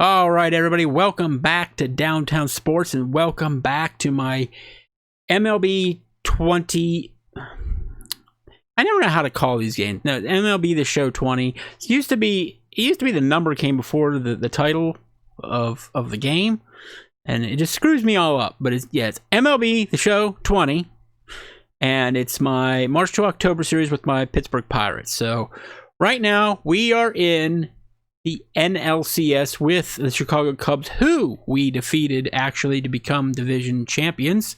All right, everybody, welcome back to Downtown Sports and welcome back to my MLB 20. I never know how to call these games. No, MLB The Show 20. It used to be the number came before the title of the game, and it just screws me all up. But it's MLB The Show 20, and it's my March to October series with my Pittsburgh Pirates. So right now we are in the NLCS with the Chicago Cubs, who we defeated actually to become division champions.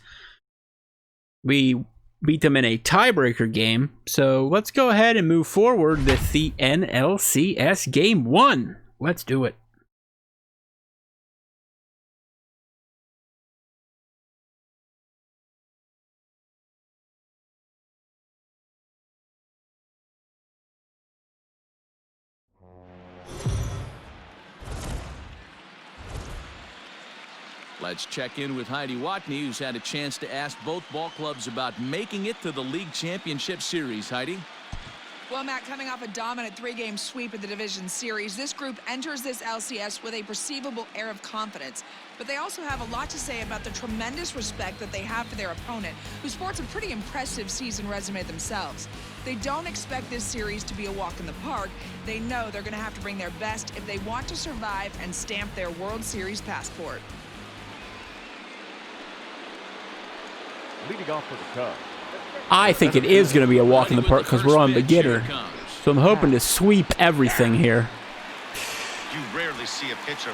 We beat them in a tiebreaker game. So let's go ahead and move forward with the NLCS Game 1. Let's do it. Let's check in with Heidi Watney, who's had a chance to ask both ball clubs about making it to the League Championship Series. Heidi? Well, Matt, coming off a dominant three-game sweep of the division series, this group enters this LCS with a perceivable air of confidence. But they also have a lot to say about the tremendous respect that they have for their opponent, who sports a pretty impressive season resume themselves. They don't expect this series to be a walk in the park. They know they're going to have to bring their best if they want to survive and stamp their World Series passport. Leading off for the Cubs. I think it is going to be a walk in the park because we're on beginner. So I'm hoping to sweep everything here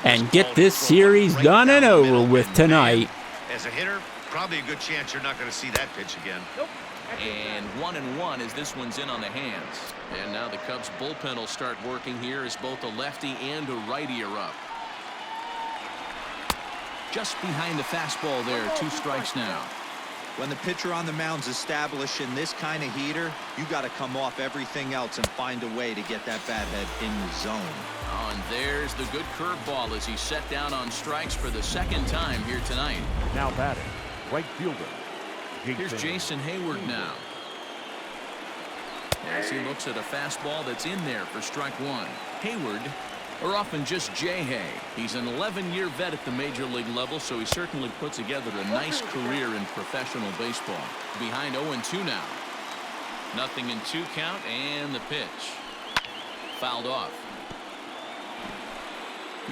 and get this series done and over with tonight. As a hitter, probably a good chance you're not going to see that pitch again. And 1-1 as this one's in on the hands. And now the Cubs bullpen will start working here as both a lefty and a righty are up. Just behind the fastball there, 2 strikes now. When the pitcher on the mound's established in this kind of heater, you got to come off everything else and find a way to get that bat head in the zone. Oh, and there's the good curveball as he's set down on strikes for the second time here tonight. Now batting, right fielder. Here's Jason Hayward now. As he looks at a fastball that's in there for strike 1. Hayward, or often just J-Hay. He's an 11-year vet at the major league level, so he certainly put together a nice career in professional baseball. Behind 0-2 now. 0-2 count, and the pitch. Fouled off.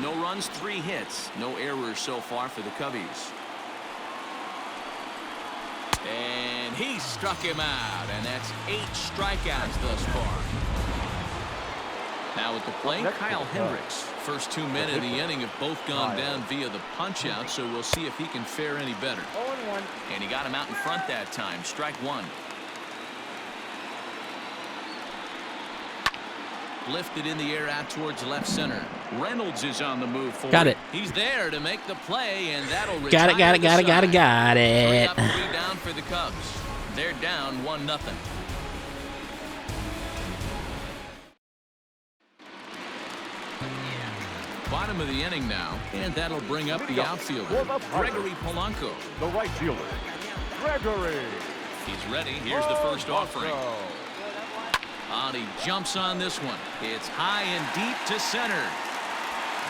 No runs, 3 hits. No errors so far for the Cubbies. And he struck him out, and that's 8 strikeouts thus far. Now at the plate, Kyle Hendricks. First 2 men of the inning have both gone down via the punch-out, so we'll see if he can fare any better. And he got him out in front that time. Strike 1. Lifted in the air out towards left center. Reynolds is on the move for Got it. He's there to make the play, and that'll Got it. retire the side. Got 3 it. up, 3 down for the Cubs. They're down 1-0. Bottom of the inning now, and that'll bring up the outfielder, Gregory Polanco. The right fielder, Gregory. He's ready. Here's the first offering. And he jumps on this one. It's high and deep to center.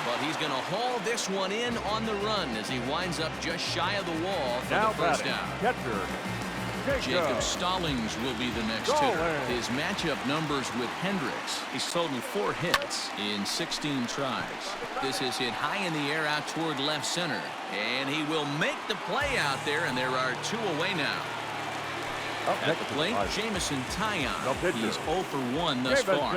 But he's going to haul this one in on the run as he winds up just shy of the wall for Now the first batting, down. catcher, Jacob Stallings will be the next hitter. His matchup numbers with Hendricks. He's totaled 4 hits in 16 tries. This is hit high in the air out toward left center. And he will make the play out there, and there are 2 away now. At the plate, Jamison Taillon. He's 0 for 1 thus far.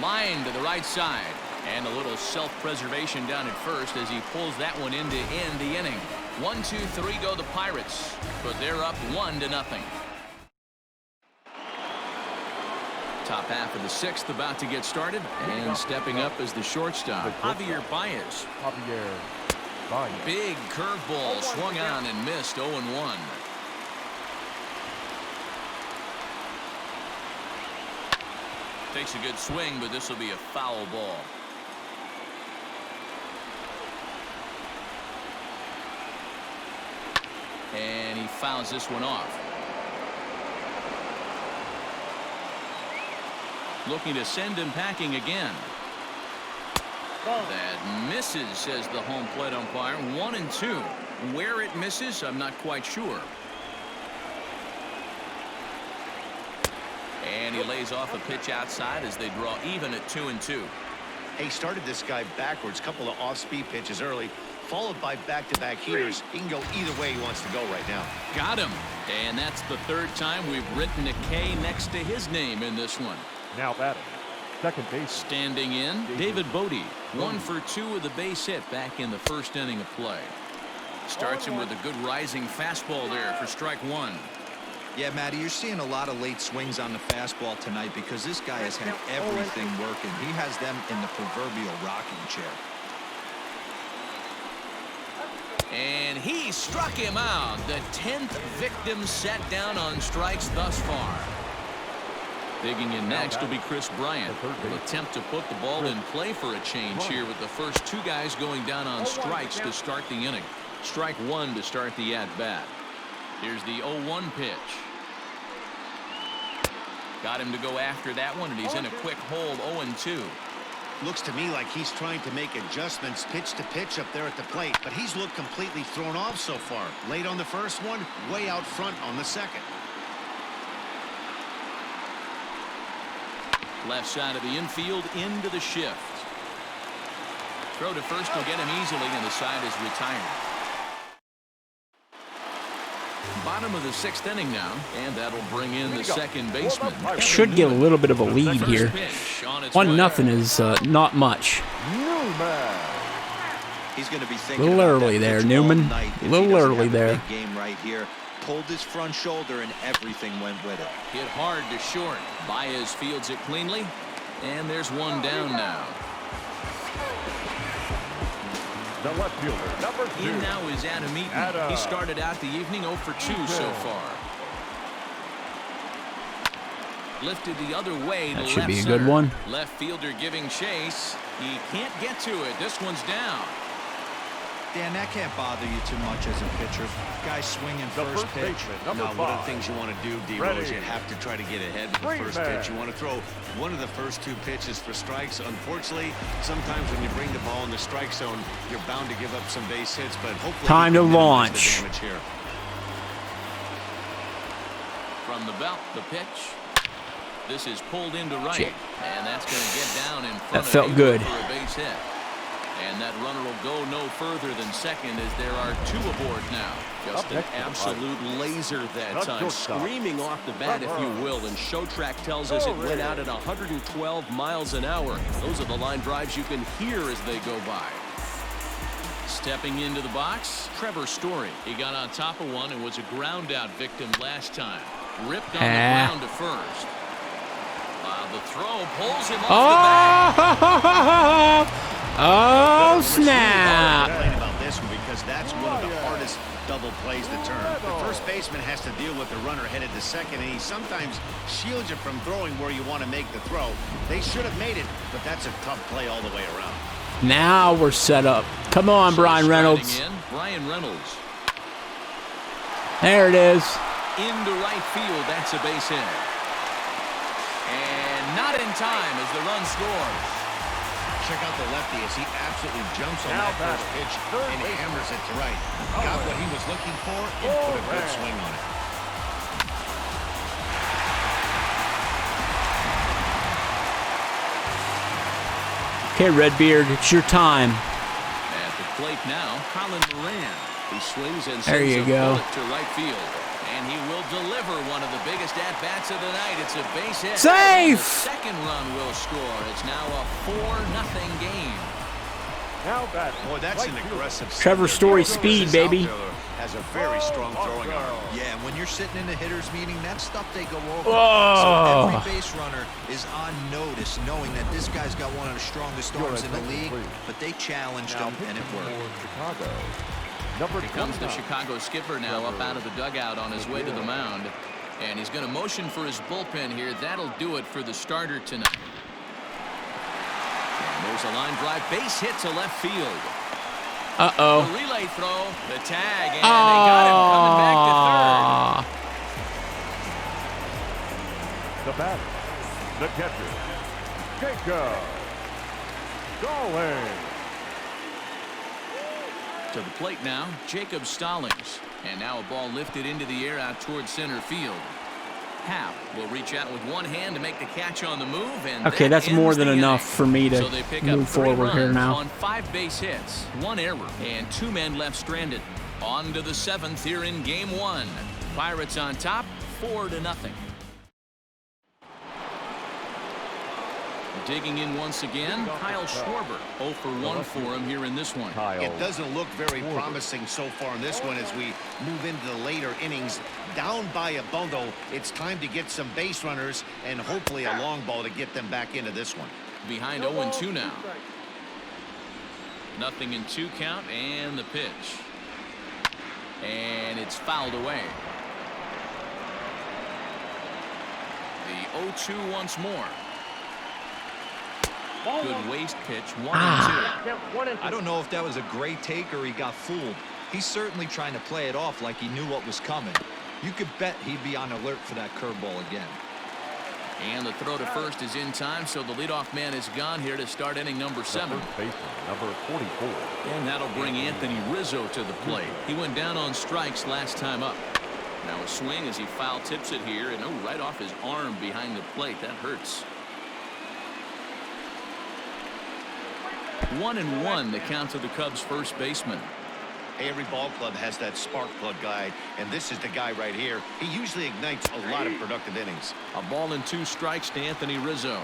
Line to the right side. And a little self-preservation down at first as he pulls that one in to end the inning. 1, 2, 3 go the Pirates, but they're up 1-0. Top half of the 6th about to get started, and stepping up as the shortstop, Javier Baez. Big curveball swung on and missed. 0-1. Takes a good swing, but this will be a foul ball. And he fouls this one off. Looking to send him packing again. That misses, says the home plate umpire. 1-2. Where it misses, I'm not quite sure. And he lays off a pitch outside as they draw even at 2-2. He started this guy backwards, couple of off-speed pitches early, followed by back-to-back heaters. He can go either way he wants to go right now. Got him. And that's the third time we've written a K next to his name in this one. Now batting, second base. Standing in, David Bodie. 1 for 2 with a base hit back in the first inning of play. Starts him with a good rising fastball there for strike one. Yeah, Matty, you're seeing a lot of late swings on the fastball tonight because this guy has had everything working. He has them in the proverbial rocking chair. And he struck him out. The 10th victim set down on strikes thus far. Digging in next will be Chris Bryant. Will attempt to put the ball in play for a change here with the first two guys going down on strikes to start the inning. Strike one to start the at-bat. Here's the 0-1 pitch. Got him to go after that one, and he's in a quick hold. 0-2. Looks to me like he's trying to make adjustments pitch to pitch up there at the plate, but he's looked completely thrown off so far. Late on the first one, way out front on the second. Left side of the infield into the shift. Throw to first will get him easily, and the side is retired. Bottom of the 6th inning now, and that'll bring in the second baseman. Should get a little bit of a lead here. 1-0 is not much. He's going to be A thinking little early there, Newman. A little early there. Game right here. Pulled his front shoulder, and everything went with it. Hit hard to short. Baez fields it cleanly, and there's one down now. The left fielder, number 2. In now is Adam Eaton. He started out the evening 0 for 2 so far. Lifted the other way to That left should be a center. good one. Left fielder giving chase. He can't get to it. This one's down. Dan, that can't bother you too much as a pitcher. Guy swinging first pitch. Baseman, No, number 5. one of the things you want to do, D-Rose, Ready. you have to try to get ahead with the first pitch. You want to throw one of the first 2 pitches for strikes. Unfortunately, sometimes when you bring the ball in the strike zone, you're bound to give up some base hits, but hopefully Time to you can minimize launch. the damage here. From the belt, the pitch. This is pulled into right, and that's going to get down in front That of felt Hayward good. for a base hit. And that runner will go no further than second as there are 2 aboard now. Just an absolute laser that time, screaming off the bat, if you will. And Showtrack tells us it went out at 112 miles an hour. Those are the line drives you can hear as they go by. Stepping into the box, Trevor Story. He got on top of one and was a ground out victim last time. Ripped on the ground to first. The throw pulls him off the bat. Oh, snap. Complain about this one because that's one of the hardest double plays to turn. The first baseman has to deal with the runner headed to second, and he sometimes shields you from throwing where you want to make the throw. They should have made it, but that's a tough play all the way around. Now we're set up. Come on, Brian Reynolds. Brian Reynolds. There it is. Into right field. That's a base hit. And not in time as the run scores. Check out the lefty as he absolutely jumps on that first pitch and hammers it to right. Got what he was looking for and put a good swing on it. Okay, Redbeard, it's your time. At the plate now, Colin Moran. He swings and There sends you a go. bullet to right field. And he will deliver one of the biggest at-bats of the night. It's a base hit. Safe! The second run will score. It's now a 4-0 game. Now that. Boy, that's an aggressive. Trevor Story speed, baby. Has a very strong throwing arm. Yeah, and when you're sitting in a hitter's meeting, that's stuff they go over. Oh. So every base runner is on notice, knowing that this guy's got one of the strongest arms in the league, but they challenged him, and it worked. Chicago. Number Here comes the 29. Chicago skipper now up out of the dugout on his way to the mound. And he's going to motion for his bullpen here. That'll do it for the starter tonight. And there's a line drive. Base hit to left field. Uh-oh. The relay throw, the tag, and they got him coming back to third. The batter, the catcher, Jacob. Stalling. To the plate now, Jacob Stallings. And now a ball lifted into the air out towards center field. Howe will reach out with one hand to make the catch on the move. And Okay, that's more than enough for me to so they pick up move 3 forward here runs now. on 5 base hits, 1 error, and 2 men left stranded. On to the 7th here in game 1. Pirates on top, 4-0. Digging in once again, Kyle Schwarber. 0 for 1 for him here in this one. It doesn't look very promising so far in this one as we move into the later innings. Down by a bundle, it's time to get some base runners and hopefully a long ball to get them back into this one. Behind 0-2 now. 0-2 count and the pitch. And it's fouled away. The 0-2 once more. Good waste pitch, 1-2. I don't know if that was a great take or he got fooled. He's certainly trying to play it off like he knew what was coming. You could bet he'd be on alert for that curveball again. And the throw to first is in time, so the leadoff man is gone here to start inning number 7. Number 44. And that'll bring Anthony Rizzo to the plate. He went down on strikes last time up. Now a swing as he foul tips it here, and right off his arm behind the plate. That hurts. 1-1 the count to the Cubs first baseman. Every ball club has that spark plug guy, and this is the guy right here. He usually ignites a lot of productive innings. A ball and 2 strikes to Anthony Rizzo.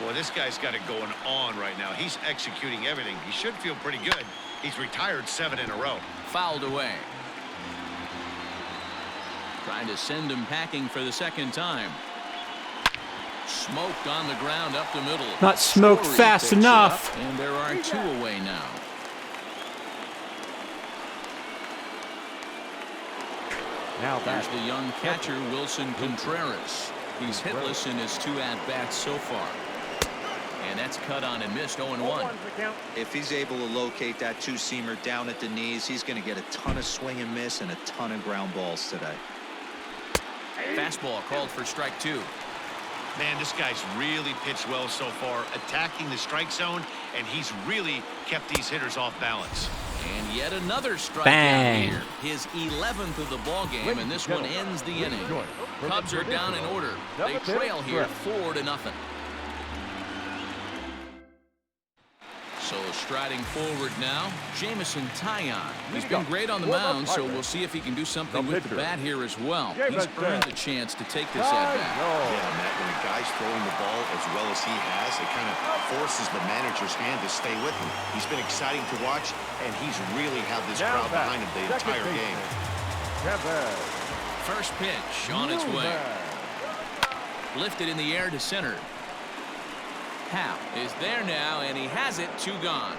Boy, this guy's got it going on right now. He's executing everything. He should feel pretty good. He's retired 7 in a row. Fouled away. Trying to send him packing for the second time. Smoked on the ground up the middle. Not smoked Story fast picks it enough. up, and there are 2 away now. Now There's back. the young catcher, Wilson Contreras. He's hitless in his 2 at-bats so far. And that's cut on and missed, 0-1. If he's able to locate that 2-seamer down at the knees, he's going to get a ton of swing and miss and a ton of ground balls today. Fastball called for strike 2. Man, this guy's really pitched well so far, attacking the strike zone, and he's really kept these hitters off balance. And yet another strikeout Bang. here. His 11th of the ball game, and this one ends the inning. Cubs are down in order. They trail here 4-0. So striding forward now, Jameson Taillon. He's been great on the mound, so we'll see if he can do something with the bat here as well. He's earned the chance to take this at bat. Yeah, Matt, when a guy's throwing the ball as well as he has, it kind of forces the manager's hand to stay with him. He's been exciting to watch, and he's really had this crowd behind him the entire game. First pitch on its way. Lifted in the air to center. Howe is there now, and he has it. 2 gone.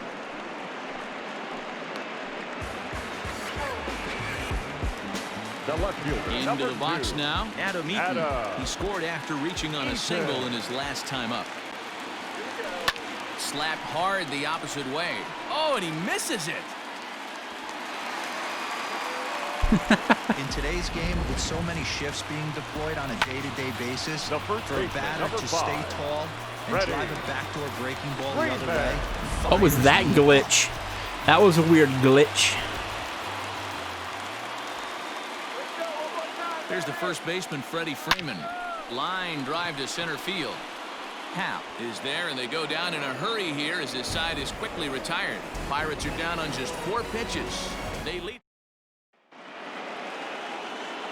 The left fielder. Into the box 2. now, Adam Eaton. Adam. He scored after reaching on a single in his last time up. Slapped hard the opposite way. Oh, and he misses it. In today's game, with so many shifts being deployed on a day-to-day basis, The first for a baseman, batter number to 5. stay tall and Ready. drive a backdoor breaking ball the other Green way. What was that glitch? That was a weird glitch. There's the first baseman, Freddie Freeman. Line drive to center field. Howe is there, and they go down in a hurry here as his side is quickly retired. Pirates are down on just 4 pitches. They lead.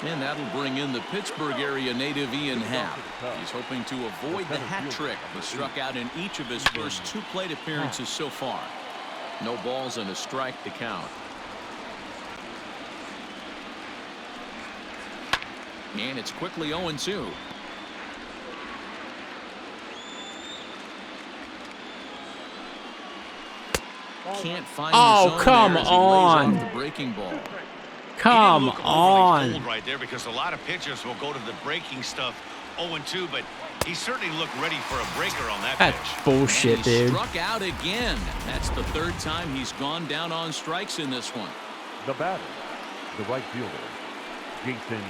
And that'll bring in the Pittsburgh area native Ian Happ. He's hoping to avoid the hat trick. He struck out in each of his first 2 plate appearances so far. No balls and a strike to count. And it's quickly 0-2. Can't find Oh, the zone come there as he on. lays off the breaking ball. Come He didn't look overly on. cold right there, because a lot of pitchers will go to the breaking stuff 0-2, but he certainly looked ready for a breaker on that That's pitch. bullshit, And he dude. struck out again. That's the 3rd time he's gone down on strikes in this one. The batter. The right fielder. Jason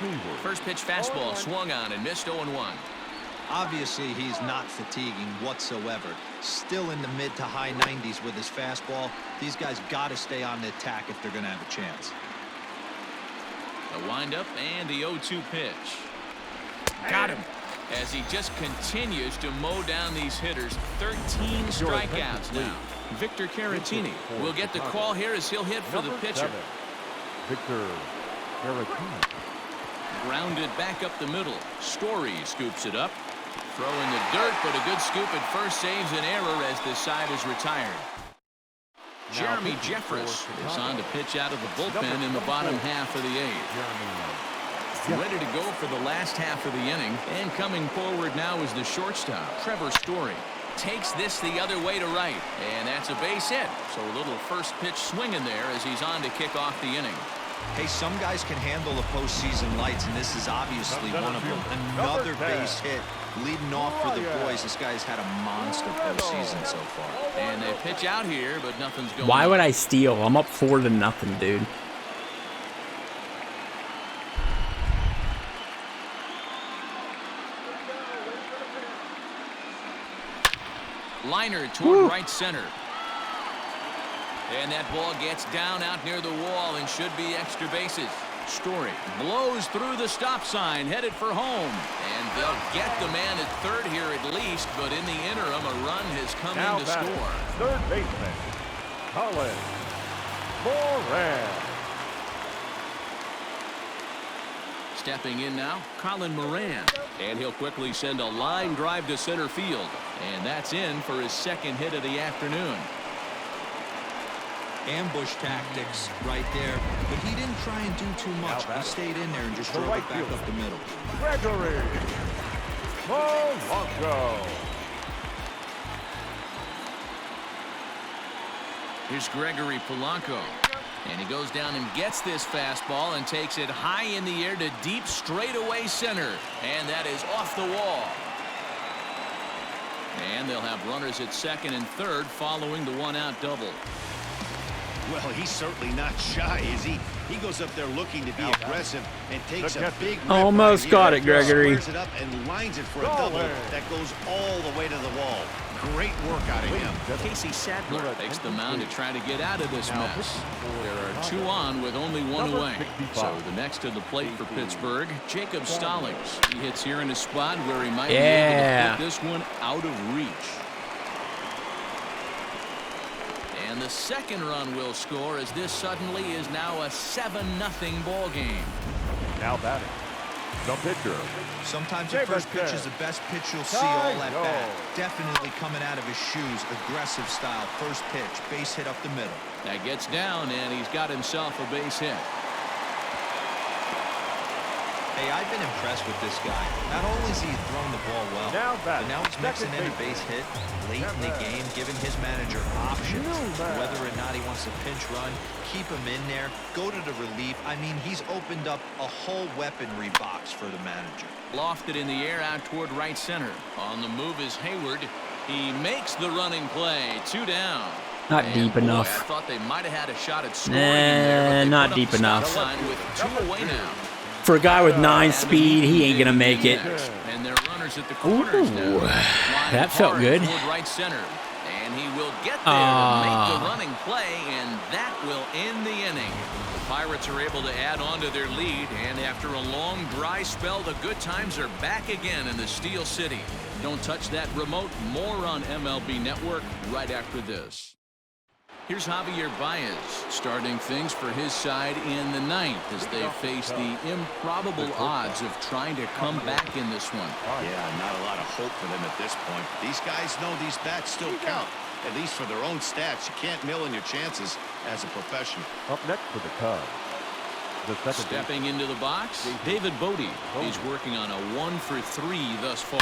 Hayward. First pitch fastball swung on and missed 0-1. Obviously, he's not fatiguing whatsoever. Still in the mid to high 90s with his fastball. These guys got to stay on the attack if they're going to have a chance. The windup and the 0-2 pitch. Got him. As he just continues to mow down these hitters. 13 strikeouts now. Victor Caratini will get the call here as he'll hit for the pitcher. Victor Caratini. Grounded back up the middle. Story scoops it up. Throw in the dirt, but a good scoop at first saves an error as this side is retired. Jeremy Jeffress is on to pitch out of the bullpen in the bottom half of the 8th. Ready to go for the last half of the inning, and coming forward now is the shortstop, Trevor Story. Takes this the other way to right, and that's a base hit. So a little first pitch swing in there as he's on to kick off the inning. Hey, some guys can handle the postseason lights, and this is obviously one of them. Another base hit leading off for the boys. This guy's had a monster postseason so far. And they pitch out here, but nothing's going Why on. would I steal? I'm up 4-0, dude. Liner toward right center. And that ball gets down out near the wall and should be extra bases. Story blows through the stop sign, headed for home. And they'll get the man at third here at least, but in the interim, a run has come in to score. Third baseman, Colin Moran. Stepping in now, Colin Moran. And he'll quickly send a line drive to center field. And that's in for his second hit of the afternoon. Ambush tactics right there, but he didn't try and do too much. He stayed in there and just drove it back up the middle. Gregory Polanco. Here's Gregory Polanco. And he goes down and gets this fastball and takes it high in the air to deep straightaway center. And that is off the wall. And they'll have runners at second and third following the one-out double. Well, he's certainly not shy, is he? He goes up there looking to be aggressive and takes a big rip. Almost got it, Gregory. Squares it up and lines it for a double that goes all the way to the wall. Great work out of him. Casey Sadler takes the mound to try to get out of this mess. There are 2 on with only 1 away. So the next to the plate for Pittsburgh, Jacob Stallings. He hits here in a spot where he might be able to put this one out of reach. And the second run will score as this suddenly is now a 7-0 ball game. Now batting, the pitcher. Sometimes the first pitch is the best pitch you'll see all at bat. Definitely coming out of his shoes, aggressive style. First pitch, base hit up the middle. That gets down, and he's got himself a base hit. Hey, I've been impressed with this guy. Not only has he thrown the ball well, but now he's mixing in a base hit late in the game, giving his manager options. Whether or not he wants to pinch run, keep him in there, go to the relief. I mean, he's opened up a whole weaponry box for the manager. Lofted in the air out toward right center. On the move is Hayward. He makes the running play. 2 down. Not deep enough. I thought they might have had a shot at scoring there, but not deep enough. Sign with 2 away now. For a guy with 9 speed, he ain't gonna make it. And there are runners at the corners now. That felt good. Right center. And he will get there to make the running play, and that will end the inning. The Pirates are able to add on to their lead, and after a long dry spell, the good times are back again in the Steel City. Don't touch that remote. More on MLB Network right after this. Here's Javier Baez starting things for his side in the 9th as they face the improbable odds of trying to come back in this one. Yeah, not a lot of hope for them at this point. These guys know these bats still count, at least for their own stats. You can't mill in your chances as a professional. Up next for the Cubs, the second Stepping into the box, David Bodie. He's working on a 1-for-3 thus far.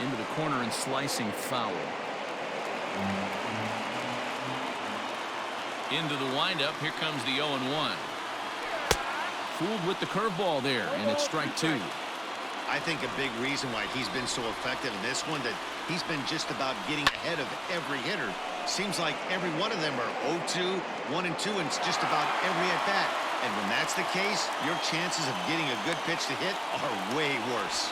Into the corner and slicing foul. Into the windup. Here comes the 0-1. Fooled with the curveball there, and it's strike 2. I think a big reason why he's been so effective in this one, that he's been just about getting ahead of every hitter. Seems like every one of them are 0-2, 1-2, and it's just about every at-bat. And when that's the case, your chances of getting a good pitch to hit are way worse.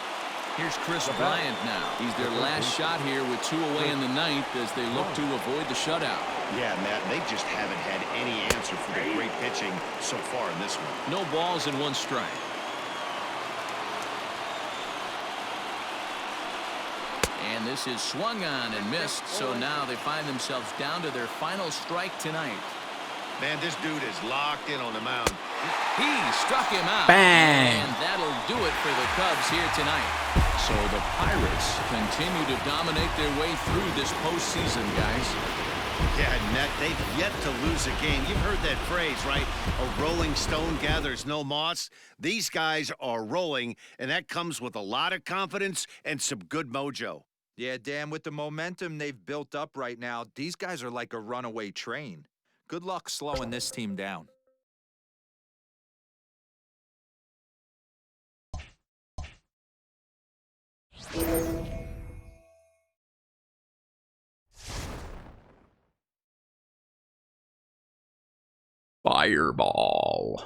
Here's Chris Bryant now. He's their last shot here with 2 away in the ninth as they look to avoid the shutout. Yeah, Matt, they just haven't had any answer for the great pitching so far in this one. No balls and 1 strike. And this is swung on and missed, so now they find themselves down to their final strike tonight. Man, this dude is locked in on the mound. He struck him out. Bang! And that'll do it for the Cubs here tonight. So the Pirates continue to dominate their way through this postseason, guys. Yeah, Net, they've yet to lose a game. You've heard that phrase, right? A rolling stone gathers no moss. These guys are rolling, and that comes with a lot of confidence and some good mojo. Yeah, Dan, with the momentum they've built up right now, these guys are like a runaway train. Good luck slowing this team down. Fireball.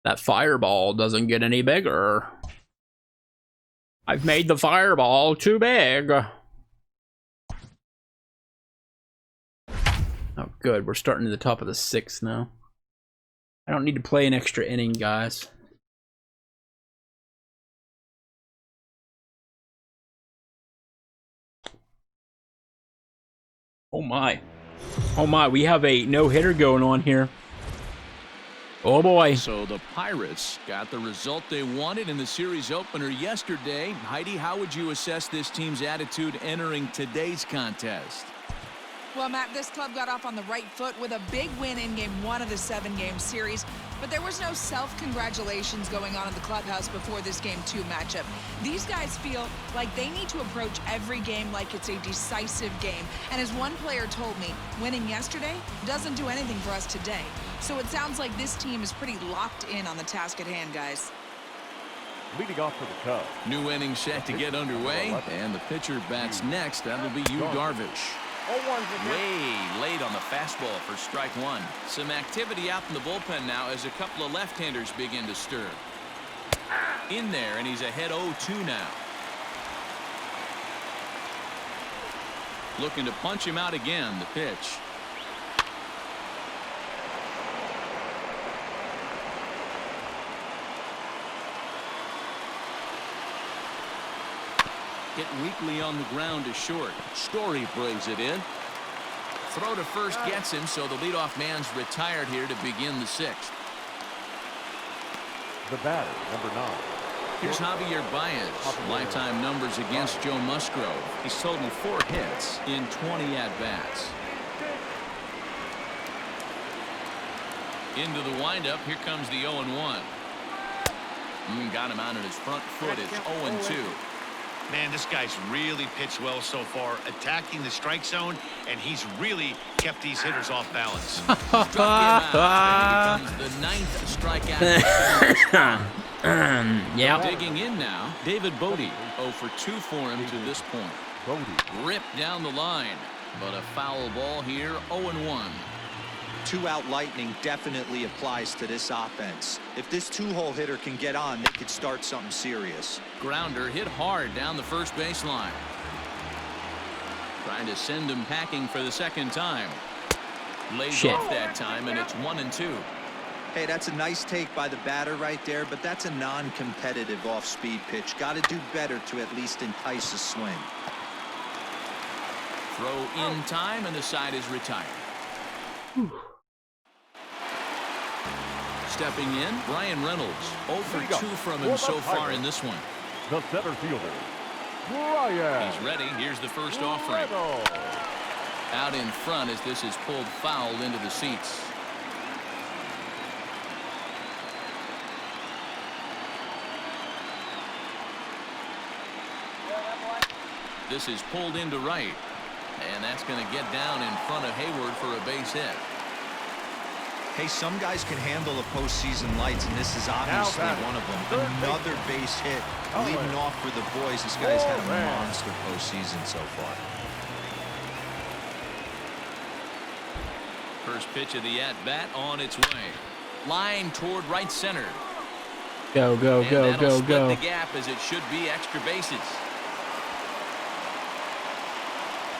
That fireball doesn't get any bigger. I've made the fireball too big. Oh, good. We're starting at the top of the 6th now. I don't need to play an extra inning, guys. Oh my. Oh my, we have a no-hitter going on here. Oh boy. So the Pirates got the result they wanted in the series opener yesterday. Heidi, how would you assess this team's attitude entering today's contest? Well, Matt, this club got off on the right foot with a big win in Game 1 of the 7-game series, but there was no self-congratulations going on in the clubhouse before this Game 2 matchup. These guys feel like they need to approach every game like it's a decisive game, and as one player told me, winning yesterday doesn't do anything for us today. So it sounds like this team is pretty locked in on the task at hand, guys. Leading off for the Cubs. New inning set to get underway, and the pitcher bats next. That'll be Yu Darvish. Way late on the fastball for strike 1. Some activity out in the bullpen now as a couple of left-handers begin to stir. In there, and he's ahead 0-2 now. Looking to punch him out again, the pitch. Hit weakly on the ground to short. Story brings it in. Throw to first gets him, so the leadoff man's retired here to begin the 6th. The batter, number 9. Here's Javier Baez. Lifetime numbers against Joe Musgrove. He's totaled 4 hits in 20 at-bats. Into the windup. Here comes the 0-1. Got him out on his front foot. It's 0-2. Man, this guy's really pitched well so far, attacking the strike zone, and he's really kept these hitters off balance. Struck him out. Here becomes the 9th strikeout. Yeah. Digging in now, David Bodie. 0 for 2 for him to this point. Bodie. Ripped down the line, but a foul ball here, 0-1. 2-out lightning definitely applies to this offense. If this 2-hole hitter can get on, they could start something serious. Grounder hit hard down the first baseline. Trying to send him packing for the 2nd time. Lays off that time, and it's 1-2. Hey, that's a nice take by the batter right there, but that's a non-competitive off-speed pitch. Got to do better to at least entice a swing. Throw in time, and the side is retired. Stepping in, Brian Reynolds. 0 for 2 from him so far in this one. The center fielder, Brian. He's ready. Here's the first offering. Out in front as this is pulled foul into the seats. This is pulled into right. And that's going to get down in front of Hayward for a base hit. Hey, some guys can handle the postseason lights, and this is obviously one of them. Another base hit leading off for the boys. This guy's had a monster postseason so far. First pitch of the at-bat on its way. Line toward right center. Go, go, And go, that'll go, split go. the gap as it should be extra bases.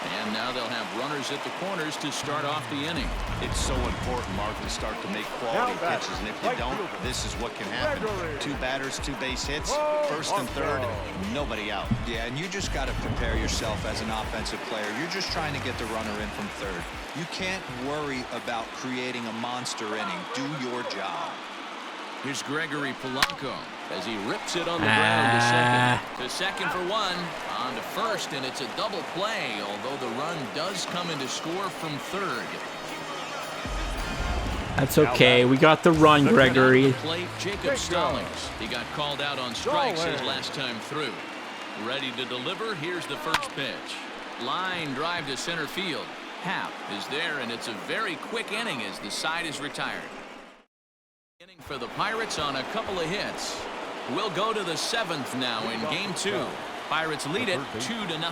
And now they'll have runners at the corners to start off the inning. It's so important, Mark, to start to make quality pitches, and if you don't, this is what can happen. 2 batters, 2 base hits, first and third, nobody out. Yeah, and you just got to prepare yourself as an offensive player. You're just trying to get the runner in from third. You can't worry about creating a monster inning. Do your job. Here's Gregory Polanco as he rips it on the ground to second. To second for 1. On to first, and it's a double play, although the run does come in to score from third. That's okay. We got the run, Gregory. Plate, Jacob Stallings. He got called out on strikes his last time through. Ready to deliver. Here's the first pitch. Line drive to center field. Happ is there, and it's a very quick inning as the side is retired. Inning for the Pirates on a couple of hits. We'll go to the 7th now in Game 2. Pirates lead it 2-0.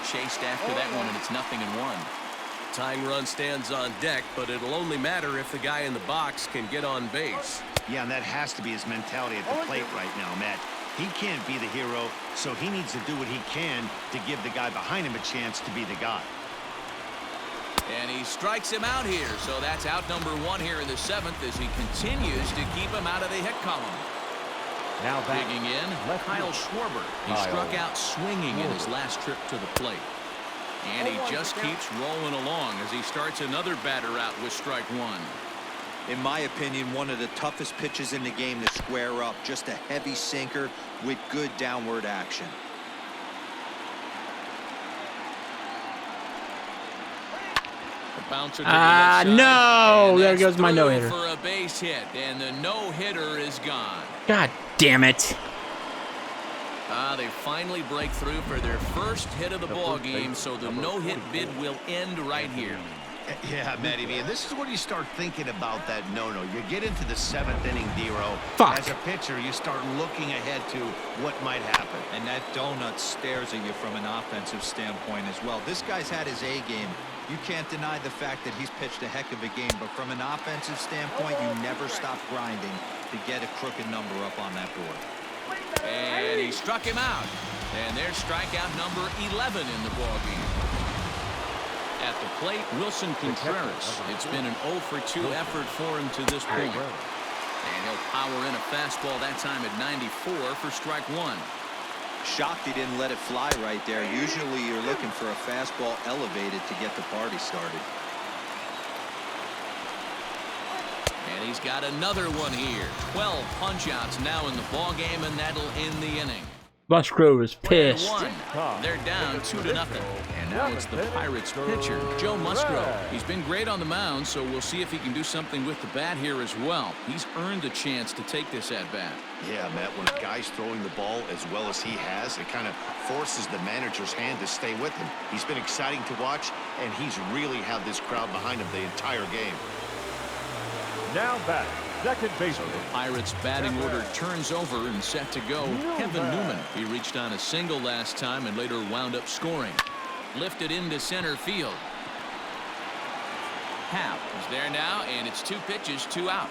Chased after that one, and it's 0-1. Tying run stands on deck, but it'll only matter if the guy in the box can get on base. Yeah, and that has to be his mentality at the plate right now, Matt. He can't be the hero, so he needs to do what he can to give the guy behind him a chance to be the guy. And he strikes him out here, so that's out number 1 here in the 7th as he continues to keep him out of the hit column. Now digging in, Kyle Schwarber. He struck out swinging in his last trip to the plate. And he just keeps rolling along as he starts another batter out with strike 1. In my opinion, one of the toughest pitches in the game to square up. Just a heavy sinker with good downward action. Bouncer to the left side, no! and There that's goes my through no-hitter. for a base hit, and the no-hitter is gone. God damn it. They finally break through for their first hit of the ball game, so the no-hit bid will end right here. Yeah, Matty, man, this is where you start thinking about that no-no. You get into the 7th inning, D-Row. Fuck. As a pitcher, you start looking ahead to what might happen. And that donut stares at you from an offensive standpoint as well. This guy's had his A game. You can't deny the fact that he's pitched a heck of a game, but from an offensive standpoint, you never stop grinding to get a crooked number up on that board. And he struck him out. And there's strikeout number 11 in the ball game. At the plate, Wilson Contreras. It's been an 0 for 2 effort for him to this point. And he'll power in a fastball that time at 94 for strike 1. Shocked he didn't let it fly right there. Usually you're looking for a fastball elevated to get the party started. And he's got another one here. 12 punch-outs now in the ball game, and that'll end the inning. Musgrove is pissed. 1. They're down 2-0. And now it's the Pirates pitcher, Joe Musgrove. He's been great on the mound, so we'll see if he can do something with the bat here as well. He's earned a chance to take this at-bat. Yeah, Matt, when a guy's throwing the ball as well as he has, it kind of forces the manager's hand to stay with him. He's been exciting to watch, and he's really had this crowd behind him the entire game. Now back, second baseman. The Pirates batting order turns over and set to go. Kevin Newman. He reached on a single last time and later wound up scoring. Lifted into center field. Happ is there now, and it's 2 pitches, 2 out.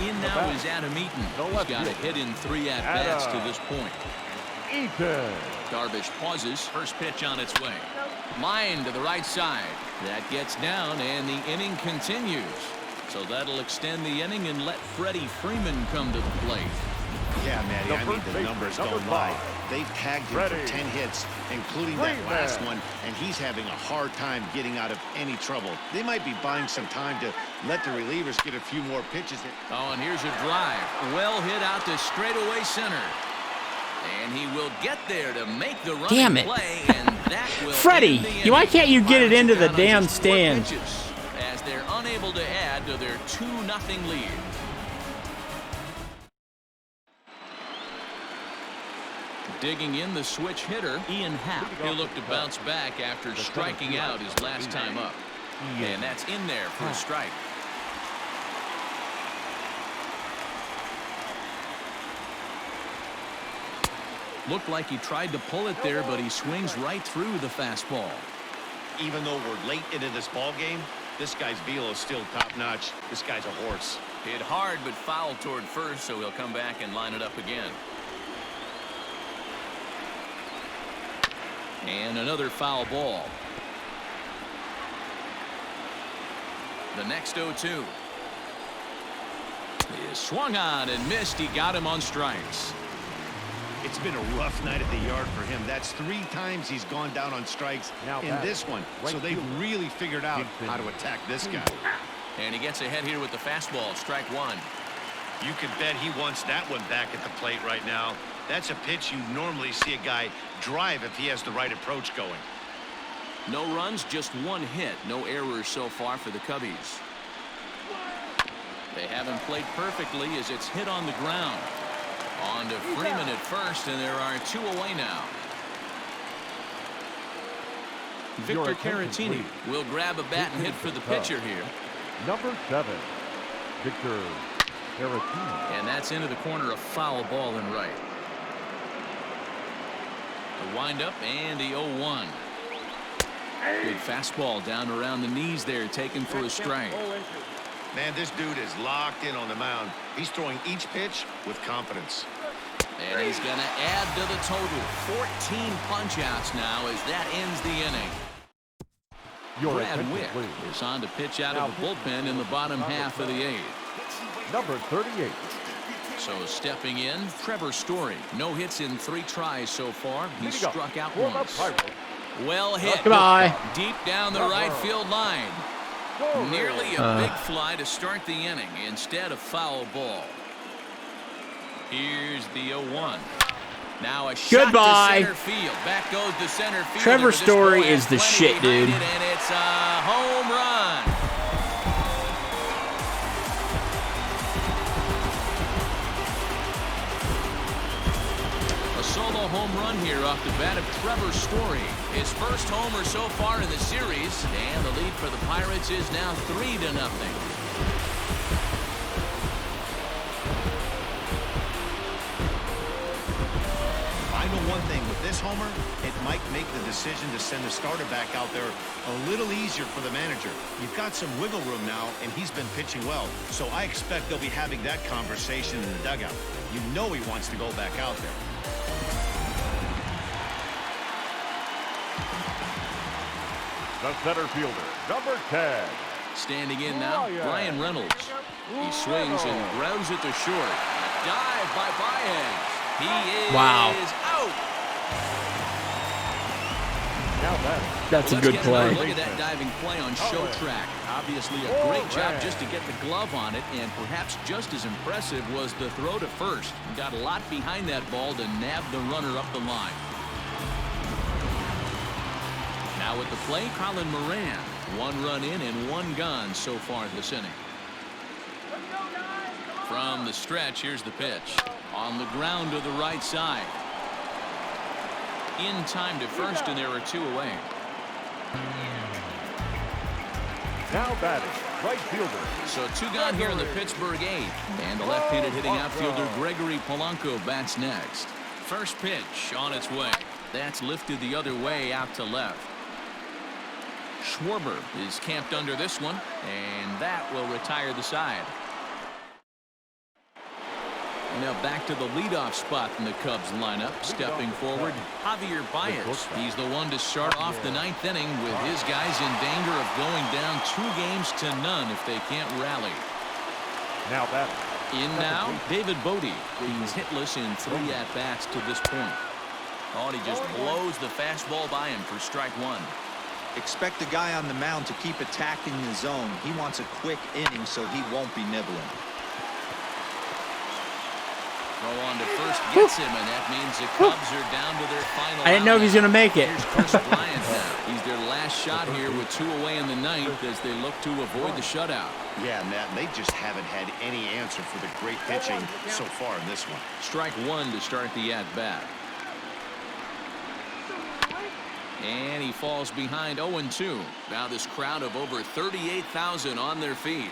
In now is Adam Eaton. He's got a hit in 3 at-bats to this point. Eaton. Darvish pauses. First pitch on its way. Line to the right side. That gets down, and the inning continues. So that'll extend the inning and let Freddie Freeman come to the plate. Yeah, Matty, I mean, the numbers don't lie. They've tagged him for 10 hits, including that last one, and he's having a hard time getting out of any trouble. They might be buying some time to let the relievers get a few more pitches in. Oh, and here's a drive. Well hit out to straightaway center. And he will get there to make the running Damn it. play, and that will Freddie, end the inning. why can't you get it into the Pirates are down on damn just 4 stand? pitches as they're unable to add to their 2-0 lead. Digging in the switch hitter, Ian Happ. He'll look to bounce back after striking out his last time up. And that's in there for a strike. Looked like he tried to pull it there, but he swings right through the fastball. Even though we're late into this ball game, This guy's velo is still top-notch. This guy's a horse. Hit hard, but foul toward first, so he'll come back and line it up again. And another foul ball. The next 0-2 is swung on and missed. He got him on strikes. It's been a rough night at the yard for him. That's 3 times he's gone down on strikes in this one. So they've really figured out how to attack this guy. And he gets ahead here with the fastball. Strike 1. You can bet he wants that one back at the plate right now. That's a pitch you normally see a guy drive if he has the right approach going. No runs, just 1 hit. No errors so far for the Cubbies. They haven't played perfectly as it's hit on the ground. On to Freeman at first, and there are 2 away now. Victor Caratini will grab a bat and hit for the pitcher here. Number 7, Victor Caratini. And that's into the corner, a foul ball and right. The windup and the 0-1. Good fastball down around the knees there, taken for a strike. Man, this dude is locked in on the mound. He's throwing each pitch with confidence. And he's going to add to the total. 14 punch-outs now as that ends the inning. Brad Wick is on to pitch out of the bullpen in the bottom half of the 8th. Number 38. So stepping in, Trevor Story. No hits in 3 tries so far. He struck out once. Well hit. Goodbye. Deep down the right field line. Nearly a big fly to start the inning. Instead, a foul ball. Here's the 0-1. Now a shot to center field. Back goes the center field. Trevor Story is the shit, dude. And it's a home run. A solo home run here off the bat of Trevor Story. His first homer so far in the series. And the lead for the Pirates is now 3-0. One thing with this homer, it might make the decision to send the starter back out there a little easier for the manager. You've got some wiggle room now, and he's been pitching well. So I expect they'll be having that conversation in the dugout. You know he wants to go back out there. The center fielder, number 10. Standing in now, Brian Reynolds. He swings and grounds it to short. Dive by Baez. He is out. That's a good play. Look at that diving play on show track. Obviously a great job just to get the glove on it, and perhaps just as impressive was the throw to first. He got a lot behind that ball to nab the runner up the line. Now with the play, Colin Moran. 1 run in and 1 gone so far this inning. From the stretch, here's the pitch. On the ground to the right side. In time to first, and there are 2 away. Now batting, right fielder. So 2 gone here in the Pittsburgh 8th. And the left-handed hitting outfielder Gregory Polanco bats next. First pitch on its way. That's lifted the other way out to left. Schwarber is camped under this one, and that will retire the side. Now back to the leadoff spot in the Cubs lineup. Stepping forward, Javier Baez. He's the one to start off the 9th inning with his guys in danger of going down 2-0 if they can't rally. Now that in now, David Bodie. He's hitless in 3 at-bats to this point. Oh, and he just blows the fastball by him for strike 1. Expect the guy on the mound to keep attacking the zone. He wants a quick inning so he won't be nibbling. Throw on to first gets him, and that means the Cubs are down to their final. I didn't know if he's going to make it. Here's Chris Bryant now. He's their last shot here with 2 away in the 9th as they look to avoid the shutout. Yeah, Matt, they just haven't had any answer for the great pitching so far in this one. Strike 1 to start the at-bat. And he falls behind 0-2. Now this crowd of over 38,000 on their feet.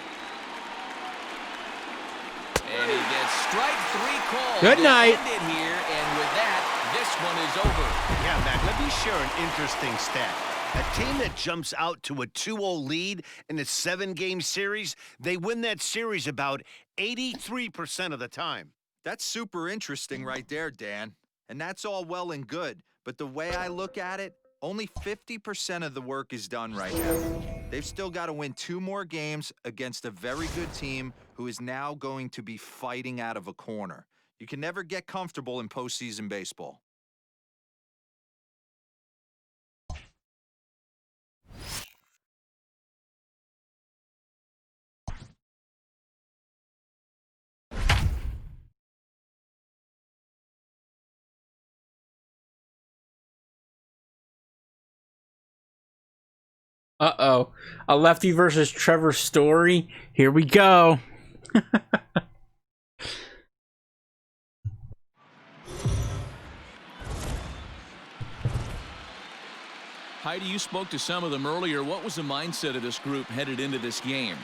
And he gets strike 3 called. Good night. Ended here, and with that, this one is over. Yeah, Matt, let me share an interesting stat. A team that jumps out to a 2-0 lead in a 7-game series, they win that series about 83% of the time. That's super interesting right there, Dan. And that's all well and good. But the way I look at it, only 50% of the work is done right now. They've still got to win 2 more games against a very good team who is now going to be fighting out of a corner. You can never get comfortable in postseason baseball. Uh-oh. A lefty versus Trevor Story. Here we go. Heidi, you spoke to some of them earlier. What was the mindset of this group headed into this game?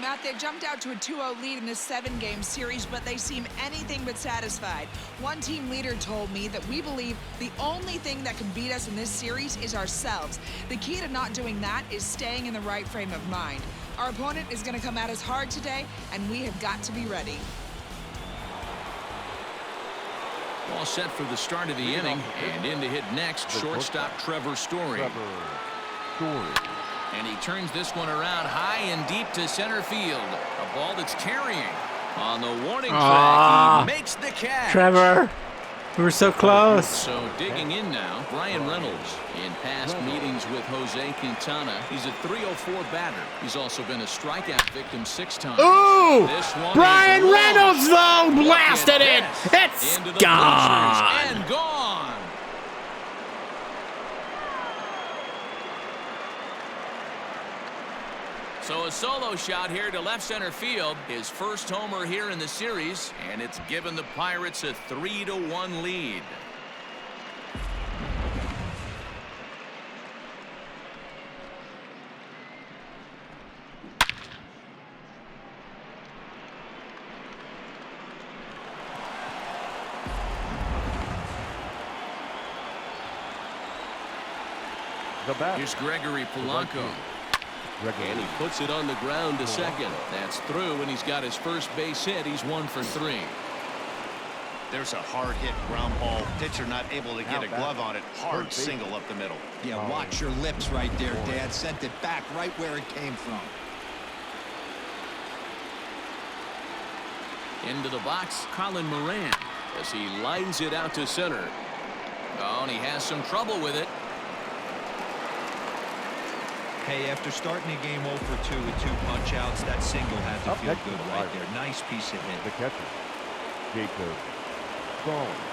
Matt, they've jumped out to a 2-0 lead in this 7-game series, but they seem anything but satisfied. One team leader told me that we believe the only thing that can beat us in this series is ourselves. The key to not doing that is staying in the right frame of mind. Our opponent is going to come at us hard today, and we have got to be ready. All set for the start of the inning, and in to hit next, shortstop Trevor Story. And he turns this one around high and deep to center field. A ball that's carrying. On the warning track, he makes the catch. Trevor, we were so close. So digging in now, Brian Reynolds. In past meetings with Jose Quintana, he's a .304 batter. He's also been a strikeout victim 6 times. Ooh! This one Brian Reynolds, though, blasted it. It's into the gone. bleachers and gone. So a solo shot here to left center field. His first homer here in the series, and it's given the Pirates a 3-1 lead. Here's Gregory Polanco. And he puts it on the ground to second. That's through, and he's got his first base hit. He's 1 for 3. There's a hard hit ground ball. Pitcher not able to get a glove on it. Hard single up the middle. Yeah, watch your lips right there, Dad. Sent it back right where it came from. Into the box, Colin Moran, as he lines it out to center. Oh, and he has some trouble with it. Hey, after starting the game 0 for 2 with 2 punch-outs, that single had to feel good right there. Nice piece of hit. The catcher, Jacob Stallings.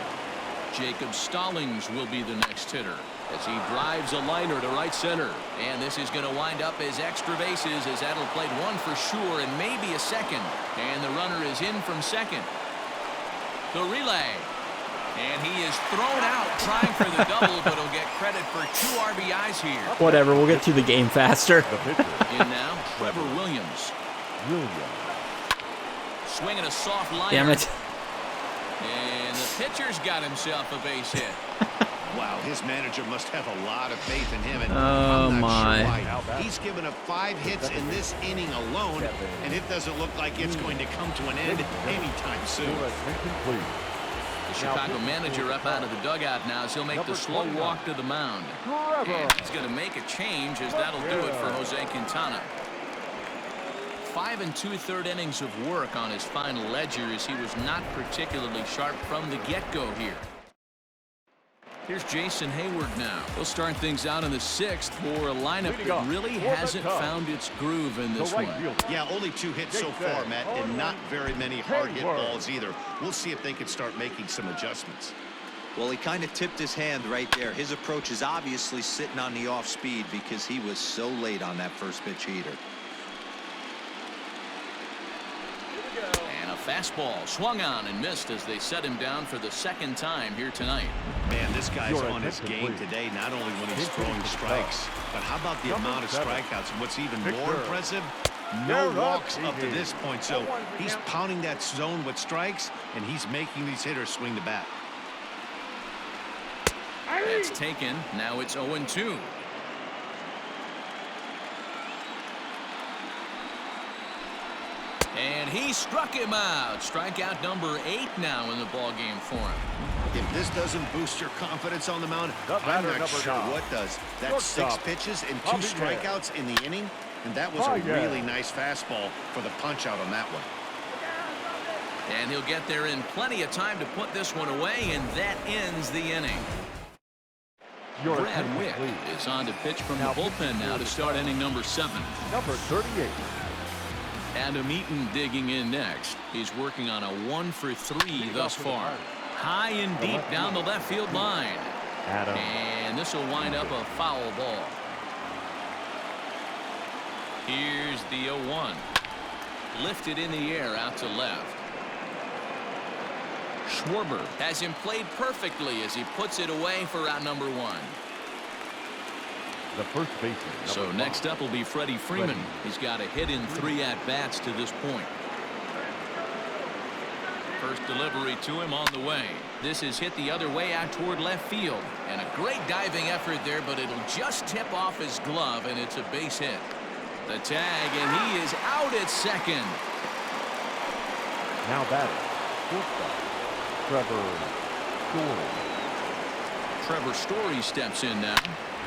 Jacob Stallings will be the next hitter as he drives a liner to right center. And this is going to wind up as extra bases, as that'll play 1 for sure and maybe a second. And the runner is in from second. The relay. And he is thrown out trying for the double, but he'll get credit for 2 RBIs here. Whatever, we'll get to the game faster. In now, Trevor Williams. Swinging a soft liner. Damn it. And the pitcher's got himself a base hit. Wow, his manager must have a lot of faith in him. And Oh, I'm not my. Sure why. He's given up 5 hits in this inning alone, and it doesn't look like it's going to come to an end anytime soon. The Chicago manager up out of the dugout now as he'll make the slow walk to the mound. And he's going to make a change, as that'll do it for Jose Quintana. 5 2/3 innings of work on his final ledger, as he was not particularly sharp from the get-go here. Here's Jason Hayward now. He'll start things out in the 6th for a lineup that really hasn't found its groove in this one. Yeah, only 2 hits so far, Matt, and not very many hard hit balls either. We'll see if they can start making some adjustments. Well, he kind of tipped his hand right there. His approach is obviously sitting on the off speed because he was so late on that first pitch heater. And a fastball swung on and missed as they set him down for the 2nd time here tonight. Man, this guy's on his game today, not only when he's throwing strikes, but how about the amount of strikeouts? And what's even more impressive, no walks up to this point. So he's pounding that zone with strikes, and he's making these hitters swing the bat. That's taken. Now it's 0-2. he struck him out. Strikeout number 8 now in the ball game for him. If this doesn't boost your confidence on the mound, I'm not sure what does. That's 6 pitches and 2 strikeouts in the inning, and that was a really nice fastball for the punch out on that one. And he'll get there in plenty of time to put this one away, and that ends the inning. Brad Wick is on to pitch from the bullpen now to start inning number 7. Number 38. Adam Eaton digging in next. He's working on a 1-for-3 thus far. High and deep down the left field line. And this will wind up a foul ball. Here's the 0-1. Lifted in the air out to left. Schwarber has him played perfectly as he puts it away for out number 1. The first baseman. So next up will be Freddie Freeman. He's got a hit in 3 at-bats to this point. First delivery to him on the way. This is hit the other way out toward left field. And a great diving effort there, but it'll just tip off his glove, and it's a base hit. The tag, and he is out at second. Now batting. Shortstop. Trevor Story steps in now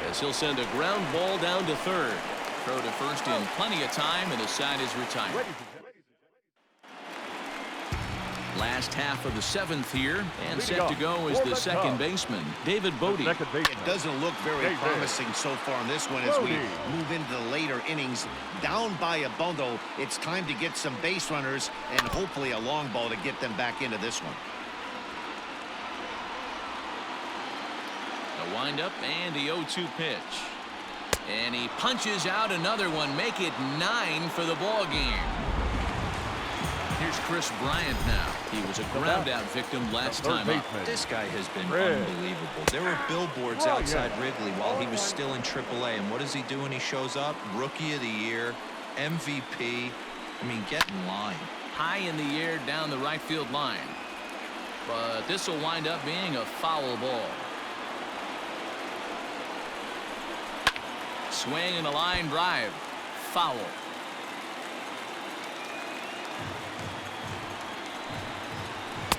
as he'll send a ground ball down to third. Throw to first in plenty of time, and the side is retired. Last half of the 7th here, and set to go is the second baseman, David Bodie. It doesn't look very promising so far in this one as we move into the later innings. Down by a bundle, it's time to get some base runners and hopefully a long ball to get them back into this one. The windup and the 0-2 pitch. And he punches out another one, make it 9 for the ball game. Here's Chris Bryant now. He was a ground out victim last time up. This guy has been unbelievable. There were billboards outside Wrigley while he was still in AAA, and what does he do when he shows up? Rookie of the Year, MVP. I mean, get in line. High in the air down the right field line. But this will wind up being a foul ball. Swing and a line drive. Foul.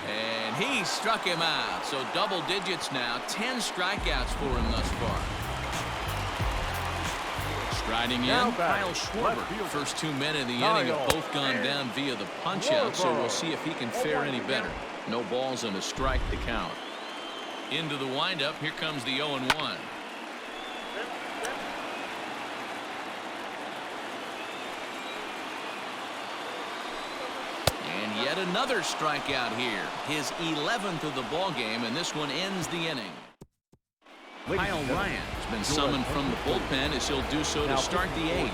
And he struck him out. So double digits now. 10 strikeouts for him thus far. Striding in, Kyle Schwarber. First 2 men in the inning have both gone down via the punch out, so we'll see if he can fare any better. No balls and a strike to count. Into the windup. Here comes the 0-1. And yet another strikeout here. His 11th of the ball game, and this one ends the inning. Kyle Ryan has been summoned from the bullpen as he'll do so to start the 8th.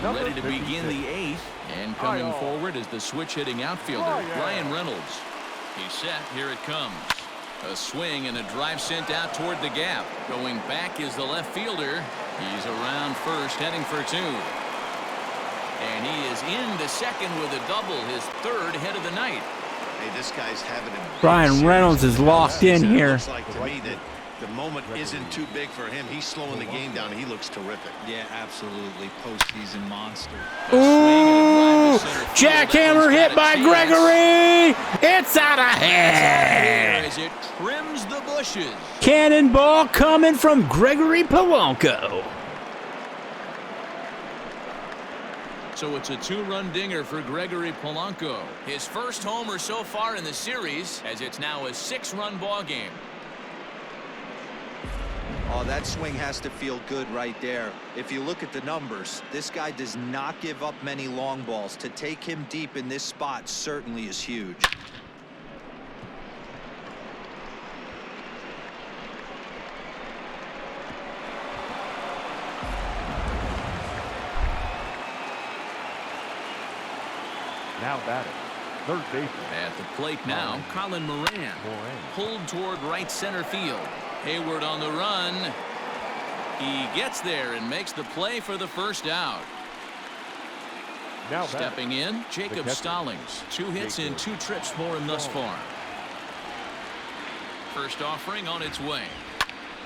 Ready to begin the 8th, and coming forward is the switch-hitting outfielder, Ryan Reynolds. He's set. Here it comes. A swing and a drive sent out toward the gap. Going back is the left fielder. He's around first, heading for 2. And he is into second with a double, his 3rd hit of the night. Hey, this guy's having a Ryan Reynolds is locked in here. Looks like to me that the moment isn't too big for him. He's slowing the game down. He looks terrific. Yeah, absolutely. Postseason monster. Ooh, jackhammer hit by Gregory. It's out of hand. As it trims the bushes. Cannonball coming from Gregory Polanco. So it's a 2-run dinger for Gregory Polanco. His first homer so far in the series, as it's now a 6-run ball game. Oh, that swing has to feel good right there. If you look at the numbers, this guy does not give up many long balls. To take him deep in this spot certainly is huge. Now batting. Third baseman. At the plate now, Colin Moran. Pulled toward right center field. Hayward on the run. He gets there and makes the play for the first out. Now stepping in, Jacob Stallings. 2 hits and 2 trips for him thus far. First offering on its way.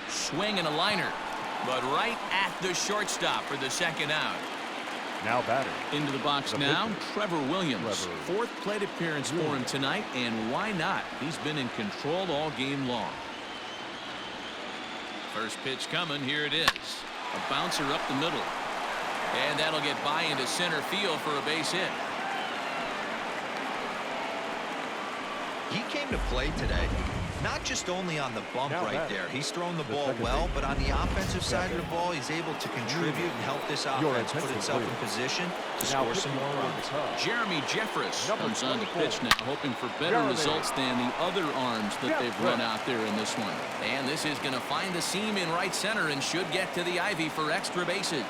Swing and a liner, but right at the shortstop for the second out. Now batting. Into the box now, Trevor Williams. Fourth plate appearance for him tonight, and why not? He's been in control all game long. First pitch coming, here it is. A bouncer up the middle. And that'll get by into center field for a base hit. He came to play today, not just only on the bump right there. He's thrown the ball well, but on the offensive side of the ball, he's able to contribute and help this offense put itself in position to score some more runs. Jeremy Jeffress comes on to pitch now, hoping for better results than the other arms that they've run out there in this one. And this is going to find the seam in right center and should get to the ivy for extra bases.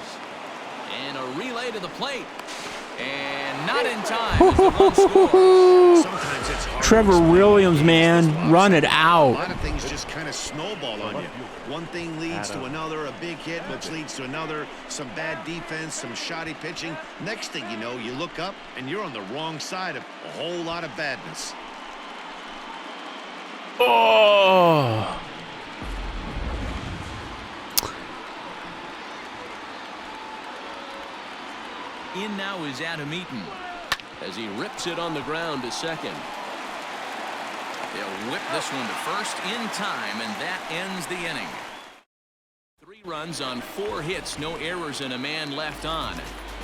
And a relay to the plate. And not in time as the run scores. Sometimes it's hard. Trevor Williams, man, run it A out. lot of things just kind of snowball on you. One thing leads to another, a big hit, which leads to another, some bad defense, some shoddy pitching. Next thing you know, you look up and you're on the wrong side of a whole lot of badness. Oh. In now is Adam Eaton as he rips it on the ground to second. They'll whip this one to first in time, and that ends the inning. 3 runs on 4 hits, no errors, and a man left on.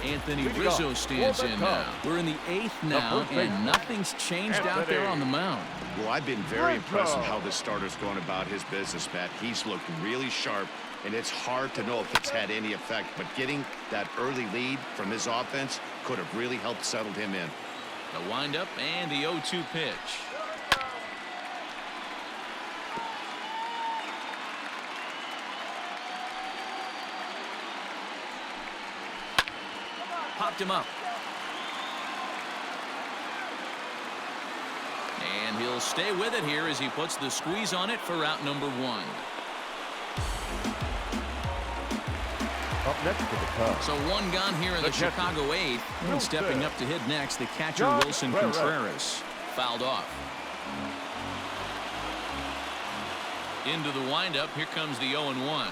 Anthony Rizzo stands in now. We're in the 8th now, and nothing's changed out there on the mound. Well, I've been very impressed with how this starter's going about his business, Matt. He's looked really sharp, and it's hard to know if it's had any effect, but getting that early lead from his offense could have really helped settle him in. The windup and the 0-2 pitch. Popped him up. And he'll stay with it here as he puts the squeeze on it for out number 1. Up next to the Cubs. So 1 gone here in the Chicago 8th. And stepping up to hit next, the catcher Wilson Contreras. Fouled off. Into the windup. Here comes the 0-1.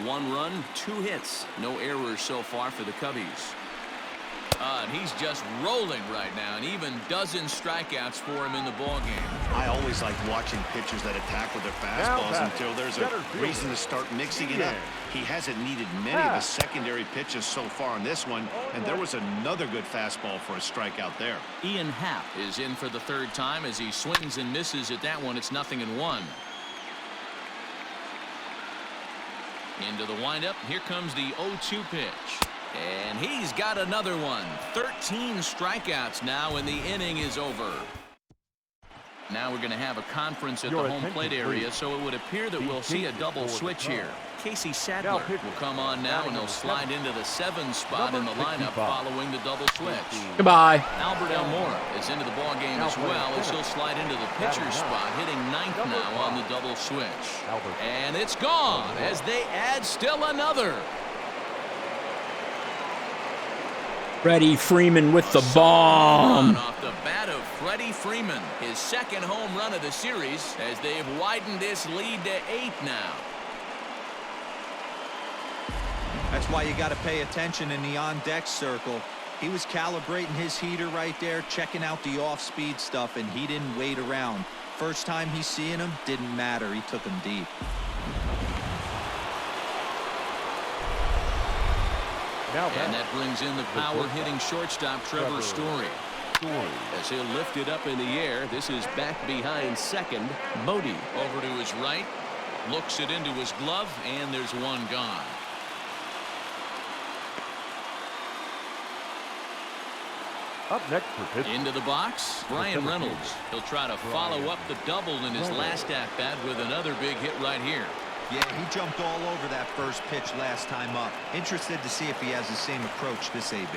1 run, 2 hits. No errors so far for the Cubbies. And he's just rolling right now, and even dozens strikeouts for him in the ballgame. I always like watching pitchers that attack with their fastballs until there's a reason to start mixing it up. He hasn't needed many of the secondary pitches so far in this one, and there was another good fastball for a strikeout there. Ian Happ is in for the 3rd time as he swings and misses at that one. It's 0-1. Into the windup. Here comes the 0-2 pitch. And he's got another one. 13 strikeouts now, and the inning is over. Now we're going to have a conference at the home plate area, so it would appear that we'll see a double switch here. Casey Sadler will come on now, and he'll slide into the 7 spot in the lineup following the double switch. Goodbye. Albert Almora is into the ballgame as well, as he'll slide into the pitcher's spot, hitting 9th now on the double switch. And it's gone as they add still another. Freddie Freeman with the bomb. Off the bat of Freddie Freeman, his 2nd home run of the series, as they've widened this lead to 8 now. That's why you got to pay attention in the on-deck circle. He was calibrating his heater right there, checking out the off-speed stuff, and he didn't wait around. First time he's seeing him, didn't matter. He took him deep. And that brings in the power-hitting shortstop Trevor Story. As he'll lift it up in the air, this is back behind second. Modi over to his right, looks it into his glove, and there's 1 gone. Up next for Pittsburgh. Into the box, Brian Reynolds. He'll try to follow up the double in his last at-bat with another big hit right here. Yeah, he jumped all over that first pitch last time up. Interested to see if he has the same approach this AB.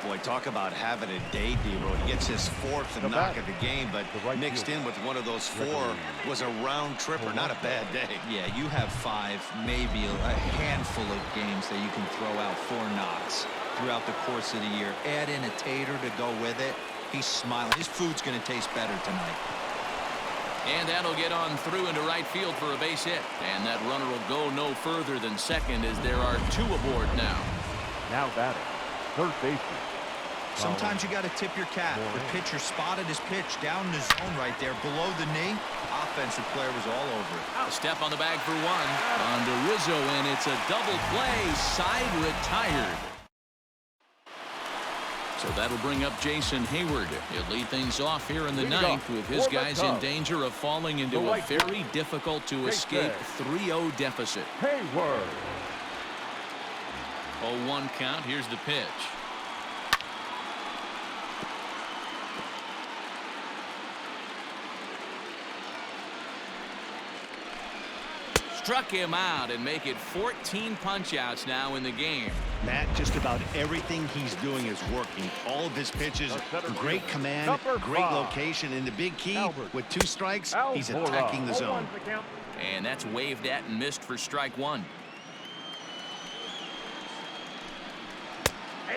Boy, talk about having a day, Dero. He gets his 4th knock of the game, but mixed in with one of those 4 was a round tripper. Not a bad day. Yeah, you have 5, maybe a handful of games that you can throw out 4 knocks throughout the course of the year. Add in a tater to go with it. He's smiling. His food's going to taste better tonight. And that'll get on through into right field for a base hit. And that runner will go no further than second as there are 2 aboard now. Now batting, third baseman. Sometimes you got to tip your cap. The pitcher spotted his pitch down in the zone right there below the knee. Offensive player was all over it. A step on the bag for 1. On to Rizzo, and it's a double play. Side retired. So that'll bring up Jason Hayward. He'll lead things off here in the 9th with his guys in danger of falling into a very difficult to escape 3-0 deficit. Hayward. 0-1 count. Here's the pitch. Struck him out and make it 14 punch-outs now in the game. Matt, just about everything he's doing is working. All of his pitches, great command, great location, and the big key, with 2 strikes, he's attacking the zone. And that's waved at and missed for strike 1.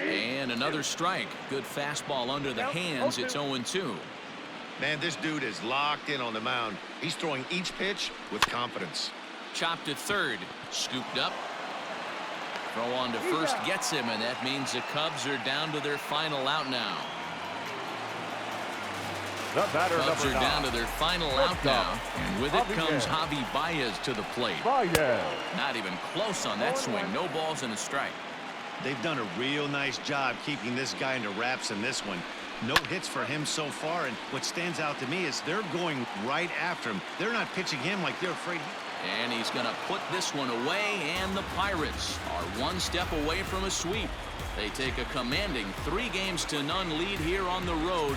And another strike. Good fastball under the hands. It's 0-2. Man, this dude is locked in on the mound. He's throwing each pitch with confidence. Chopped to third. Scooped up. Throw on to first gets him, and that means the Cubs are down to their final out now. Cubs are down to their final out now, and with it comes Javi Baez to the plate. Not even close on that swing. No balls and a strike. They've done a real nice job keeping this guy into wraps in this one. No hits for him so far, and what stands out to me is they're going right after him. They're not pitching him like they're afraid. And he's going to put this one away, and the Pirates are 1 step away from a sweep. They take a commanding 3-0 lead here on the road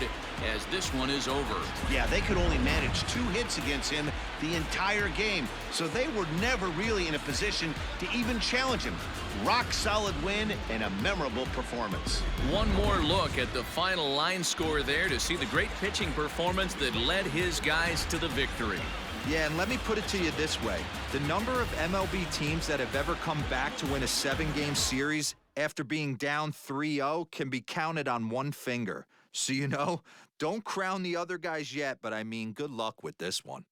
as this one is over. Yeah, they could only manage 2 hits against him the entire game, so they were never really in a position to even challenge him. Rock solid win and a memorable performance. One more look at the final line score there to see the great pitching performance that led his guys to the victory. Yeah, and let me put it to you this way. The number of MLB teams that have ever come back to win a 7-game series after being down 3-0 can be counted on 1 finger. So, you know, don't crown the other guys yet, but I mean, good luck with this one.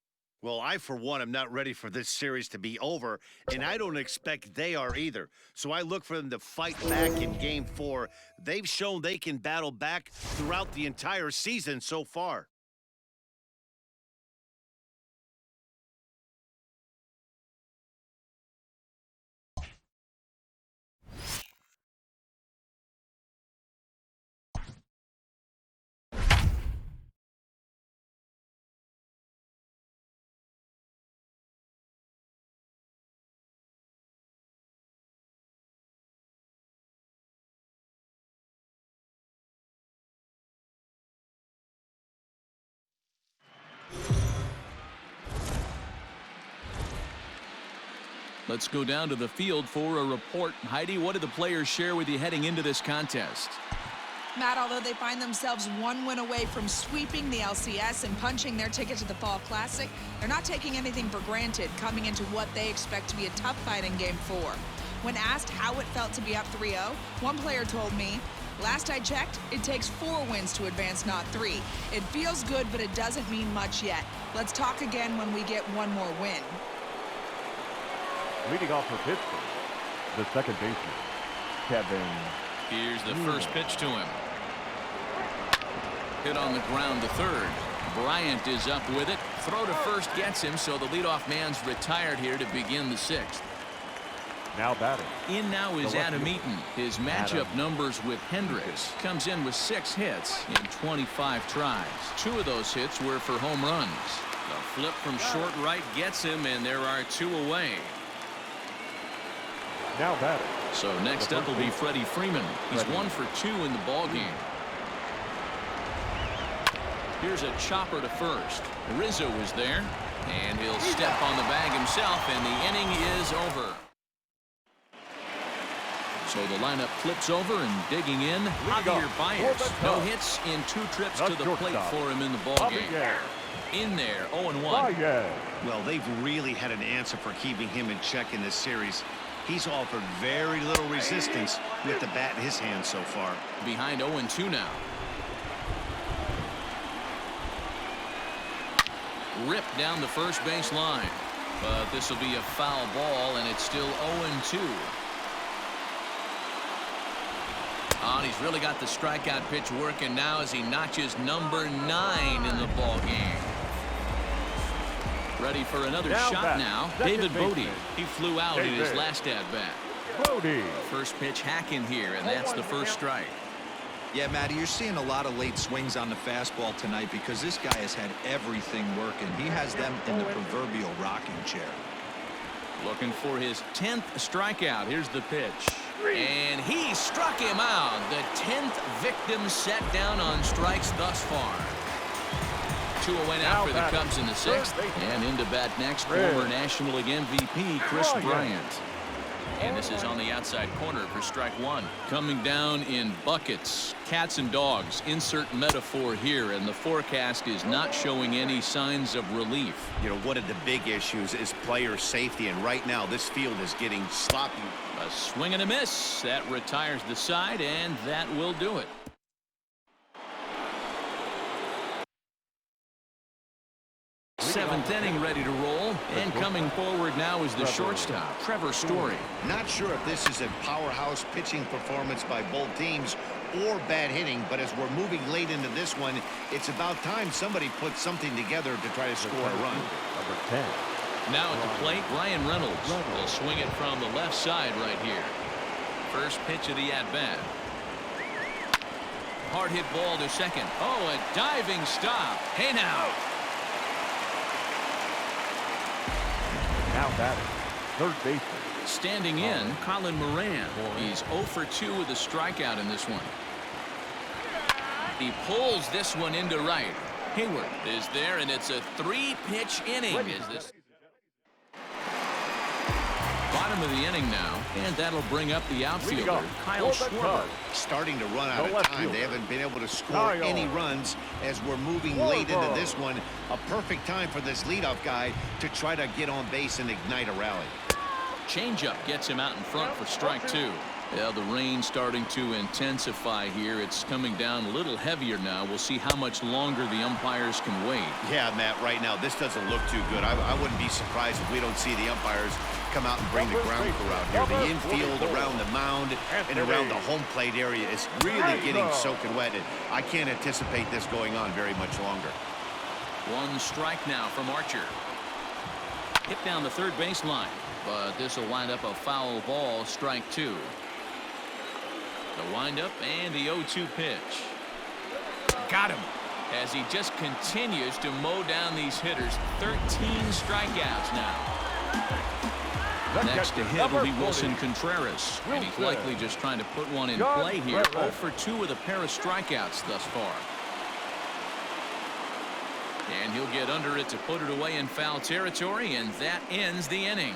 Well, I, for one, am not ready for this series to be over, and I don't expect they are either. So I look for them to fight back in Game 4. They've shown they can battle back throughout the entire season so far. Let's go down to the field for a report. Heidi, what did the players share with you heading into this contest? Matt, although they find themselves 1 win away from sweeping the LCS and punching their ticket to the Fall Classic, they're not taking anything for granted coming into what they expect to be a tough fight in Game 4. When asked how it felt to be up 3-0, one player told me, "Last I checked, it takes 4 wins to advance, not 3. It feels good, but it doesn't mean much yet. Let's talk again when we get 1 more win." Leading off for Pittsburgh, the second baseman, Kevin. Here's the first pitch to him. Hit on the ground to third. Bryant is up with it. Throw to first gets him, so the leadoff man's retired here to begin the 6th. Now batting. In now is Adam Eaton. His matchup numbers with Hendricks. Comes in with 6 hits in 25 tries. 2 of those hits were for home runs. The flip from short right gets him, and there are 2 away. Now batting. So next up will be Freddie Freeman. He's 1 for 2 in the ballgame. Here's a chopper to first. Rizzo is there, and he'll step on the bag himself, and the inning is over. So the lineup flips over, and digging in, Javier Baez. No hits in 2 trips to the plate for him in the ballgame. In there, 0-1. Well, they've really had an answer for keeping him in check in this series. He's offered very little resistance with the bat in his hand so far. Behind 0-2 now. ripped down the first base line. But this will be a foul ball, and it's still 0-2. Oh, and he's really got the strikeout pitch working now as he notches number 9 in the ball game. Ready for another shot now. David Bodie. He flew out in his last at-bat. First pitch hacking here, and that's the first strike. Yeah, Matty, you're seeing a lot of late swings on the fastball tonight because this guy has had everything working. He has them in the proverbial rocking chair. Looking for his 10th strikeout. Here's the pitch. And he struck him out. The 10th victim set down on strikes thus far. 2 went out for the Cubs in the 6th. And into bat next, former National League MVP Chris Bryant. And this is on the outside corner for strike 1. Coming down in buckets, cats and dogs. Insert metaphor here, and the forecast is not showing any signs of relief. You know, one of the big issues is player safety, and right now this field is getting sloppy. A swing and a miss. That retires the side, and that will do it. Seventh inning ready to roll, and coming forward now is the shortstop, Trevor Story. Not sure if this is a powerhouse pitching performance by both teams or bad hitting, but as we're moving late into this one, it's about time somebody puts something together to try to score a run. Number 10. Now at the plate, Ryan Reynolds will swing it from the left side right here. First pitch of the at-bat. Hard hit ball to second. Oh, a diving stop. Hey now. Now batting, third baseman. Standing in, Colin Moran. He's 0 for 2 with a strikeout in this one. He pulls this one into right. Hayward is there, and it's a 3-pitch inning. Is this bottom of the inning now, and that'll bring up the outfielder, Kyle Schwarber. Starting to run out of time. They haven't been able to score any runs as we're moving late into this one. A perfect time for this leadoff guy to try to get on base and ignite a rally. Changeup gets him out in front for strike 2. Yeah, the rain starting to intensify here. It's coming down a little heavier now. We'll see how much longer the umpires can wait. Yeah, Matt, right now this doesn't look too good. I wouldn't be surprised if we don't see the umpires come out and bring the ground crew out here. The infield, around the mound, and around the home plate area is really getting soaking wet. And I can't anticipate this going on very much longer. 1 strike now from Archer. Hit down the third baseline, but this will wind up a foul ball, strike 2. The windup and the 0-2 pitch. Got him as he just continues to mow down these hitters. 13 strikeouts now. Next to hit will be Wilson Contreras, and he's likely just trying to put one in play here. 0 for 2 with a pair of strikeouts thus far. And he'll get under it to put it away in foul territory, and that ends the inning.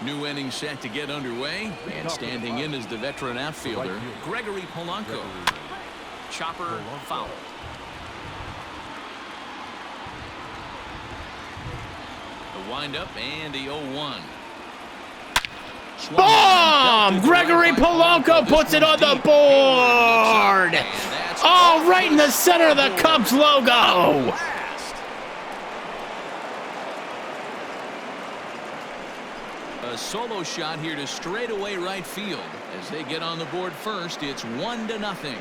New inning set to get underway, and standing in is the veteran outfielder, Gregory Polanco. Chopper foul. The windup and the 0-1. Boom! Gregory Polanco puts it on the board. Oh, right in the center of the Cubs logo. A solo shot here to straightaway right field. As they get on the board first, it's 1-0.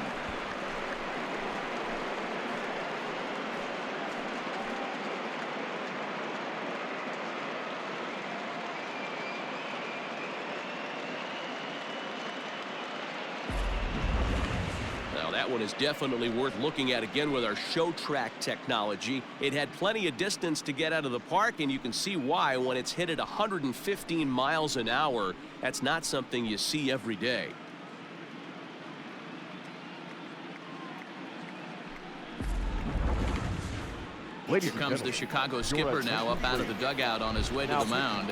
That one is definitely worth looking at again with our show track technology. It had plenty of distance to get out of the park, and you can see why when it's hit at 115 miles an hour. That's not something you see every day. Here comes the Chicago skipper now up out of the dugout on his way to the mound.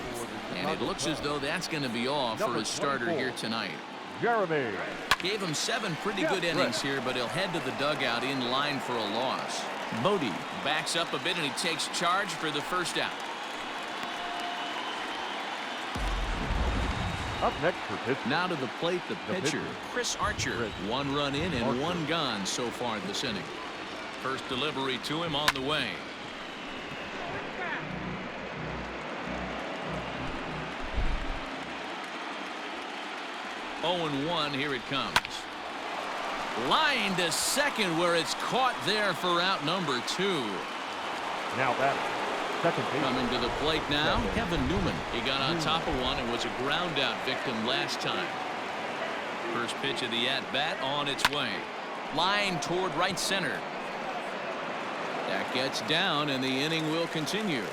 And it looks as though that's going to be all for his starter here tonight. Jeremy. Gave him 7 pretty good innings here, but he'll head to the dugout in line for a loss. Bodie backs up a bit, and he takes charge for the first out. Up next for Pittsburgh. Now to the plate, the pitcher, Chris Archer. 1 run in and 1 gone so far this inning. First delivery to him on the way. 0-1, here it comes. Line to second where it's caught there for out number 2. Now that second base. Coming to the plate now, Kevin Newman. He got on top of one and was a ground out victim last time. First pitch of the at-bat on its way. Line toward right center. That gets down and the inning will continue.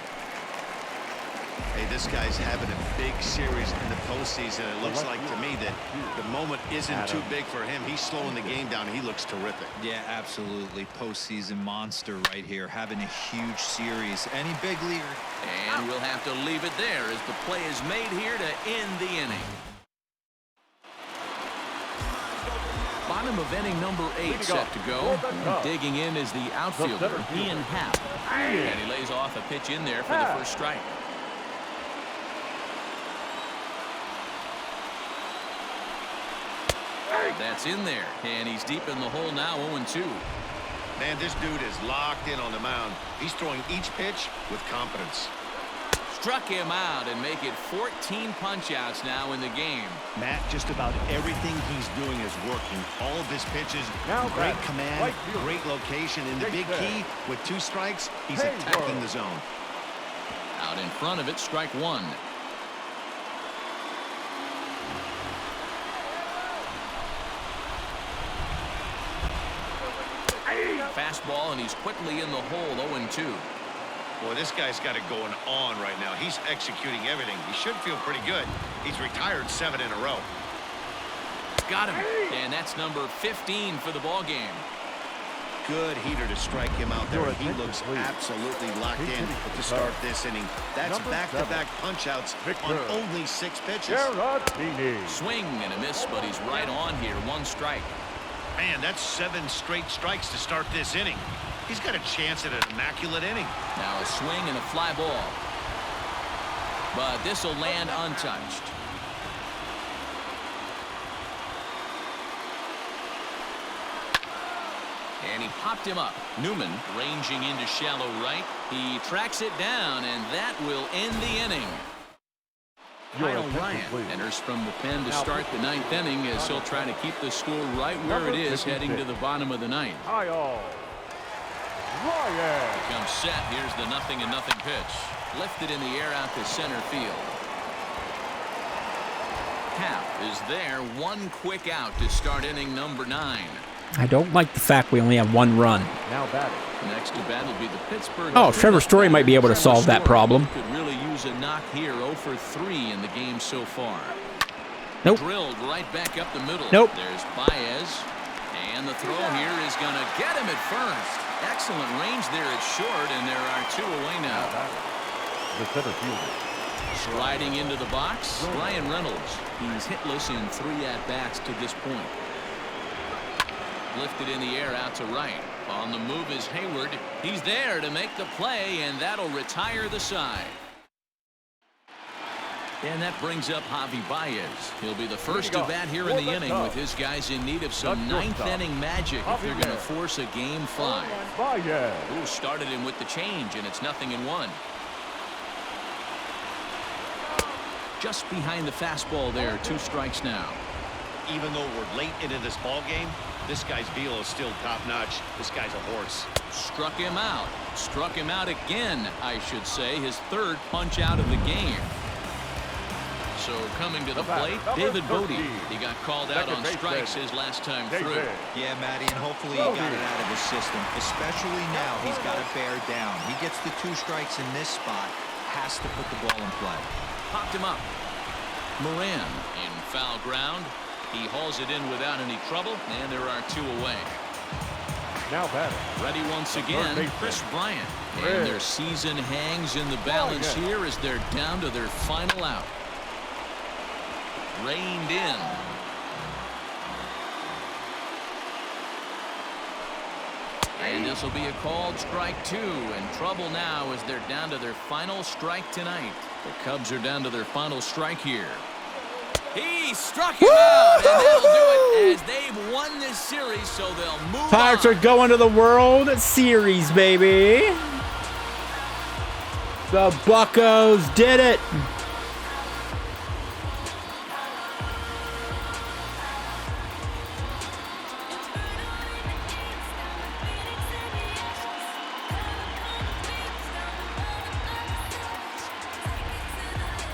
Hey, this guy's having a big series in the postseason. It looks like to me that the moment isn't too big for him. He's slowing the game down. He looks terrific. Yeah, absolutely. Postseason monster right here, having a huge series. Any big leaguer. And we'll have to leave it there as the play is made here to end the inning. Bottom of inning number 8 set to go. Digging in is the outfielder, Ian Happ. And he lays off a pitch in there for the first strike. That's in there, and he's deep in the hole now, 0-2. Man, this dude is locked in on the mound. He's throwing each pitch with confidence. Struck him out and make it 14 punch-outs now in the game. Matt, just about everything he's doing is working. All of his pitches, great command, great location. And the big key, with 2 strikes, he's attacking the zone. Out in front of it, strike 1. Fastball, and he's quickly in the hole, 0-2. Boy, this guy's got it going on right now. He's executing everything. He should feel pretty good. He's retired 7 in a row. Got him, and that's number 15 for the ball game. Good heater to strike him out there. He looks absolutely locked in to start this inning. That's back-to-back punch-outs on only 6 pitches. Swing and a miss, but he's right on here. 1 strike. Man, that's 7 straight strikes to start this inning. He's got a chance at an immaculate inning. Now a swing and a fly ball. But this will land untouched. And he popped him up. Newman ranging into shallow right. He tracks it down, and that will end the inning. Kyle Ryan enters from the pen to start the 9th inning as he'll try to keep the score right where it is heading to the bottom of the 9th. Kyle Ryan Comes set. Here's the 0-0 pitch. Lifted in the air out to center field. Happ is there. 1 quick out to start inning number 9. I don't like the fact we only have 1 run. now batting. Next to bat will be the Pittsburgh. Oh, Trevor Story might be able to solve that problem. Could really use a knock here. 0 for 3 in the game so far. Nope. Drilled right back up the middle. Nope. There's Baez. And the throw here is going to get him at first. Excellent range there at short, and there are 2 away now. The center fielder. Sliding into the box, Ryan Reynolds. He's hitless in 3 at-bats to this point. Lifted in the air out to right. On the move is Hayward. He's there to make the play, and that'll retire the side. And that brings up Javi Baez. He'll be the first to bat here in the inning with his guys in need of some 9th inning magic if they're going to force a game 5. Who started him with the change, and it's 0-1. Just behind the fastball there. 2 strikes now. Even though we're late into this ball game, this guy's velo is still top-notch. This guy's a horse. Struck him out. Struck him out again, I should say. His 3rd punch out of the game. So coming to the plate, David Bodie. He got called out on strikes his last time through. Yeah, Matty, and hopefully he got it out of his system. Especially now, he's got to bear down. He gets the 2 strikes in this spot. Has to put the ball in play. Popped him up. Moran in foul ground. He hauls it in without any trouble, and there are 2 away. Now batting. Ready once again, Chris Bryant. And their season hangs in the balance here as they're down to their final out. Reined in. And this will be a called strike 2, and trouble now as they're down to their final strike tonight. The Cubs are down to their final strike here. He struck him out, and that'll do it as they've won this this series, so they'll move Pirates on. are going to the World Series, baby. The Buccos did it.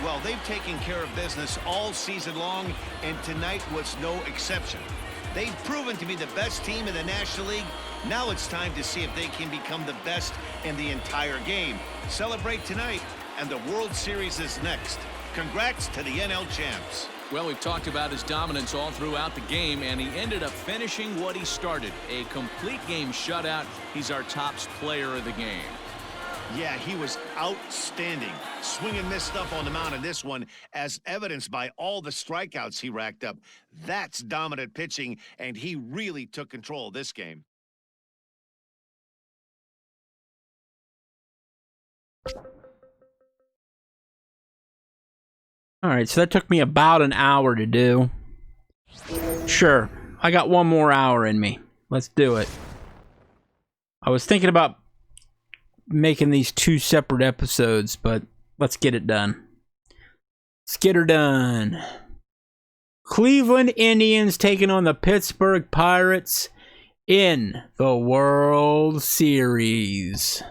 Well, they've taken care of business all season long, and tonight was no exception. They've proven to be the best team in the National League. Now it's time to see if they can become the best in the entire game. Celebrate tonight, and the World Series is next. Congrats to the NL champs. Well, we've talked about his dominance all throughout the game, and he ended up finishing what he started. A complete game shutout. He's our top player of the game. Yeah, he was outstanding. Swing and miss stuff on the mound in this one, as evidenced by all the strikeouts he racked up. That's dominant pitching, and he really took control of this game. All right, so that took me about an hour to do. Sure, I got one more hour in me. Let's do it. I was thinking about making these two separate episodes, but let's get it done. Let's get her done. Cleveland Indians taking on the Pittsburgh Pirates in the World Series.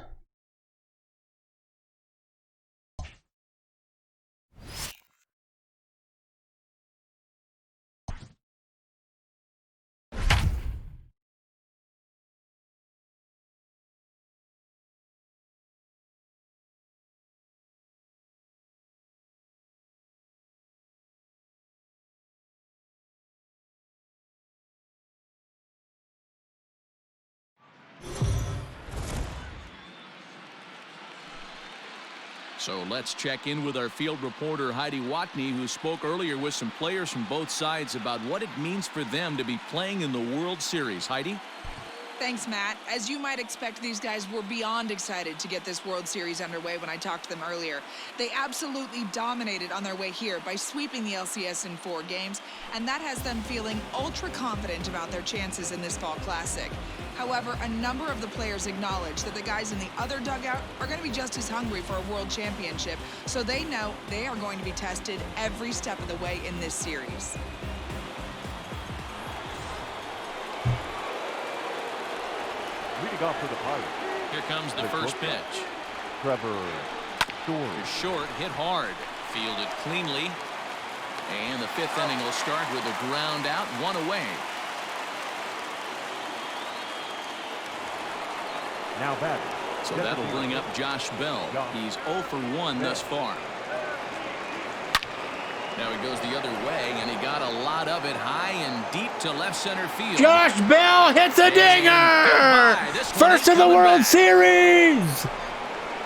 So let's check in with our field reporter Heidi Watney, who spoke earlier with some players from both sides about what it means for them to be playing in the World Series. Heidi? Thanks, Matt. As you might expect, these guys were beyond excited to get this World Series underway when I talked to them earlier. They absolutely dominated on their way here by sweeping the LCS in 4 games, and that has them feeling ultra confident about their chances in this Fall Classic. However, a number of the players acknowledge that the guys in the other dugout are going to be just as hungry for a World Championship, so they know they are going to be tested every step of the way in this series. Leading off for the Pirates. Here comes the first pitch. Trevor Story. Short, hit hard, fielded cleanly. And the 5th inning will start with a ground out, 1 away. Now batting. So that'll bring up Josh Bell. He's 0 for 1 thus far. Now he goes the other way, and he got a lot of it high and deep to left center field. Josh Bell hits a dinger! First of the World Series!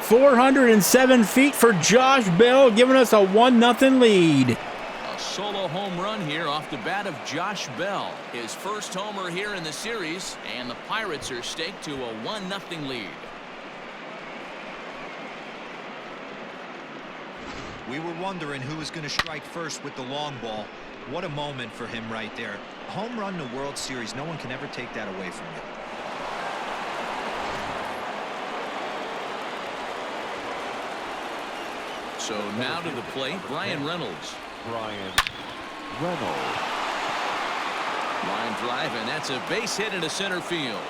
407 feet for Josh Bell, giving us a 1-0 lead. A solo home run here off the bat of Josh Bell. His first homer here in the series, and the Pirates are staked to a 1-0 lead. We were wondering who was going to strike first with the long ball. What a moment for him right there. A home run in the World Series, no one can ever take that away from you. So now to the plate, Brian Reynolds. Brian Reynolds. Line drive, and that's a base hit into center field.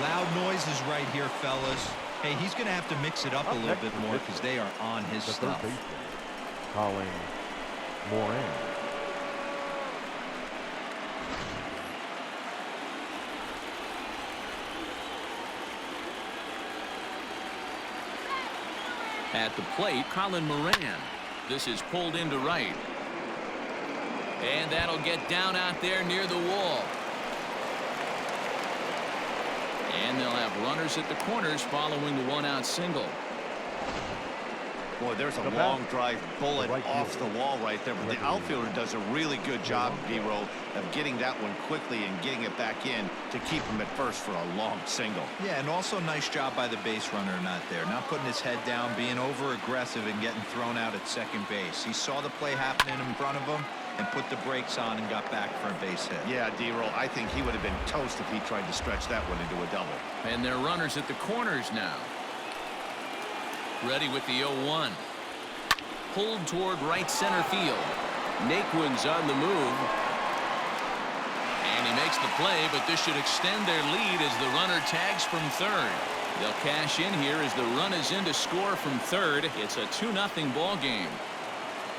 Loud noises right here, fellas. Hey, he's going to have to mix it up a little bit more because they are on his stuff. Colin Moran. At the plate, Colin Moran. This is pulled into right. And that'll get down out there near the wall. And they'll have runners at the corners following the 1-out single. Boy, there's a long drive bullet off the wall right there. But the outfielder does a really good job, B-Roll, of getting that one quickly and getting it back in to keep him at first for a long single. Yeah, and also nice job by the base runner not there. Not putting his head down, being over aggressive and getting thrown out at second base. He saw the play happening in front of him and put the brakes on and got back for a base hit. Yeah, D-Roll, I think he would have been toast if he tried to stretch that one into a double. And they're runners at the corners now. Ready with the 0-1. Pulled toward right center field. Naquin's on the move. And he makes the play, but this should extend their lead as the runner tags from third. They'll cash in here as the run is in to score from third. It's a 2-0 ball game.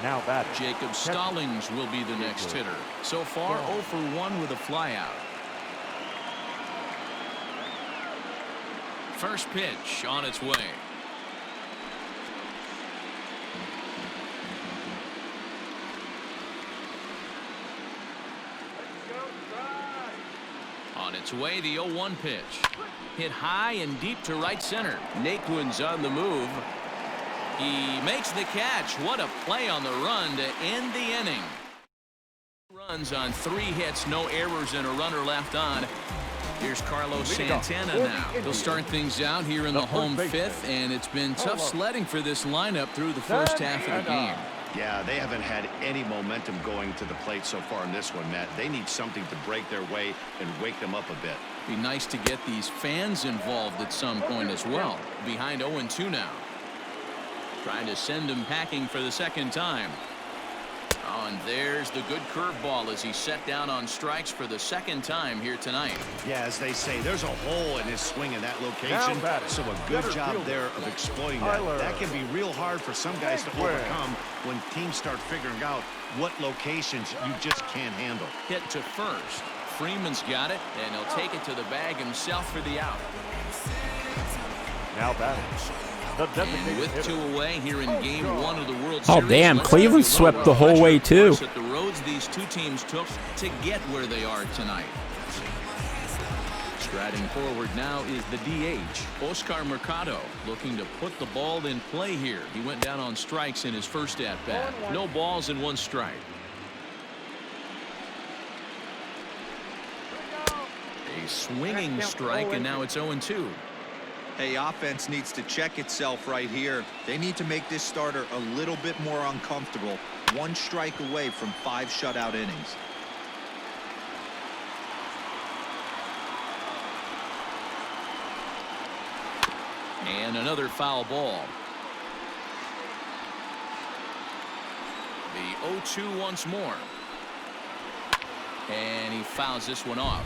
Now batting. Jacob Stallings will be the next hitter. So far, 0 for 1 with a flyout. First pitch on its way. On its way, the 0-1 pitch. Hit high and deep to right center. Naquin's on the move. He makes the catch. What a play on the run to end the inning. Runs on 3 hits, no errors, and a runner left on. Here's Carlos Santana now. He'll start things out here in the home 5th, and it's been tough sledding for this lineup through the first half of the game. Yeah, they haven't had any momentum going to the plate so far in this one, Matt. They need something to break their way and wake them up a bit. Be nice to get these fans involved at some point as well. Behind 0-2 now. Trying to send him packing for the second time. Oh, and there's the good curveball as he's set down on strikes for the second time here tonight. Yeah, as they say, there's a hole in his swing in that location, so a good job there of exploiting that. That can be real hard for some guys to overcome when teams start figuring out what locations you just can't handle. Hit to first. Freeman's got it, and he'll take it to the bag himself for the out. Now batting. And with 2 away here in Game 1 of the World Series. Oh, damn. Cleveland swept the whole way, too. At the roads these two teams took to get where they are tonight. Striding forward now is the DH, Oscar Mercado, looking to put the ball in play here. He went down on strikes in his first at-bat. No balls and 1 strike. A swinging strike, and now it's 0-2. Hey, offense needs to check itself right here. They need to make this starter a little bit more uncomfortable. 1 strike away from 5 shutout innings. And another foul ball. The 0-2 once more. And he fouls this one off.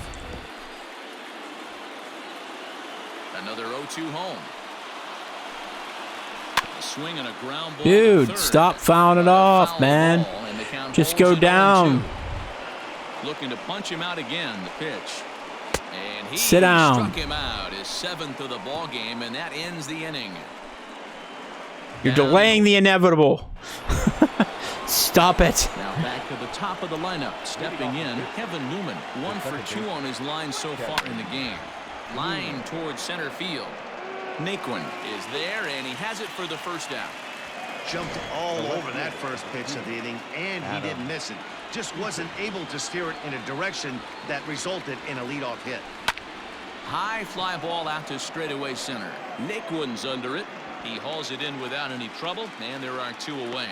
Another 0-2 home. A swing and a ground ball. Dude, stop fouling it off, man. Just go down. Looking to punch him out again. The pitch. And he Sit down. Struck him out. His 7th of the ball game, and that ends the inning. You're delaying the inevitable. Stop it. Now back to the top of the lineup. Stepping in, Kevin Newman. 1 for 2 on his line so far in the game. Line towards center field. Naquin is there, and he has it for the first out. Jumped all over that first pitch of the inning, and he didn't miss it. Just wasn't able to steer it in a direction that resulted in a leadoff hit. High fly ball out to straightaway center. Naquin's under it. He hauls it in without any trouble, and there are 2 away.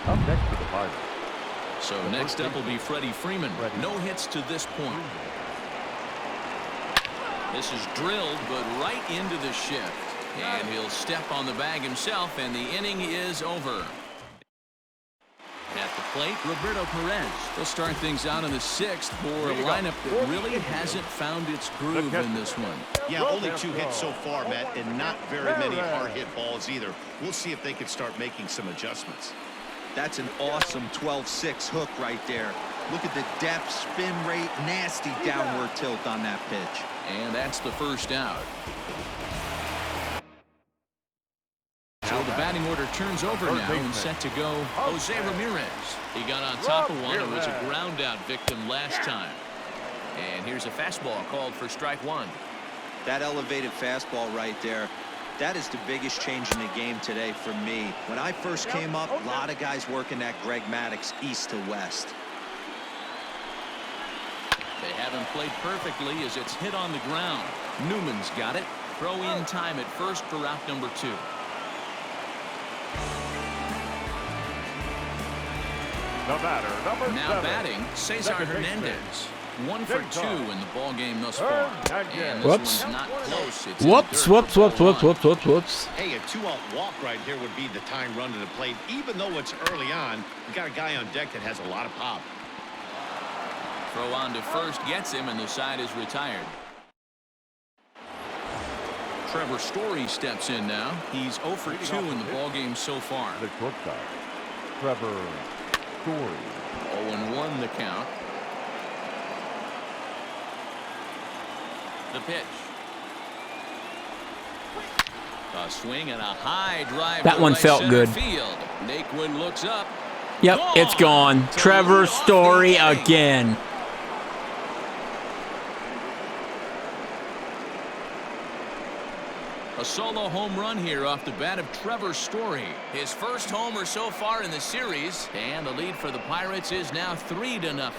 Up next to the Pirates. So next up will be Freddie Freeman. No hits to this point. This is drilled, but right into the shift. And he'll step on the bag himself, and the inning is over. At the plate, Roberto Perez. They'll start things out in the 6th for a lineup that really hasn't found its groove in this one. Yeah, only 2 hits so far, Matt, and not very many hard hit balls either. We'll see if they can start making some adjustments. That's an awesome 12-6 hook right there. Look at the depth, spin rate, nasty downward tilt on that pitch. And that's the first out. So the batting order turns over now and set to go Jose Ramirez. He got on top of one and was a ground out victim last time. And here's a fastball called for strike 1. That elevated fastball right there, that is the biggest change in the game today for me. When I first came up, a lot of guys working that Greg Maddux east to west. They haven't played perfectly as it's hit on the ground. Newman's got it. Throw in time at first for out number 2. The batter, number Now 7. batting, Cesar Second baseman. Hernandez. 1 for 2 in the ball game thus far. And this Whoops. one's not close. It's in Whoops, dirt whoops, for whoops, ball whoops, one. whoops, whoops, whoops. Hey, a 2-out walk right here would be the time run to the plate. Even though it's early on, you got a guy on deck that has a lot of pop. Throw on to first gets him, and the side is retired. Trevor Story steps in now. He's 0 for 2 in the ball game so far. The shortstop, Trevor Story. 0-1 the count. The pitch. A swing and a high drive. That to one right felt center good. Field. Naquin looks up. Yep, it's gone. To Trevor lead off the Story inning. again. A solo home run here off the bat of Trevor Story. His first homer so far in the series, and the lead for the Pirates is now 3-0.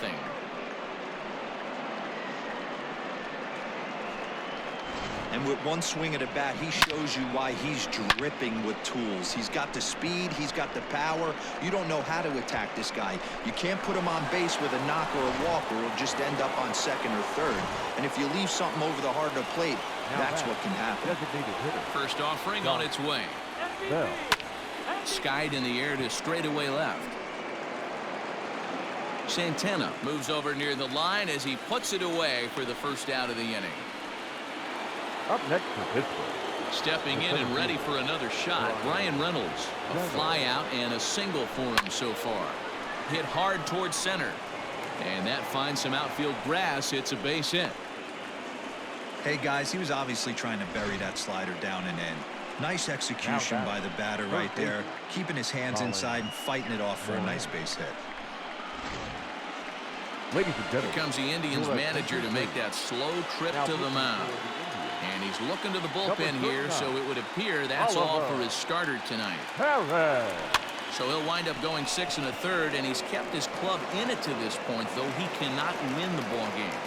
And with one swing at a bat, he shows you why he's dripping with tools. He's got the speed, he's got the power. You don't know how to attack this guy. You can't put him on base with a knock or a walk, or he'll just end up on second or third. And if you leave something over the heart of the plate, that's what can happen. Designated hitter, First offering on its way. Bell. Skied in the air to straightaway left. Santana moves over near the line as he puts it away for the first out of the inning. Up next for Pittsburgh. Stepping in and ready for another shot, Ryan Reynolds. A fly out and a single for him so far. Hit hard towards center. And that finds some outfield grass. It's a base hit. Hey, guys, he was obviously trying to bury that slider down and in. Nice execution by the batter right there, keeping his hands inside and fighting it off for a nice base hit. Ladies and Here gentlemen, comes the Indians manager to make that slow trip to the mound. And he's looking to the bullpen here, so it would appear that's all for his starter tonight. Perez. So he'll wind up going 6 1/3, and he's kept his club in it to this point, though he cannot win the ball game.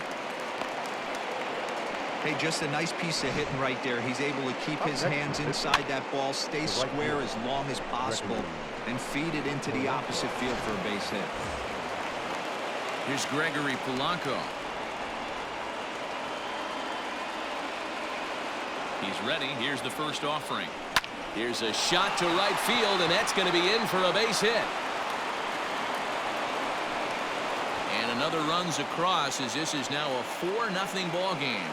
Hey, just a nice piece of hitting right there. He's able to keep his hands inside that ball, stay square as long as possible, and feed it into the opposite field for a base hit. Here's Gregory Polanco. He's ready. Here's the first offering. Here's a shot to right field, and that's going to be in for a base hit. And another runs across as this is now a 4-0 ball game.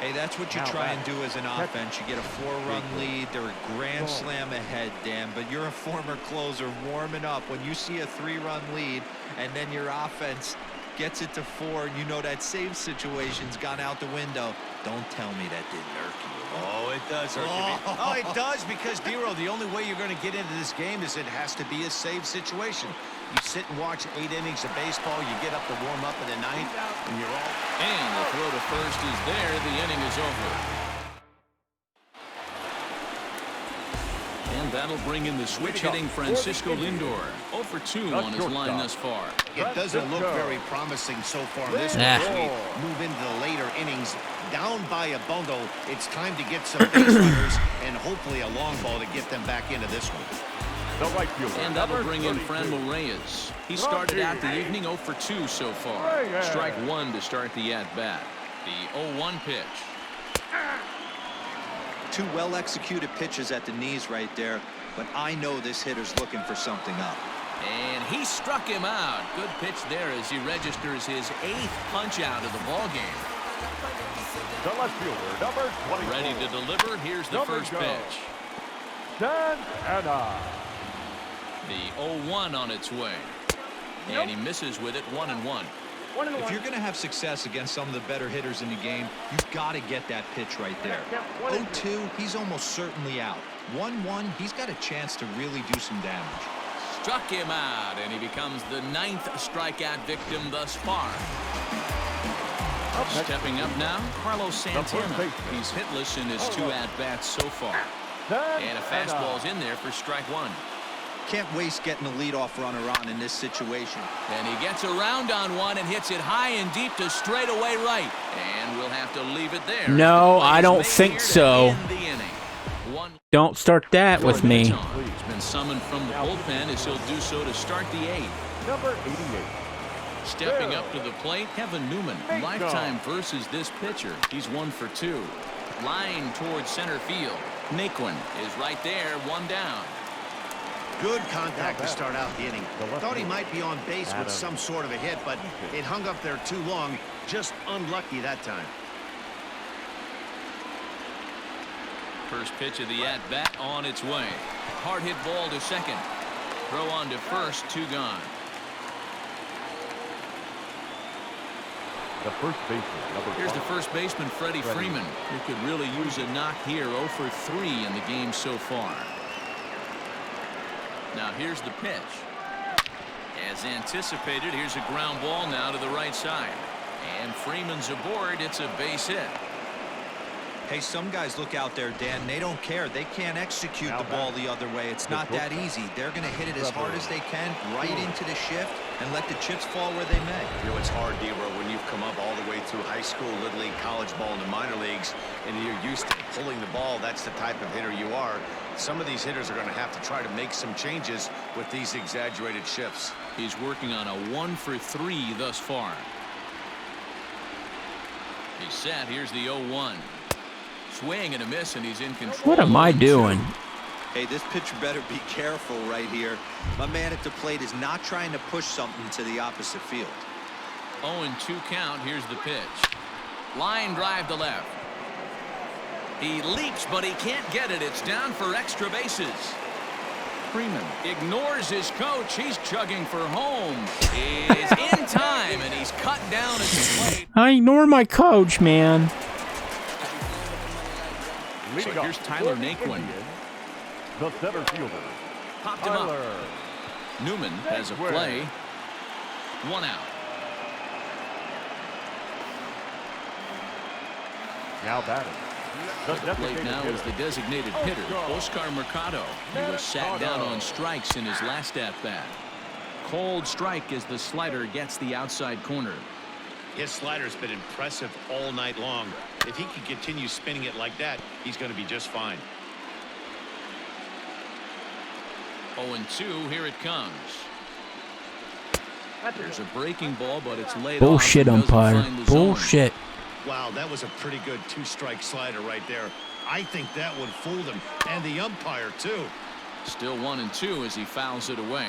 Hey, that's what you try and do as an offense. You get a 4-run lead. They're a grand slam ahead, Dan, but you're a former closer warming up. When you see a 3-run lead and then your offense gets it to 4, and you know that save situation's gone out the window, don't tell me that didn't irk you. Oh, it does. Oh, it does, because, Dero, the only way you're going to get into this game is it has to be a save situation. You sit and watch 8 innings of baseball, you get up to warm up in the 9th, and you're all... And the throw to first is there. The inning is over. And that'll bring in the switch-hitting Francisco Lindor. 0 for 2 on his line thus far. It doesn't look very promising so far. This one, as we move into the later innings, down by a bundle, it's time to get some base runners and hopefully a long ball to get them back into this one. The right fielder, And that'll number bring in 32. Franmil Reyes. He started out the evening 0 for 2 so far. Strike 1 to start the at-bat. The 0-1 pitch. 2 well-executed pitches at the knees right there, but I know this hitter's looking for something up. And he struck him out. Good pitch there as he registers his 8th punch out of the ball game. The left fielder, number 24. Ready to deliver. Here's the first pitch. Santana. The 0-1 on its way. And he misses with it 1-1. If you're going to have success against some of the better hitters in the game, you've got to get that pitch right there. 0-2, he's almost certainly out. 1-1, he's got a chance to really do some damage. Struck him out, and he becomes the 9th strikeout victim thus far. Stepping up now, Carlos Santana. He's hitless in his 2 at-bats so far. And a fastball's in there for strike 1. Can't waste getting a leadoff runner on in this situation. And he gets around on one and hits it high and deep to straightaway right. And we'll have to leave it there. No, I don't think so. Don't start that with me. It's been and summoned from the bullpen as he'll do so to start the 8th. Number 88. Stepping up to the plate, Kevin Newman. Lifetime versus this pitcher. He's 1 for 2. Line towards center field. Naquin is right there, 1 down. Good contact to start out the inning. Thought he might be on base with some sort of a hit, but it hung up there too long. Just unlucky that time. First pitch of the at-bat on its way. Hard hit ball to second. Throw on to first, 2 gone. The first baseman, number 5. Here's the first baseman, Freddie Freeman, who could really use a knock here. 0 for 3 in the game so far. Now here's the pitch. As anticipated, here's a ground ball now to the right side. And Freeman's aboard. It's a base hit. Hey, some guys look out there, Dan. They don't care. They can't execute the ball the other way. It's not that easy. They're going to hit it as hard as they can right into the shift and let the chips fall where they may. You know, it's hard, D-Row, when you've come up all the way through high school, little league, college ball, and the minor leagues, and you're used to pulling the ball. That's the type of hitter you are. Some of these hitters are going to have to try to make some changes with these exaggerated shifts. He's working on a 1 for 3 thus far. He's set. Here's the 0-1. Swing and a miss, and he's in control. What am I doing? Hey, this pitcher better be careful right here. My man at the plate is not trying to push something to the opposite field. 0-2 count. Here's the pitch. Line drive to left. He leaps, but he can't get it. It's down for extra bases. Freeman ignores his coach. He's chugging for home. Is in time, and he's cut down at the plate. I ignore my coach, man. So here's Tyler Naquin. The center fielder. Popped him up. Newman has a play. 1 out. Now batting. The plate now is the designated hitter, Oscar Mercado. He was sat down on strikes in his last at-bat. Cold strike as the slider gets the outside corner. His slider's been impressive all night long. If he can continue spinning it like that, he's going to be just fine. 0-2, here it comes. There's a breaking ball, but it's laid Bullshit, off. umpire. Bullshit. Wow, that was a pretty good 2-strike slider right there. I think that one fooled him, and the umpire, too. Still 1-2 as he fouls it away.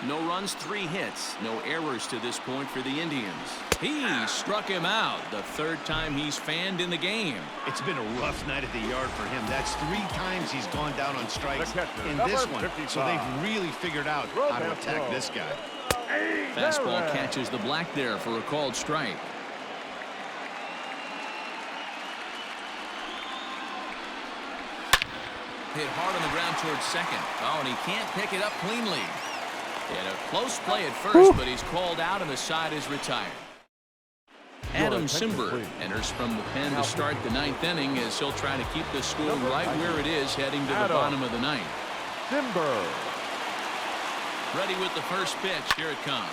No runs, 3 hits. No errors to this point for the Indians. He struck him out. The 3rd time he's fanned in the game. It's been a rough night at the yard for him. That's 3 times he's gone down on strikes in this one. 55. So they've really figured out how to attack this guy. Fastball catches the black there for a called strike. Hit hard on the ground towards second. Oh, and he can't pick it up cleanly. He had a close play at first, but he's called out and the side is retired. Adam Simber enters from the pen to start the 9th inning as he'll try to keep the score right where it is heading to the bottom of the 9th. Simber. Ready with the first pitch. Here it comes.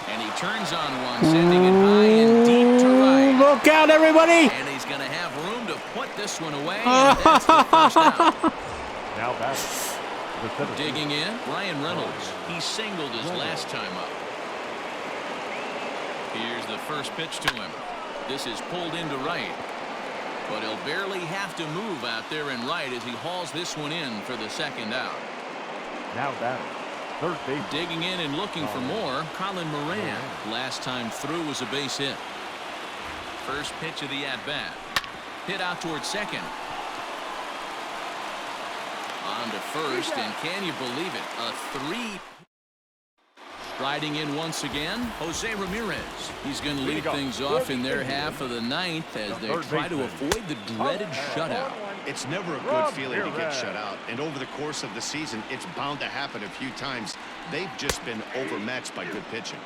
And he turns on one, sending it high and deep to right. Look out, everybody! And he's going to have room to put this one away, and that's the first out. Now batting. Digging in, Ryan Reynolds. He singled his last time up. Here's the first pitch to him. This is pulled into right. But he'll barely have to move out there in right as he hauls this one in for the 2nd out. Now batting. 3rd base. Digging in and looking for more, Colin Moran. Last time through was a base hit. First pitch of the at-bat. Hit out towards second. On to first, and can you believe it? A 3. Striding in once again, Jose Ramirez. He's going to lead things off in their half of the 9th as they try to avoid the dreaded shutout. It's never a good feeling to get shut out, and over the course of the season, it's bound to happen a few times. They've just been overmatched by good pitching.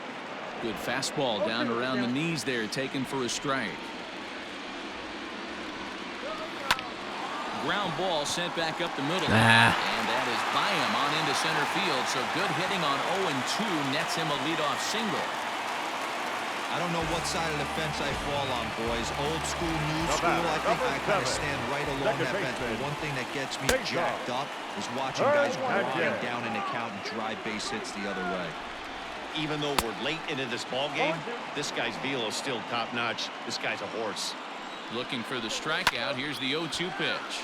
Good fastball down around the knees there, taken for a strike. Ground ball sent back up the middle. And that is by him on into center field. So good hitting on 0-2 nets him a leadoff single. I don't know what side of the fence I fall on, boys. Old school, new school. I think I kind of stand right along that fence. But one thing that gets me jacked up is watching guys grind down an account and drive base hits the other way. Even though we're late into this ball game, this guy's velo is still top-notch. This guy's a horse. Looking for the strikeout. Here's the 0-2 pitch.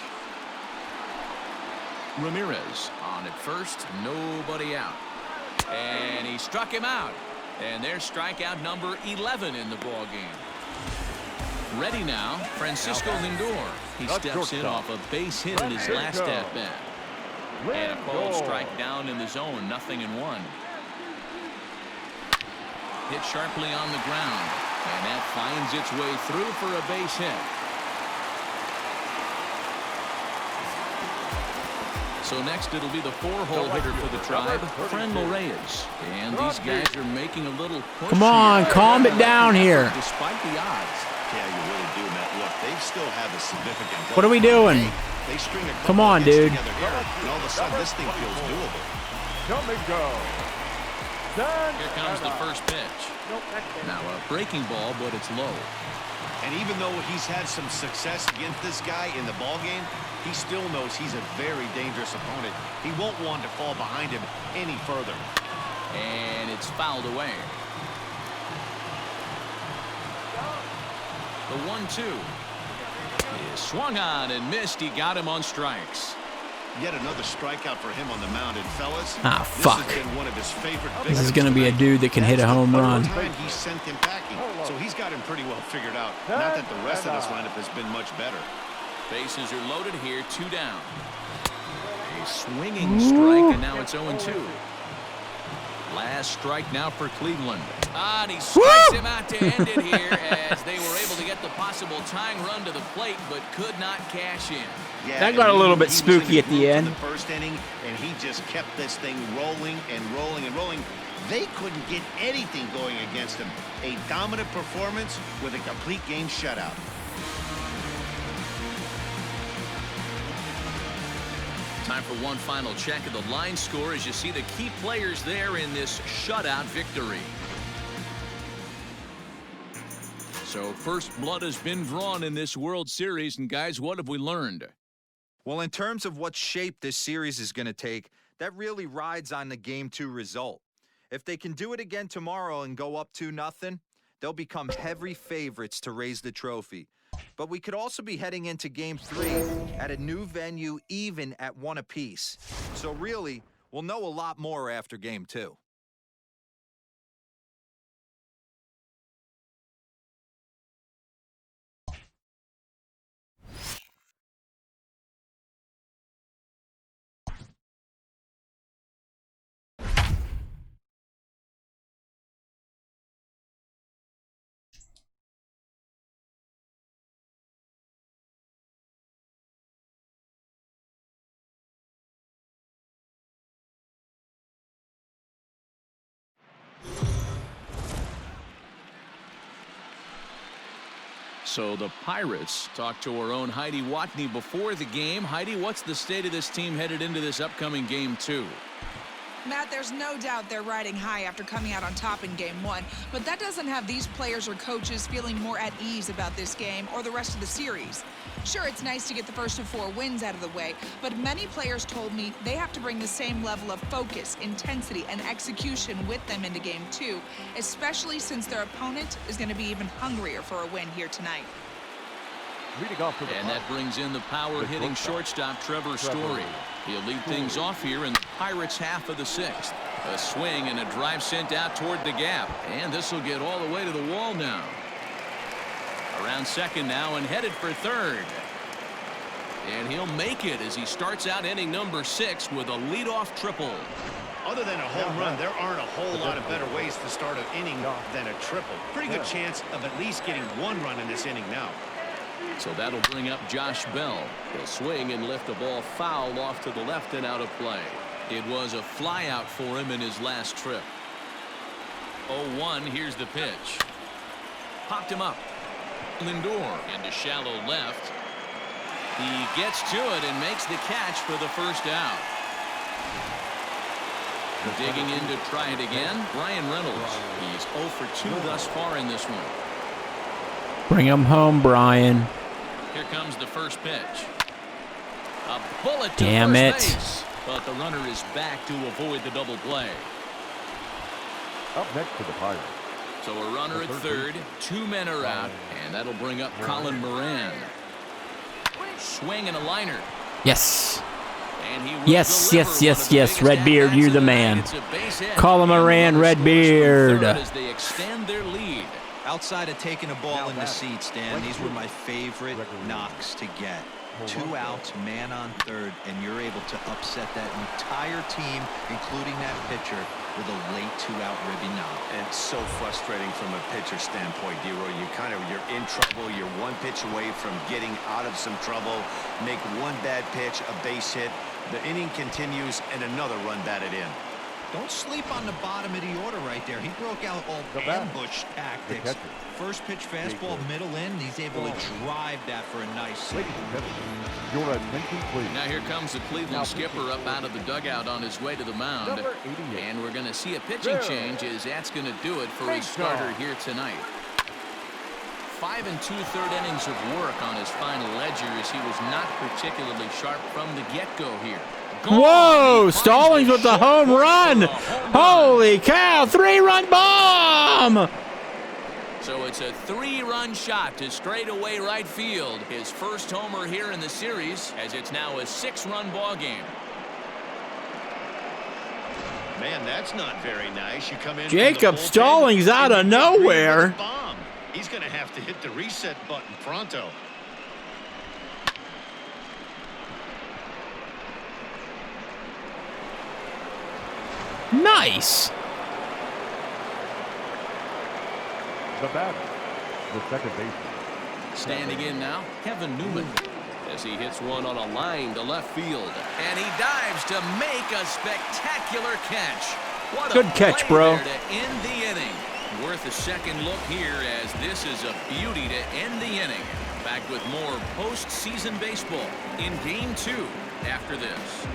Ramirez on at first, nobody out. And he struck him out. And there's strikeout number 11 in the ball game. Ready now, Francisco Lindor. He steps in off a base hit in his last at-bat. And a called strike down in the zone, 0-1. Hit sharply on the ground. And that finds its way through for a base hit. So next it'll be the 4-hole hitter for the Tribe, Franmil Reyes. And these guys are making a little push. Come on, calm it down here. Despite the odds. Yeah, you really do, Matt. Look, they still have a significant. What are we doing? They string a Come on, dude. here, and all of a sudden this thing feels doable. Come and go. Here comes the first pitch. Now a breaking ball, but it's low. And even though he's had some success against this guy in the ball game, he still knows he's a very dangerous opponent. He won't want to fall behind him any further. And it's fouled away. The 1-2 is swung on and missed. He got him on strikes. Yet another strikeout for him on the mound. And fellas, fuck. This has been one of his favorite This is going to be a dude that can hit a home run. He sent him packing, so he's got him pretty well figured out. Not that the rest of this lineup has been much better. Bases are loaded here, 2 down. A swinging strike, and now it's 0-2. Last strike now for Cleveland. And he strikes him out to end it here as they were able to get the possible tying run to the plate, but could not cash in. Yeah, that got a little bit spooky at the end. The first inning, and he just kept this thing rolling and rolling and rolling. They couldn't get anything going against him. A dominant performance with a complete game shutout. Time for one final check of the line score as you see the key players there in this shutout victory. So first blood has been drawn in this World Series, and guys, what have we learned? Well, in terms of what shape this series is going to take, that really rides on the Game 2 result. If they can do it again tomorrow and go up 2-0, they'll become heavy favorites to raise the trophy. But we could also be heading into Game 3 at a new venue, even at 1 apiece. So really, we'll know a lot more after Game 2. So the Pirates talked to our own Heidi Watney before the game. Heidi, what's the state of this team headed into this upcoming Game 2? Matt, there's no doubt they're riding high after coming out on top in Game 1, but that doesn't have these players or coaches feeling more at ease about this game or the rest of the series. Sure, it's nice to get the first of 4 wins out of the way, but many players told me they have to bring the same level of focus, intensity, and execution with them into Game 2, especially since their opponent is going to be even hungrier for a win here tonight. And that brings in the power-hitting shortstop Trevor Story. He'll lead things off here in the Pirates' half of the 6th. A swing and a drive sent out toward the gap. And this will get all the way to the wall now. Around second now and headed for third. And he'll make it as he starts out inning number 6 with a leadoff triple. Other than a home run, there aren't a whole lot of better ways to start an inning than a triple. Pretty good chance of at least getting 1 run in this inning now. So that'll bring up Josh Bell. He'll swing and lift the ball foul off to the left and out of play. It was a flyout for him in his last trip. 0-1, here's the pitch. Popped him up. Lindor into shallow left. He gets to it and makes the catch for the first out. Digging in to try it again, Ryan Reynolds. He's 0 for 2 thus far in this one. Bring him home, Brian. Here comes the first pitch. A bullet to Damn first it. base, but the runner is back to avoid the double play. Up next for the Pirates. So a runner at third, 2 men are out, and that'll bring up Colin Moran. Swing and a liner. Yes. And he will Yes, deliver yes, one yes, of the yes. biggest Redbeard, at-bats you're of the night. man. It's a base hit. Call him And Moran, runner scores from Redbeard. third As they extend their lead. Outside of taking a ball in the seats, Dan, these were my favorite knocks to get. 2 outs, man on third, and you're able to upset that entire team, including that pitcher, with a late 2-out ribby knock. And it's so frustrating from a pitcher standpoint, D-Roy. You're in trouble. You're 1 pitch away from getting out of some trouble. Make 1 bad pitch, a base hit. The inning continues, and another run batted in. Don't sleep on the bottom of the order right there. He broke out all ambush tactics. First pitch fastball, middle in. He's able to drive that for a nice save. Your attention, please. Now here comes the Cleveland skipper up out of the dugout on his way to the mound. Number 88. And we're going to see a pitching change as that's going to do it for his starter here tonight. 5 2/3 innings of work on his final ledger as he was not particularly sharp from the get-go here. Whoa! Stallings with the home run. Holy cow! 3-run bomb. So it's a 3-run shot to straightaway right field. His first homer here in the series, as it's now a 6-run ball game. Man, that's not very nice. You come in. Jacob Stallings out of nowhere. Bomb. He's going to have to hit the reset button pronto. Nice. The batter, the second baseman. Standing in now, Kevin Newman, as he hits one on a line to left field. And he dives to make a spectacular catch. What a Good catch, play bro. there to end the inning. Worth a second look here, as this is a beauty to end the inning. Back with more postseason baseball in Game 2 after this.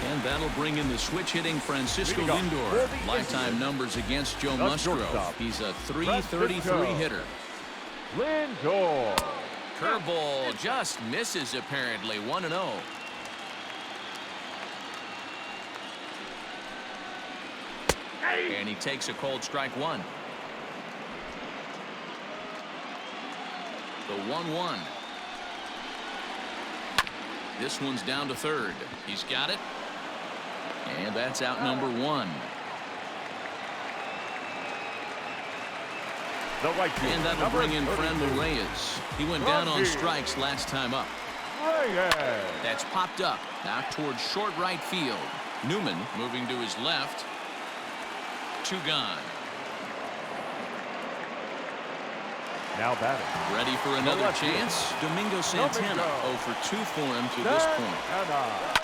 And that'll bring in the switch-hitting Francisco Lindor. Lifetime numbers against Joe Musgrove. He's a .333 hitter. Lindor. Curveball just misses, apparently. 1-0. And he takes a cold strike 1. The 1-1. This one's down to third. He's got it. And that's out number 1. And that'll bring in Fernando Reyes. He went down on strikes last time up. That's popped up now towards short right field. Newman moving to his left. 2 gone. Now batting. Ready for another chance. Domingo Santana 0 for 2 for him to this point.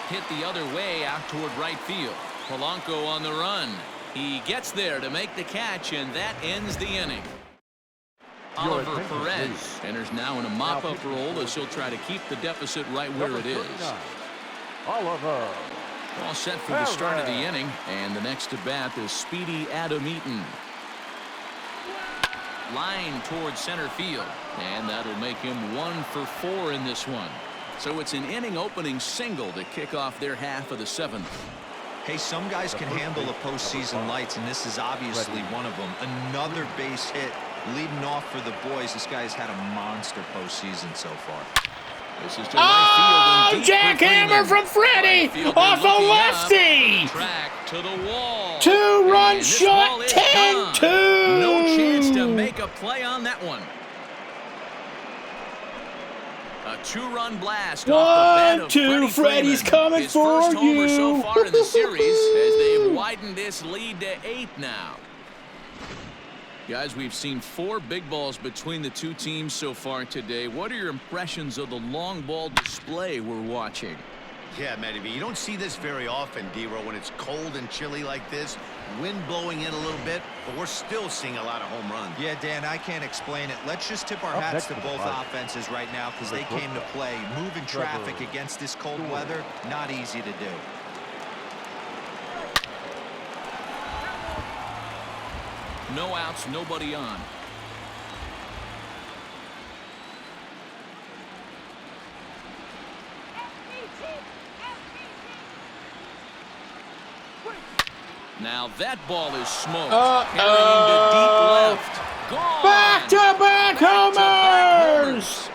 Hit the other way out toward right field. Polanco on the run. He gets there to make the catch, and that ends the inning. Oliver Perez enters now in a mop-up role as he'll try to keep the deficit right where it is. Oliver. All set for the start of the inning, and the next to bat is Speedy Adam Eaton. Line towards center field, and that'll make him 1 for 4 in this one. So it's an inning opening single to kick off their half of the 7th. Hey, some guys can handle the postseason lights, and this is obviously one of them. Another base hit leading off for the boys. This guy's had a monster postseason so far. This is to right field. Jackhammer from Freddie off a lefty. Track to the wall. 2-run shot. 10-2. No chance to make a play on that one. A 2-run blast off the bat of 1-2. Freddie's coming His for first homer you. so far in the series as they've widened this lead to 8 now. Guys, we've seen 4 big balls between the 2 teams so far today. What are your impressions of the long ball display we're watching? Yeah, Matty B, you don't see this very often, D-Row, when it's cold and chilly like this. Wind blowing in a little bit, but we're still seeing a lot of home runs. Yeah, Dan, I can't explain it. Let's just tip our hats to both offenses right now because they came to play. Moving traffic against this cold weather, not easy to do. No outs, nobody on. Now that ball is smoked. Carrying to deep left. Gone. Back-to-back homers!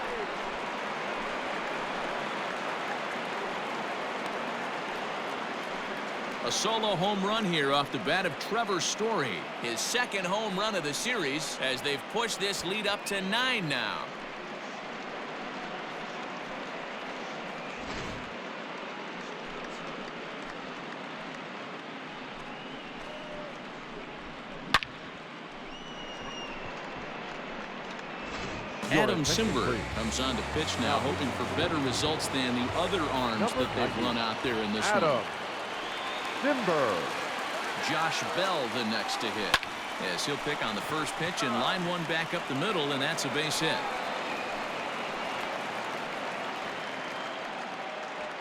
A solo home run here off the bat of Trevor Story. His second home run of the series as they've pushed this lead up to 9 now. Adam Simberg comes on to pitch now, hoping for better results than the other arms that they've run out there in this one. Pittsburgh. Josh Bell the next to hit. Yes, he'll pick on the first pitch and line one back up the middle, and that's a base hit.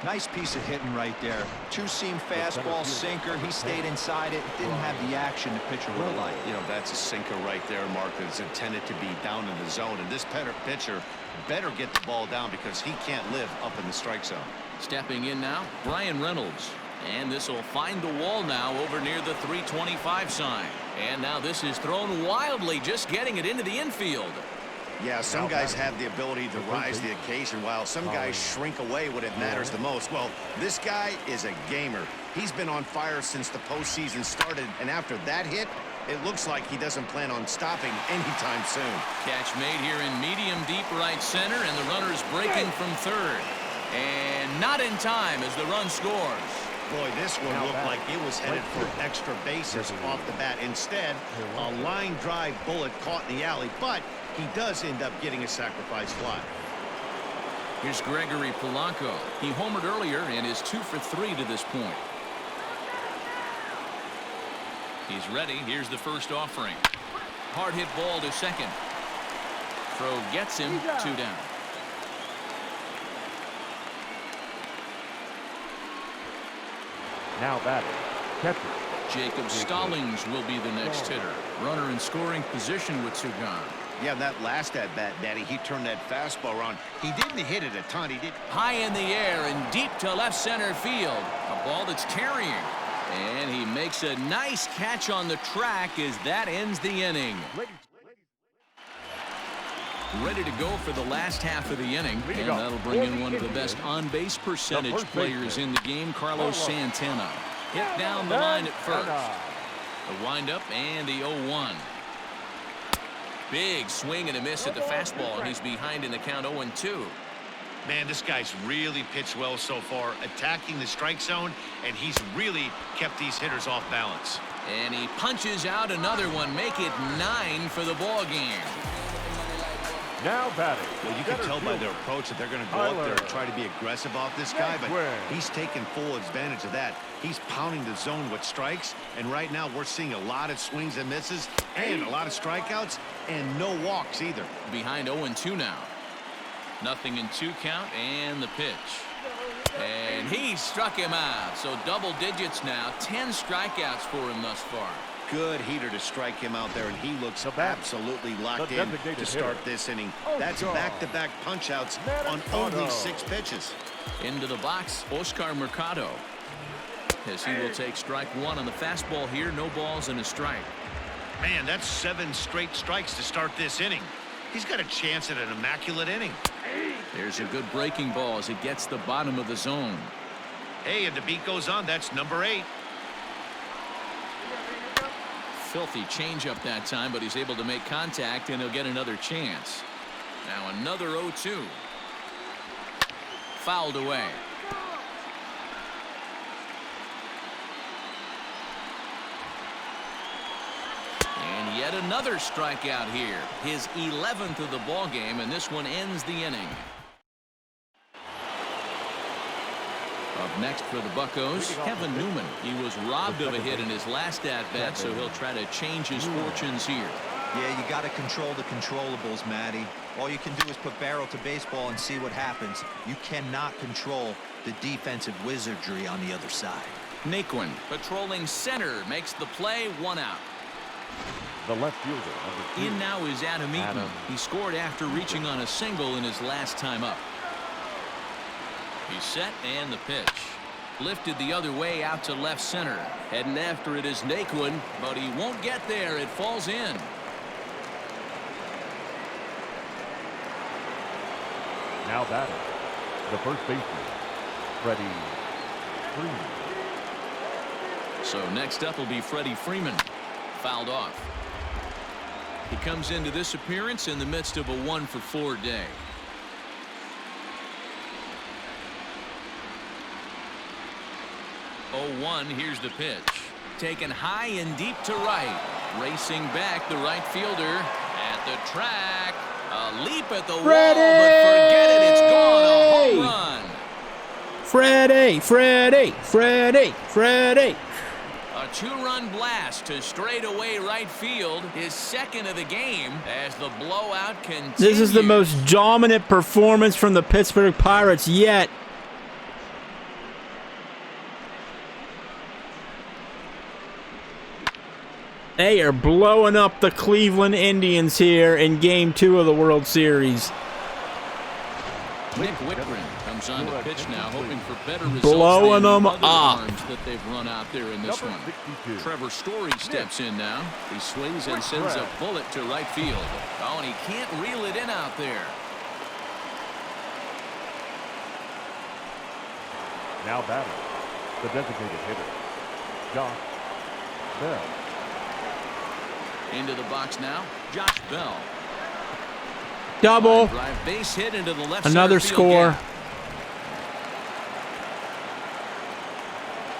Nice piece of hitting right there. Two-seam fastball, sinker. He stayed inside it. Didn't have the action the pitcher would have liked. You know, that's a sinker right there, Mark, that's intended to be down in the zone. And this pitcher better get the ball down because he can't live up in the strike zone. Stepping in now, Brian Reynolds. And this will find the wall now over near the 325 sign. And now this is thrown wildly, just getting it into the infield. Yeah, some guys have the ability to rise to the occasion while some guys shrink away when it matters the most. Well, this guy is a gamer. He's been on fire since the postseason started, and after that hit, it looks like he doesn't plan on stopping anytime soon. Catch made here in medium deep right center, and the runner's breaking from third. And not in time as the run scores. Boy, this one looked like it was headed for extra bases off the bat. Instead, a line drive bullet caught in the alley, but he does end up getting a sacrifice fly. Here's Gregory Polanco. He homered earlier and is 2 for 3 to this point. He's ready. Here's the first offering. Hard hit ball to second. Throw gets him 2 down. Now batting, catcher. Jacob Stallings will be the next hitter. Runner in scoring position with 2 gone. Yeah, that last at-bat, Daddy, he turned that fastball around. He didn't hit it a ton. He did. High in the air and deep to left center field. A ball that's carrying. And he makes a nice catch on the track as that ends the inning. Ready to go for the last half of the inning. And that'll bring in one of the best on-base percentage players in the game, Carlos Santana. Hit down the line at first. The windup and the 0-1. Big swing and a miss at the fastball, and he's behind in the count 0-2. Man, this guy's really pitched well so far, attacking the strike zone, and he's really kept these hitters off balance. And he punches out another one, make it 9 for the ball game. Now batting. Well, you can tell by their approach that they're going to go up there and try to be aggressive off this guy, but he's taking full advantage of that. He's pounding the zone with strikes, and right now we're seeing a lot of swings and misses and a lot of strikeouts and no walks either. Behind 0-2 now. Nothing in 2 count and the pitch. And he struck him out. So double digits now. 10 strikeouts for him thus far. Good heater to strike him out there, and he looks absolutely locked in to start this inning. That's back-to-back punch-outs on only 6 pitches. Into the box, Oscar Mercado. As he will take strike 1 on the fastball here. No balls and a strike. Man, that's 7 straight strikes to start this inning. He's got a chance at an immaculate inning. There's a good breaking ball as it gets the bottom of the zone. Hey, and the beat goes on. That's number 8. Filthy changeup that time, but he's able to make contact, and he'll get another chance. Now another 0-2. Fouled away. And yet another strikeout here. His 11th of the ball game, and this one ends the inning. A Up next for the Buccos, Kevin Newman. He was robbed of a hit in his last at-bat, so he'll try to change his fortunes here. Yeah, you got to control the controllables, Matty. All you can do is put barrel to baseball and see what happens. You cannot control the defensive wizardry on the other side. Naquin, patrolling center, makes the play, 1 out. The left fielder. In now is Adam Eaton. He scored after reaching on a single in his last time up. He's set, and the pitch. Lifted the other way out to left center. Heading after it is Naquin, but he won't get there. It falls in. Now batting, the first baseman, Freddie Freeman. So next up will be Freddie Freeman. Fouled off. He comes into this appearance in the midst of a 1-for-4 day. Oh, 1, here's the pitch. Taken high and deep to right. Racing back, the right fielder at the track. A leap at the wall, but forget it. It's gone. A home run. Freddie. A 2-run blast to straightaway right field. His second of the game as the blowout continues. This is the most dominant performance from the Pittsburgh Pirates yet. They are blowing up the Cleveland Indians here in Game 2 of the World Series. Nick Whitgren comes on to pitch now, hoping for better results. Blowing them other up. arms that they've run out there in this one. Trevor Story steps in now. He swings and sends a bullet to right field. Oh, and he can't reel it in out there. Now batting, the designated hitter, Josh Bell. Into the box now, Josh Bell. Double. Drive base hit into the left Another center field score. gap.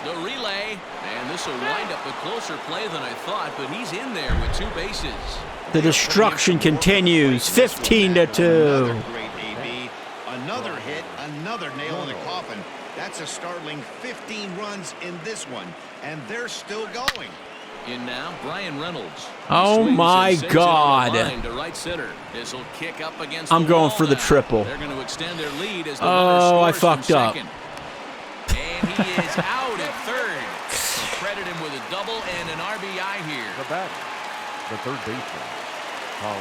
The relay, and this will wind up a closer play than I thought, but he's in there with 2 bases. The destruction continues. 15-2. Another great AB. Another hit, another nail in the coffin. That's a startling 15 runs in this one, and they're still going. In now, Brian Reynolds. Oh my God. To right center. This will kick up against I'm the going wall for the now. triple. They're going to extend their lead as the Oh, I scores fucked from up. second. And he is out at third. So credit him with a double and an RBI here. The batter, the third baseman, Colin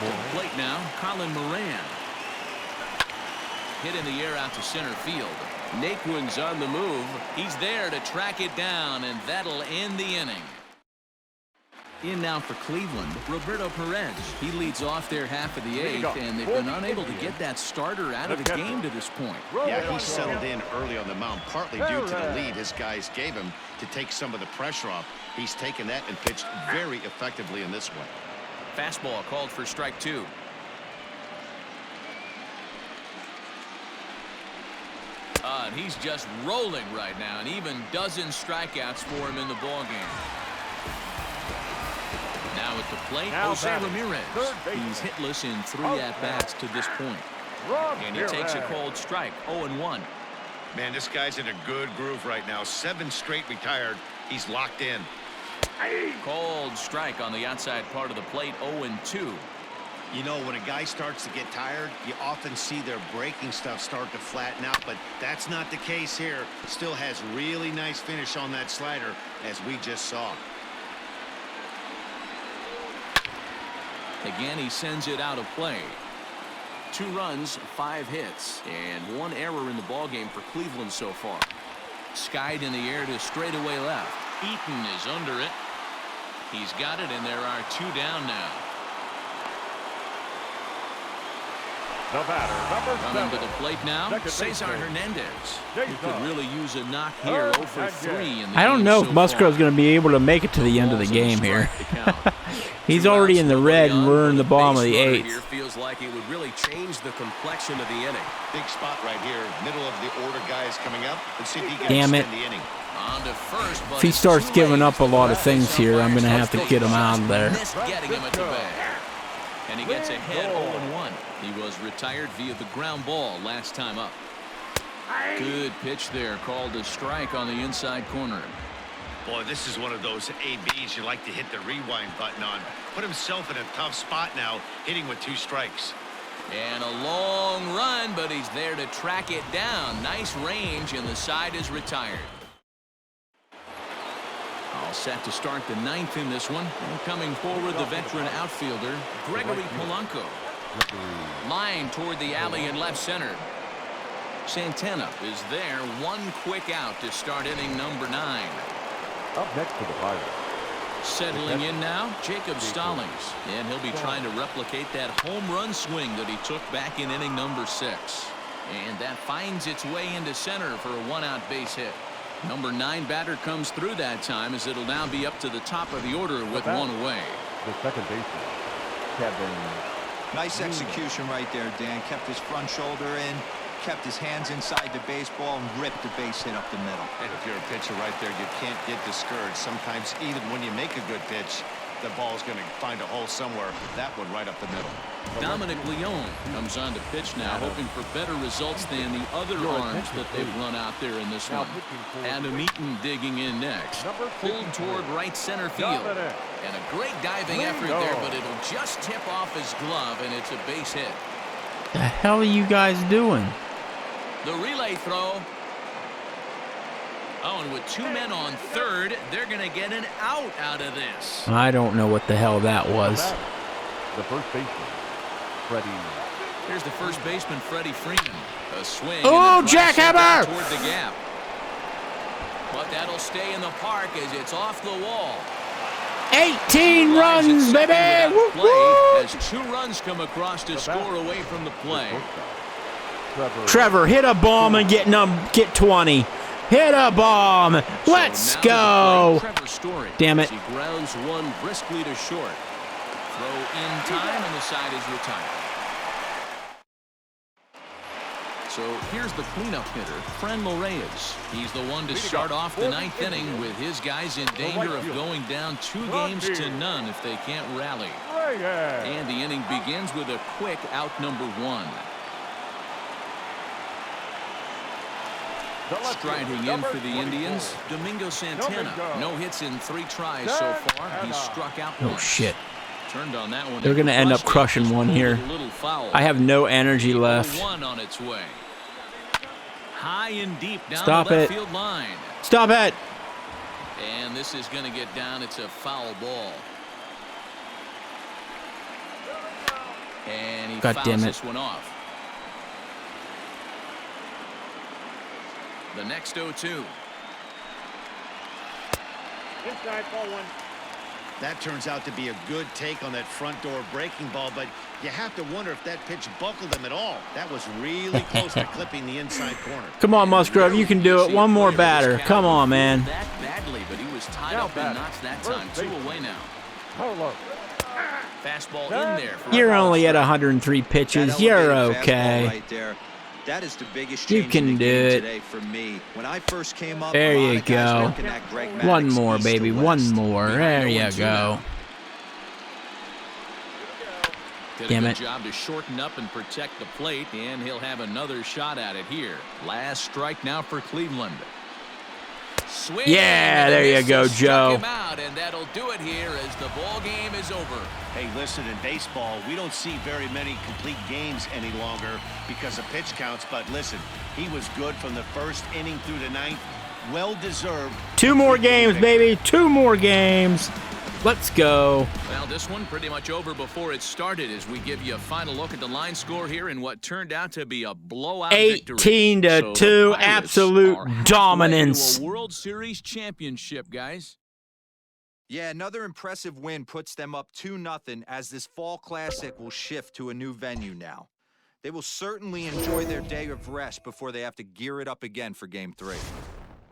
To the Moore. plate now, Colin Moran. Hit in the air out to center field. Naquin's on the move. He's there to track it down, and that'll end the inning. In now for Cleveland, Roberto Perez. He leads off their half of the 8th, and they've been unable to get that starter out of the game to this point. Yeah, he settled in early on the mound, partly due to the lead his guys gave him to take some of the pressure off. He's taken that and pitched very effectively in this one. Fastball called for strike 2. And he's just rolling right now, and even dozen strikeouts for him in the ballgame. Now at the plate, Jose Ramirez. He's hitless in 3 at-bats to this point. And he takes a cold strike, 0-1. Man, this guy's in a good groove right now. 7 straight retired. He's locked in. Cold strike on the outside part of the plate, 0-2. You know, when a guy starts to get tired, you often see their breaking stuff start to flatten out, but that's not the case here. Still has really nice finish on that slider, as we just saw. Again, he sends it out of play. 2 runs, 5 hits, and 1 error in the ballgame for Cleveland so far. Skied in the air to straightaway left. Eaton is under it. He's got it, and there are 2 down now. The batter, number 7. Coming to the plate now, Cesar Hernandez. He could really use a knock here, 0 for 3 in the I don't game know so if Musgrove's far. going to be able to make it to the end of the game here. He's already in the red, and we're in the bottom of the 8th. Here feels like it would really change the complexion of the inning. Big spot right here, middle of the order guys coming up. Let's see if he can Damn it. extend the inning. On to first, but If he it's starts too giving late. up a lot of things here, I'm going to have to get him out of there. Missed getting him at the bag. And he gets ahead 0-1. He was retired via the ground ball last time up. Good pitch there, called a strike on the inside corner. Boy, this is one of those ABs you like to hit the rewind button on. Put himself in a tough spot now, hitting with 2 strikes. And a long run, but he's there to track it down. Nice range, and the side is retired. All set to start the 9th in this one. And coming forward, the veteran outfielder, Gregory Polanco. Line toward the alley in left center. Santana is there. One quick out to start inning number 9. Up next to the Pirates. Settling in now, Jacob Stallings. And he'll be trying to replicate that home run swing that he took back in inning number 6. And that finds its way into center for a 1-out base hit. Number 9 batter comes through that time, as it'll now be up to the top of the order with 1 away. The second baseman, Kevin. Nice execution right there, Dan. Kept his front shoulder in, kept his hands inside the baseball, and ripped the base hit up the middle. And if you're a pitcher right there, you can't get discouraged. Sometimes even when you make a good pitch, the ball's going to find a hole somewhere. That one right up the middle. Dominic Leone comes on to pitch now, hoping for better results than the other arms that they've run out there in this one. Adam Eaton digging in next. Pulled toward right center field. And a great diving effort there, but it'll just tip off his glove, and it's a base hit. The hell are you guys doing? The relay throw. Oh, and with 2 men on third, they're going to get an out of this. I don't know what the hell that was. The first baseman, Freddie. Here's the first baseman, Freddie Freeman. A swing. Oh, jackhammer! Toward the gap. But that'll stay in the park as it's off the wall. 18 runs, baby! Woo, woo. As 2 runs come across to score away from the play. Trevor, hit a bomb and get 20. Hit a bomb. Let's go. Damn it. He grounds one briskly to short. Throw in time, and the side is retired. So here's the cleanup hitter, Franmil Reyes. He's the one to start off the 9th inning with his guys in danger of going down 2 games to none if they can't rally. And the inning begins with a quick out number 1. Striding in for the Indians, Domingo Santana. No hits in 3 tries so far. He's struck out once. Oh, shit. Turned on that one. They're going to end up crushing one here. I have no energy left. 1 on its way. High and deep down Stop the left it. field line. Stop it. And this is going to get down. It's a foul ball. And he God fouls damn it. this one off. The next 0-2. Inside ball 1. That turns out to be a good take on that front door breaking ball, but you have to wonder if that pitch buckled him at all. That was really close to clipping the inside corner. Come on, Musgrove. You can do it. One more batter. Come on, man. That badly, but he was tied up in knots that time. 2 away now. Fastball in there. You're only at 103 pitches. You're okay. Right there. That is the biggest You change can in the do game it. today for me. When I first came up, There a lot you of guys go. looking at Greg Maddux One more, east baby. to One west. more. Behind There 0-2 you go. Did Damn a it. good job to shorten up and protect the plate, and he'll have another shot at it here. Last strike now for Cleveland. Swing, Yeah, there you go, Joe. Him out, and that'll do it here as the ball game is over. Hey, listen, in baseball, we don't see very many complete games any longer because of pitch counts, but listen, he was good from the first inning through the 9th. Well-deserved. 2 more games, baby. 2 more games. Let's go. Well, this one pretty much over before it started as we give you a final look at the line score here in what turned out to be a blowout 18 to victory. 2, The Pirates absolute are halfway dominance. to a World Series championship, guys. Yeah, another impressive win puts them up 2-0 as this fall classic will shift to a new venue now. They will certainly enjoy their day of rest before they have to gear it up again for Game 3.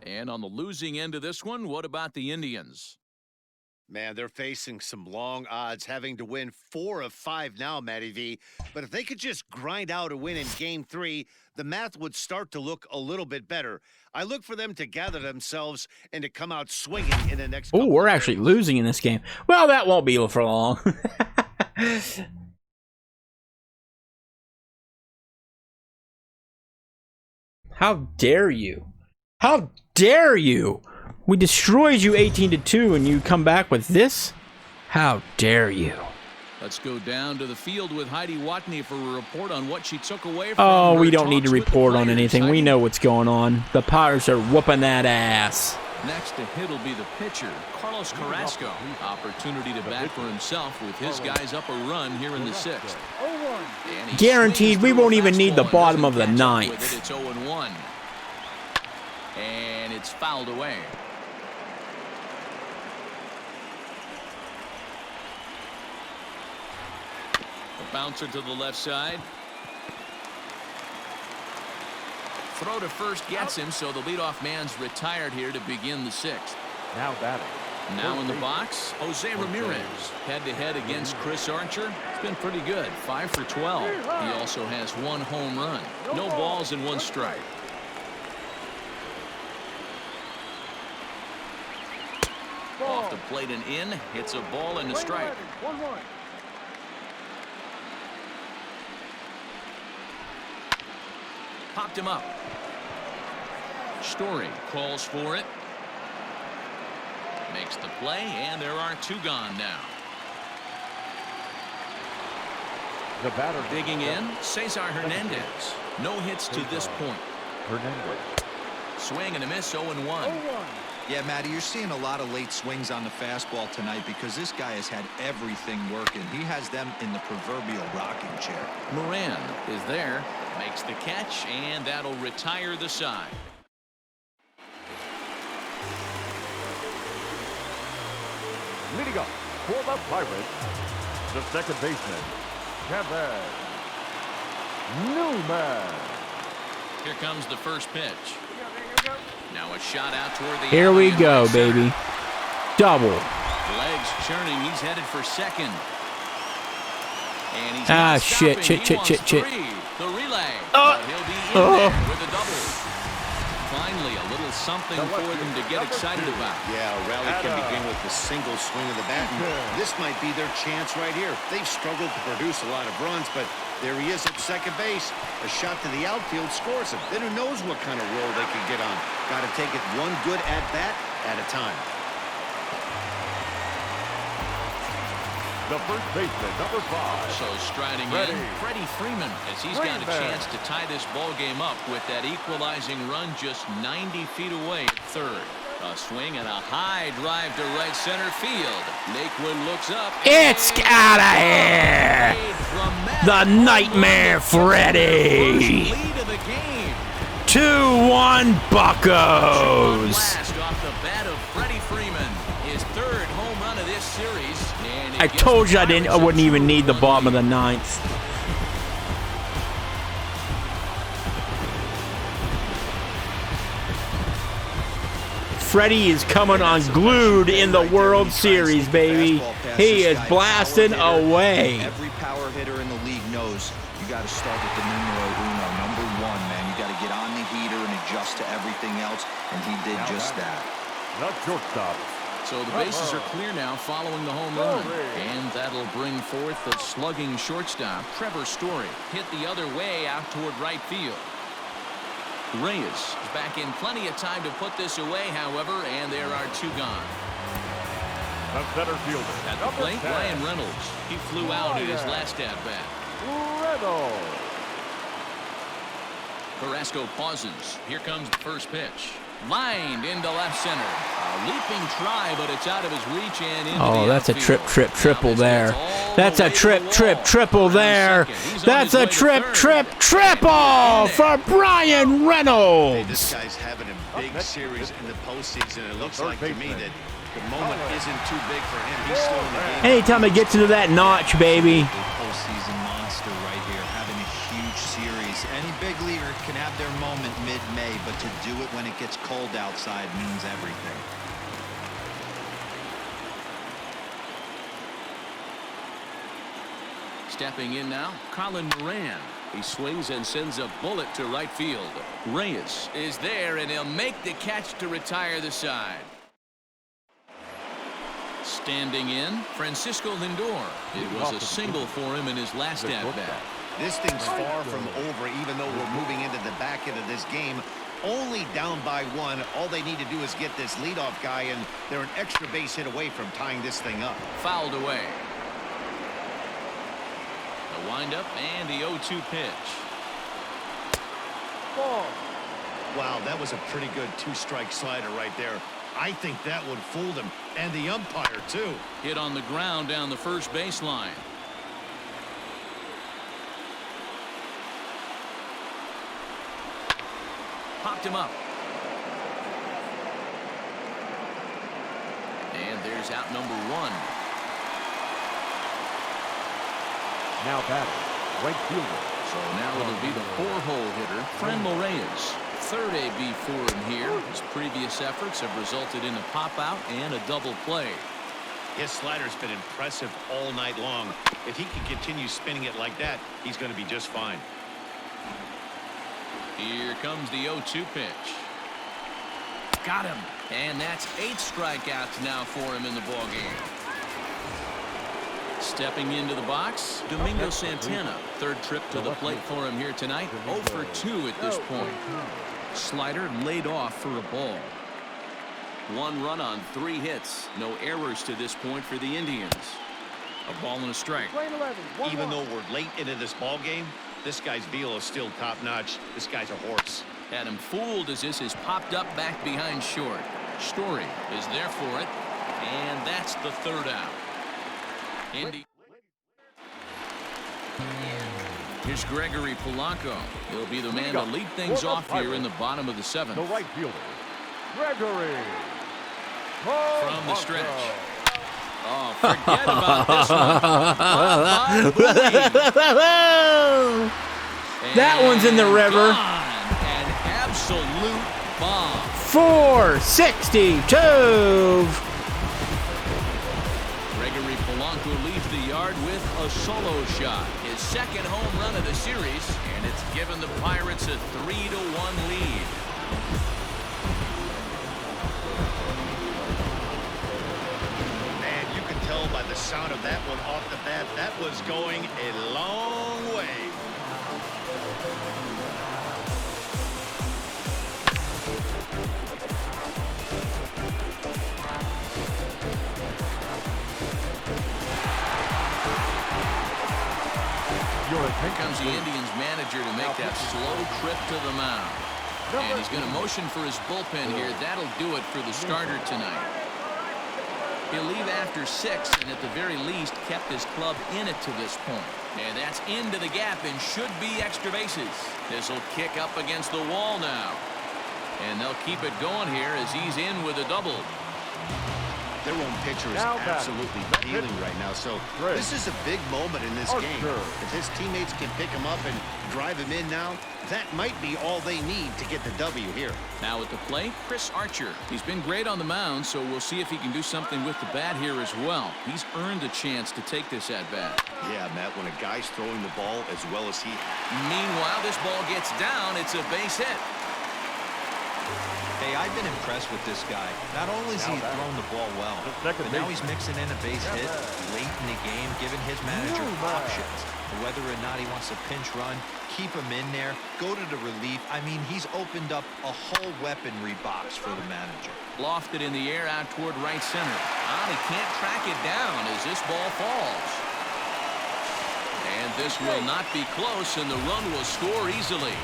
And on the losing end of this one, what about the Indians? Man, they're facing some long odds, having to win 4 of 5 now, Matty V. But if they could just grind out a win in Game 3, the math would start to look a little bit better. I look for them to gather themselves and to come out swinging in the next. Oh, we're actually losing in this game. Well, that won't be for long. How dare you? How dare you? We destroyed you 18-2 and you come back with this? How dare you? Let's go down to the field with Heidi Watney for a report on what she took away from Oh, her we don't need to talks with the report on players. anything. We Heidi? know what's going on. The Pirates are whooping that ass. Next to hit will be the pitcher, Carlos Carrasco. Opportunity to bat for himself with his guys up a run here in the 6th. And he Guaranteed, swings we through won't a even need the fastball and bottom doesn't of the catch up ninth. with it. It's 0-1. And it's fouled away. The bouncer to the left side. Throw to first gets him, so the leadoff man's retired here to begin the 6th. Now batting. Now in the box, Jose Ramirez. Head-to-head against Chris Archer. It's been pretty good, 5 for 12. He also has 1 home run. No balls and 1 strike. Off the plate and in. Hits a ball and a strike. Popped him up. Story calls for it. Makes the play, and there are 2 gone now. The batter Digging in, Cesar Hernandez. No hits to this point. Hernandez. Swing and a miss, 0-1. Yeah, Matty, you're seeing a lot of late swings on the fastball tonight because this guy has had everything working. He has them in the proverbial rocking chair. Moran is there, makes the catch, and that'll retire the side. Leading up for the Pirates, the second baseman, Kevin Newman. Here comes the first pitch. Now a shot out toward the Here we alley go, in right center. baby. Double. Legs churning. He's headed for second. And he's Ah, not stopping. shit. He wants 3. The relay. Oh. But he'll be in there with a double. Finally, a little something for them to get excited about. Yeah, a rally can begin with the single swing of the bat. And this might be their chance right here. They've struggled to produce a lot of runs, but there he is at second base. A shot to the outfield scores him. Then who knows what kind of roll they can get on. Got to take it one good at-bat at a time. The first baseman, number 5. So striding in, Freddie Freeman, as he's got a chance to tie this ball game up with that equalizing run just 90 feet away at third. A swing and a high drive to right center field. Naquin looks up. It's out of here. The Nightmare Freddy. Lead of the game. 2-1 Buccos. Blast off the bat of Freddie Freeman. His 3rd home run of this series. And I told you I wouldn't even need the bottom of the 9th. Freddie is coming unglued in the World Series, baby. He is blasting away. Every power hitter in the league knows you got to start with the numero uno, number 1, man. You got to get on the heater and adjust to everything else, and he did just that. Not shortstop. So the bases are clear now following the home run. And that'll bring forth the slugging shortstop, Trevor Story. Hit the other way out toward right field. Reyes is back in plenty of time to put this away, however, and there are 2 gone. The center fielder. At the plate, 10. Ryan Reynolds. He flew out at his last at-bat. Reynolds. Carrasco pauses. Here comes the first pitch. Lined into left center. A leaping try, but it's out of his reach and into Oh, the that's a outfield. triple there. That's a triple there. That's a triple for Brian Hey, Reynolds. this guy's having a big series in the postseason. It looks like to me that the moment isn't too big for him. He's slowing the game. Anytime it gets into that notch, baby. A postseason monster right here, having a huge series. Any big leaguer can have their moment mid-May, but to do it when it gets cold outside means everything. Stepping in now, Colin Moran. He swings and sends a bullet to right field. Reyes is there, and he'll make the catch to retire the side. Standing in, Francisco Lindor. It was a single for him in his last at-bat. This thing's far from over, even though we're moving into the back end of this game. Only down by 1. All they need to do is get this leadoff guy, and they're an extra base hit away from tying this thing up. Fouled away. The windup and the 0-2 pitch. Ball. Wow, that was a pretty good 2-strike slider right there. I think that would fool them, and the umpire, too. Hit on the ground down the first baseline. Popped him up. And there's out number 1. Now batting, right fielder. So now it'll be the 4-hole hitter, Franmil Reyes. Third AB for him here. His previous efforts have resulted in a pop-out and a double play. His slider's been impressive all night long. If he can continue spinning it like that, he's going to be just fine. Here comes the 0-2 pitch. Got him. And that's 8 strikeouts now for him in the ballgame. Stepping into the box, Domingo Santana. Third trip to the plate for him here tonight. 0 for 2 at this point. Slider laid off for a ball. 1 run on 3 hits. No errors to this point for the Indians. A ball and a strike. Even though we're late into this ball game, this guy's velo is still top-notch. This guy's a horse. Had him fooled as this is popped up back behind short. Story is there for it, and that's the 3rd out. Indy. Here's Gregory Polanco. He'll be the man to lead things off here in the bottom of the 7th. The right fielder, Gregory From the stretch. Oh, forget about this one. That one's in the river. An absolute bomb. 462. Gregory Polanco leaves the yard with a solo shot. His 2nd home run of the series, and it's given the Pirates a 3-1 lead. Man, you can tell by the sound of that one off the bat, that was going a long way. Here comes the Indians manager to make that slow trip to the mound. And he's going to motion for his bullpen here. That'll do it for the starter tonight. He'll leave after 6 and at the very least kept his club in it to this point. And that's into the gap and should be extra bases. This will kick up against the wall now. And they'll keep it going here as he's in with a double. Their own pitcher is absolutely peeling right now, so this is a big moment in this game. If his teammates can pick him up and drive him in now, that might be all they need to get the W here. Now at the plate, Chris Archer. He's been great on the mound, so we'll see if he can do something with the bat here as well. He's earned a chance to take this at bat. Yeah, Matt, when a guy's throwing the ball as well as he... Meanwhile, this ball gets down. It's a base hit. Hey, I've been impressed with this guy. Not only has he thrown the ball well, but now he's mixing in a base hit late in the game, giving his manager options. Whether or not he wants to pinch run, keep him in there, go to the relief. I mean, he's opened up a whole weaponry box for the manager. Lofted in the air out toward right center. He can't track it down as this ball falls. And this will not be close, and the run will score easily.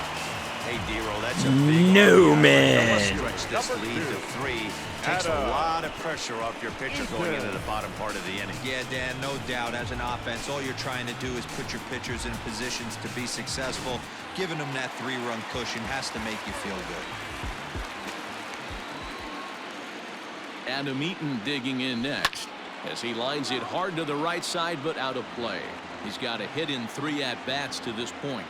Hey, Dero, that's a big Newman. stretch this lead to 3. Takes a lot of pressure off your pitcher going into the bottom part of the inning. Yeah, Dan, no doubt. As an offense, all you're trying to do is put your pitchers in positions to be successful. Giving them that 3-run cushion has to make you feel good. Adam Eaton digging in next as he lines it hard to the right side, but out of play. He's got a hit in 3 at-bats to this point.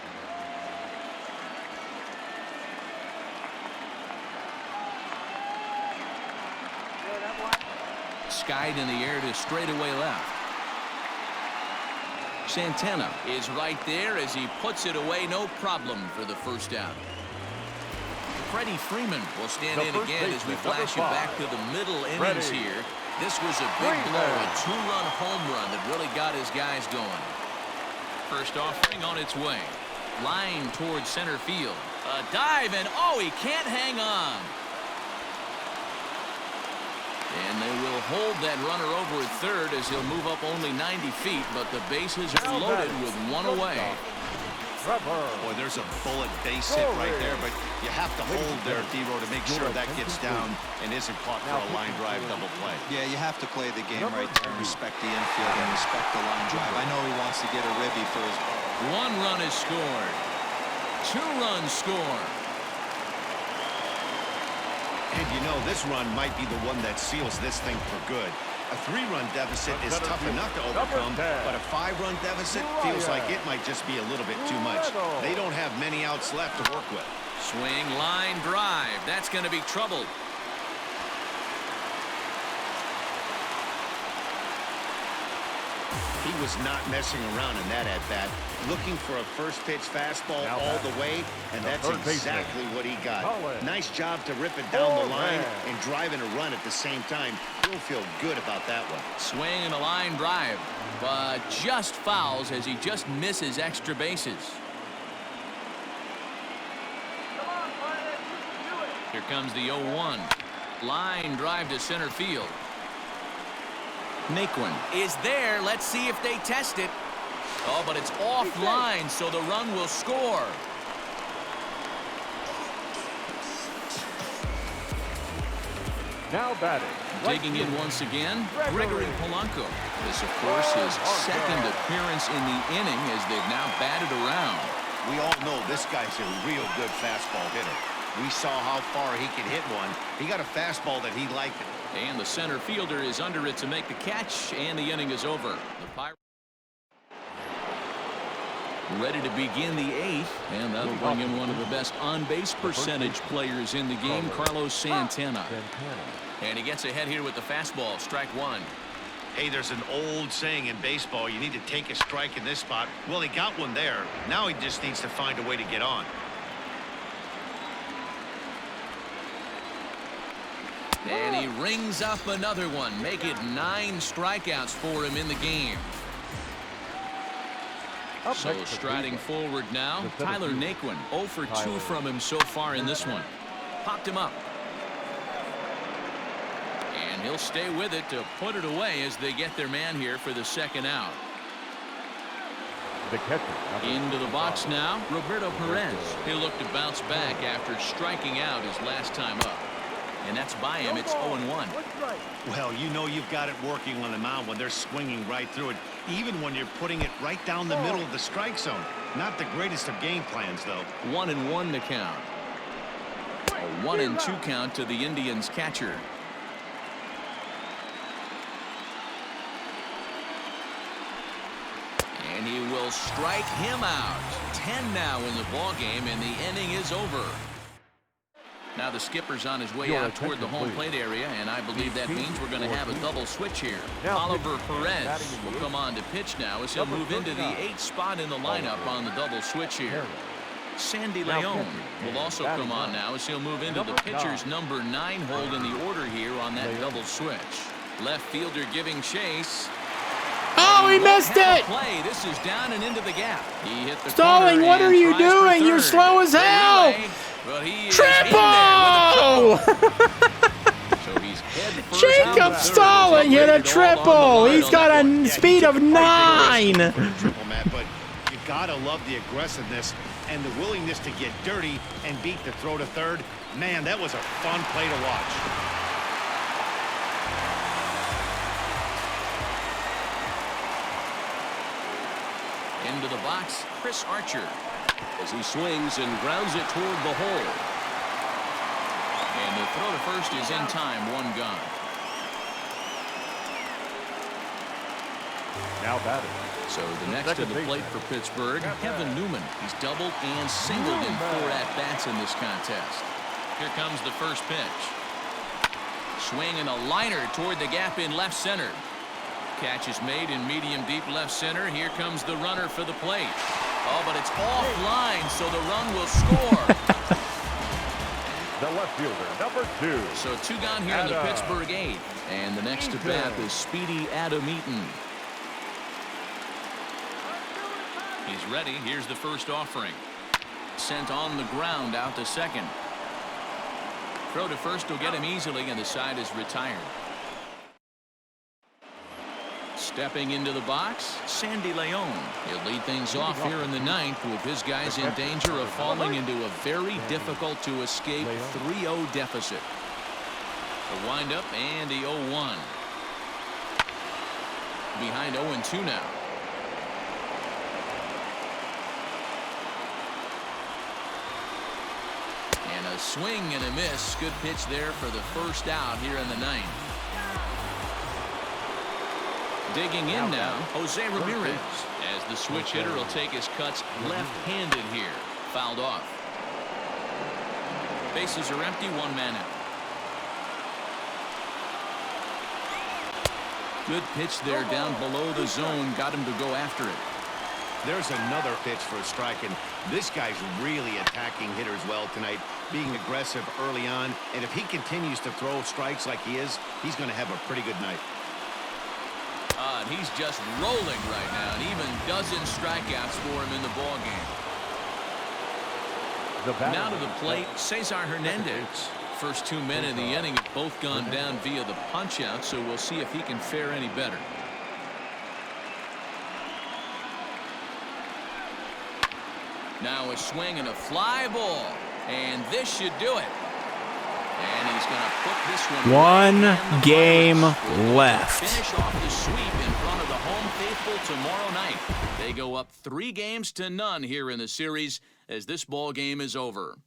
Skied in the air to straightaway left. Santana is right there as he puts it away, no problem for the 1st out. Freddie Freeman will stand in again as we flash it back to the middle innings here. This was a big blow, a 2-run home run that really got his guys going. First offering on its way. Line towards center field. A dive, and oh, he can't hang on. And they will hold that runner over at third as he'll move up only 90 feet, but the bases are loaded with one away. Boy, there's a bullet base hit right there, but you have to hold there, D-Row, to make sure that gets down and isn't caught for a line drive double play. Yeah, you have to play the game right there and respect the infield and respect the line drive. I know he wants to get a ribby for his ball. 1 run is scored. 2 runs scored. And you know, this run might be the one that seals this thing for good. A 3-run deficit is tough enough to overcome, but a 5-run deficit feels like it might just be a little bit too much. They don't have many outs left to work with. Swing, line, drive. That's going to be trouble. He was not messing around in that at-bat, looking for a first-pitch fastball all the way, and that's exactly what he got. Nice job to rip it down the line and driving a run at the same time. He'll feel good about that one. Swing and a line drive, but just fouls as he just misses extra bases. Here comes the 0-1. Line drive to center field. Naquin is there. Let's see if they test it. Oh, but it's offline, so the run will score. Now batting. Taking in once again, Gregory Polanco. This, of course, his second appearance in the inning as they've now batted around. We all know this guy's a real good fastball hitter. We saw how far he could hit one. He got a fastball that he liked. And the center fielder is under it to make the catch, and the inning is over. The Pirates ready to begin the 8th, and that'll bring in one of the best on-base percentage players in the game, Carlos Santana. And he gets ahead here with the fastball, strike 1. Hey, there's an old saying in baseball, you need to take a strike in this spot. Well, he got one there. Now he just needs to find a way to get on. And he rings up another one. Make it 9 strikeouts for him in the game. So striding forward now, Tyler Naquin. 0 for 2 from him so far in this one. Popped him up. And he'll stay with it to put it away as they get their man here for the second out. Into the box now, Roberto Perez. He'll look to bounce back after striking out his last time up. And that's by him. It's 0-1. Well, you know you've got it working on the mound when they're swinging right through it, even when you're putting it right down the middle of the strike zone. Not the greatest of game plans, though. 1-1 to count. A 1-2 count to the Indians catcher. And he will strike him out. 10 now in the ball game, and the inning is over. Now the skipper's on his way out toward the home plate area, and I believe that means we're going to have a double switch here. Oliver Perez will come on to pitch now as he'll move into the 8th spot in the lineup on the double switch here. Sandy Leon will also come on now as he'll move into the pitcher's number 9 hold in the order here on that double switch. Left fielder giving chase. Oh, he missed it! Play. This is down and into the gap. He hit the Stalling, what are you doing? You're slow as hell! Well, triple! So he's Jacob Stalling hit a triple. He's got a speed of 9. Triple, Matt, but you gotta love the aggressiveness and the willingness to get dirty and beat the throw to third. Man, that was a fun play to watch. Into the box, Chris Archer. As he swings and grounds it toward the hole. And the throw to first is in time, 1 gone. Now batting. So the next to the plate for Pittsburgh, Kevin Newman. He's doubled and singled in 4 at-bats in this contest. Here comes the first pitch. Swing and a liner toward the gap in left center. Catch is made in medium deep left center. Here comes the runner for the plate. Oh, but it's offline, so the run will score. The left fielder, number 2. So 2 gone here in the Pittsburgh 8th. And the next to bat is Speedy Adam Eaton. He's ready. Here's the first offering. Sent on the ground out to second. Throw to first will get him easily, and the side is retired. Stepping into the box, Sandy Leon. He'll lead things off here in the ninth with his guys in danger of falling into a very difficult to escape 3-0 deficit. The windup and the 0-1. Behind 0-2 now. And a swing and a miss. Good pitch there for the first out here in the ninth. Digging in now, Jose Ramirez, as the switch hitter will take his cuts left-handed here. Fouled off. Bases are empty, one man out. Good pitch there down below the zone. Got him to go after it. There's another pitch for a strike, and this guy's really attacking hitters well tonight, being aggressive early on. And if he continues to throw strikes like he is, he's going to have a pretty good night. And he's just rolling right now, and even dozen strikeouts for him in the ball game. Now to the plate, Cesar Hernandez. First 2 men in the inning have both gone down via the punch-out, so we'll see if he can fare any better. Now a swing and a fly ball, and this should do it. And he's going to put this one game left. Finish off the sweep in front of the home faithful tomorrow night. They go up 3-0 here in the series as this ball game is over.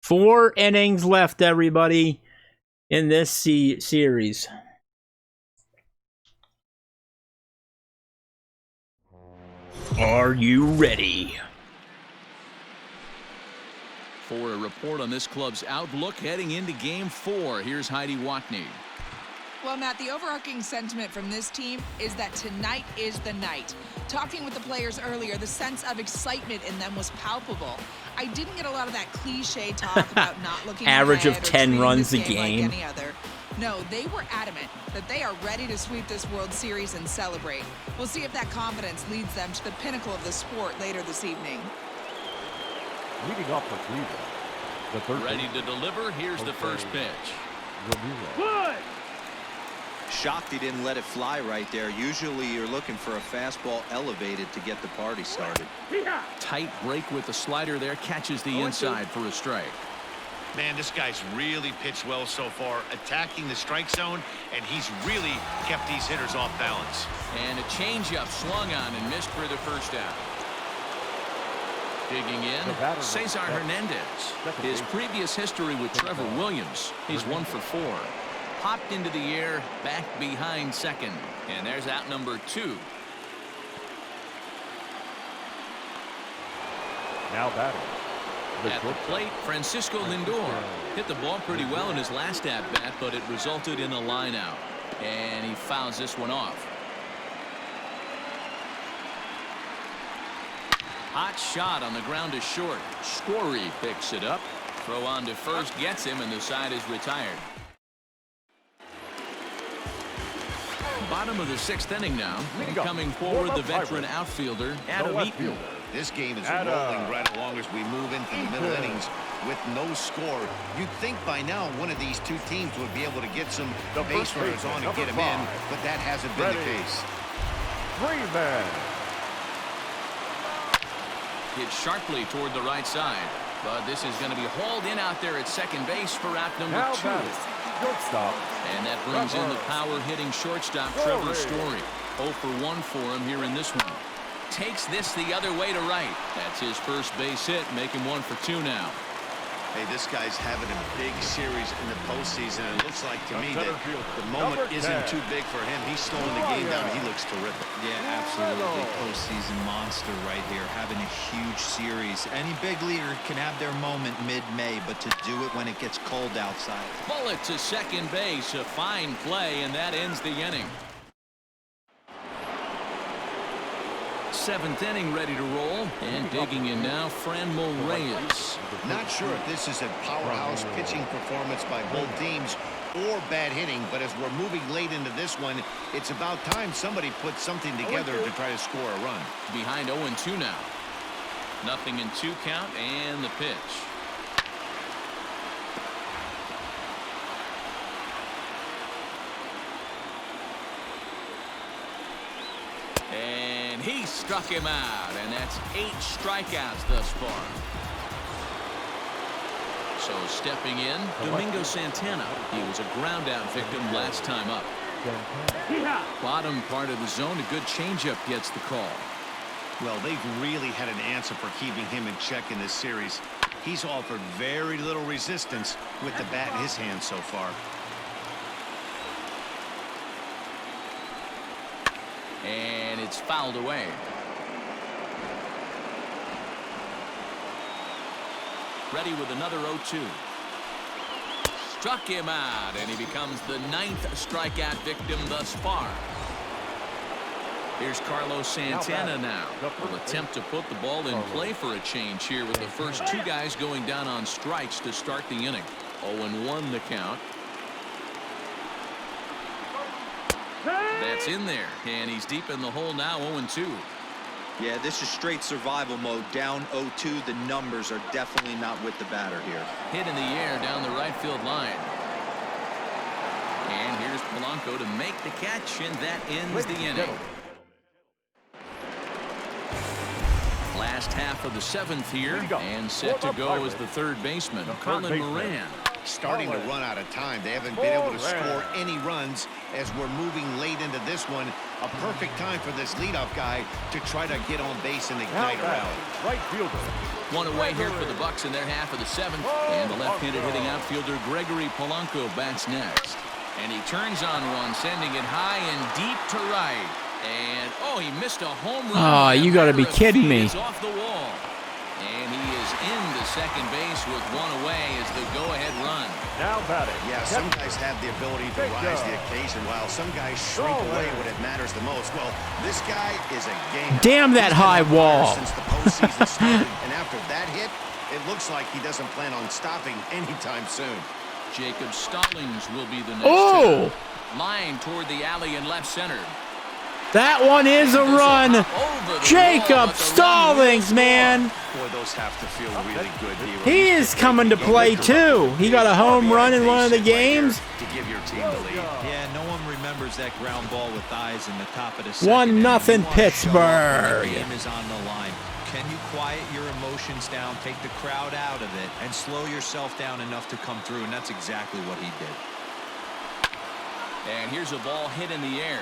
Four innings left, everybody, in this series. Are you ready? For a report on this club's outlook heading into Game 4, here's Heidi Watney. Well, Matt, the overarching sentiment from this team is that tonight is the night. Talking with the players earlier, the sense of excitement in them was palpable. I didn't get a lot of that cliche talk about not looking average of 10 runs a game. Like any other. No, they were adamant that they are ready to sweep this World Series and celebrate. We'll see if that confidence leads them to the pinnacle of the sport later this evening. Leading off for Cleveland, the third. Ready to deliver. Here's the first pitch. Good. Shocked he didn't let it fly right there. Usually you're looking for a fastball elevated to get the party started. Tight break with the slider there. Catches the inside for a strike. Man, this guy's really pitched well so far, attacking the strike zone, and he's really kept these hitters off balance. And a changeup swung on and missed for the first out. Digging in, Cesar Hernandez. His previous history with Trevor Williams. He's 1 for 4. Popped into the air, back behind second. And there's out number 2. Now batting. At the plate, Francisco Lindor hit the ball pretty well in his last at-bat, but it resulted in a line out. And he fouls this one off. Hot shot on the ground is short. Story picks it up. Throw on to first, gets him, and the side is retired. Bottom of the 6th inning now. Coming forward, the veteran outfielder, Adam Eaton. This game is rolling right along as we move into the middle innings with no score. You'd think by now one of these two teams would be able to get some base runners on and get them in, but that hasn't been the case. 3-man. Hit sharply toward the right side, but this is going to be hauled in out there at second base for out number 2. Shortstop. And that brings in the power-hitting shortstop, Trevor Story. 0 for 1 for him here in this one. Takes this the other way to right. That's his first base hit, making 1 for 2 now. Hey, this guy's having a big series in the postseason. It looks like to me that the moment isn't too big for him. He's slowing the game down. He looks terrific. Yeah, absolutely. Postseason monster right here, having a huge series. Any big leaguer can have their moment mid-May, but to do it when it gets cold outside. Bullet to second base. A fine play, and that ends the inning. 7th inning ready to roll, and digging in now, Franmil Reyes. Not sure if this is a powerhouse pitching performance by both teams or bad hitting, but as we're moving late into this one, it's about time somebody put something together to try to score a run. Behind 0-2 now. 0-2 count, and the pitch. And he struck him out, and that's 8 strikeouts thus far. So stepping in, Domingo Santana. He was a ground out victim last time up. Bottom part of the zone, a good changeup gets the call. Well, they've really had an answer for keeping him in check in this series. He's offered very little resistance with the bat in his hand so far. And it's fouled away. Ready with another 0-2. Struck him out, and he becomes the 9th strikeout victim thus far. Here's Carlos Santana now. Will attempt to put the ball in play for a change here with the first 2 guys going down on strikes to start the inning. 0-1 the count. That's in there, and he's deep in the hole now, 0-2. Yeah, this is straight survival mode. Down 0-2, the numbers are definitely not with the batter here. Hit in the air down the right field line. And here's Polanco to make the catch, and that ends the inning. Last half of the 7th here, and set to go is the third baseman, Colin Moran. Starting to run out of time. They haven't been able to score any runs as we're moving late into this one. A perfect time for this leadoff guy to try to get on base and ignite a rally. Right fielder. One away here for the Bucks in their half of the 7th, and the left-handed hitting outfielder Gregory Polanco bats next. And he turns on one, sending it high and deep to right. And oh, he missed a home run. Oh, you got to be kidding me. Off the wall. And he is into second base with one away as the go-ahead run. Now batting. Yeah, some guys have the ability to rise the occasion, while some guys shrink away when it matters the most. Well, this guy is a gamer. Damn that high wall. Since the postseason started, and after that hit, it looks like he doesn't plan on stopping anytime soon. Jacob Stallings will be the next hitter. Line toward the alley in left center. That one is a run. Jacob Stallings, man. Boy, those have to feel really good. He is coming to play, too. He got a home run in one of the games. To give your team the lead. Yeah, no one remembers that ground ball with eyes in the top of the second. 1-0 Pittsburgh. The game is on the line. Can you quiet your emotions down, take the crowd out of it, and slow yourself down enough to come through? And that's exactly what he did. And here's a ball hit in the air.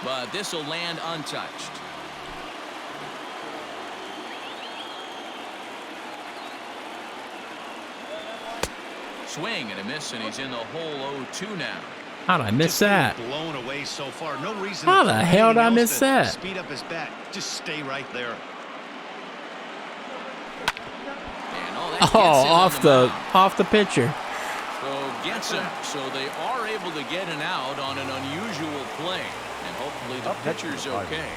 But this will land untouched. Swing and a miss, and he's in the hole 0-2 now. How'd I miss that? Blown away so far. No reason. How the hell did I miss that? Speed up his bat. Just stay right there. And off the pitcher. So gets him. So they are able to get an out on an unusual play. And hopefully the pitcher's okay.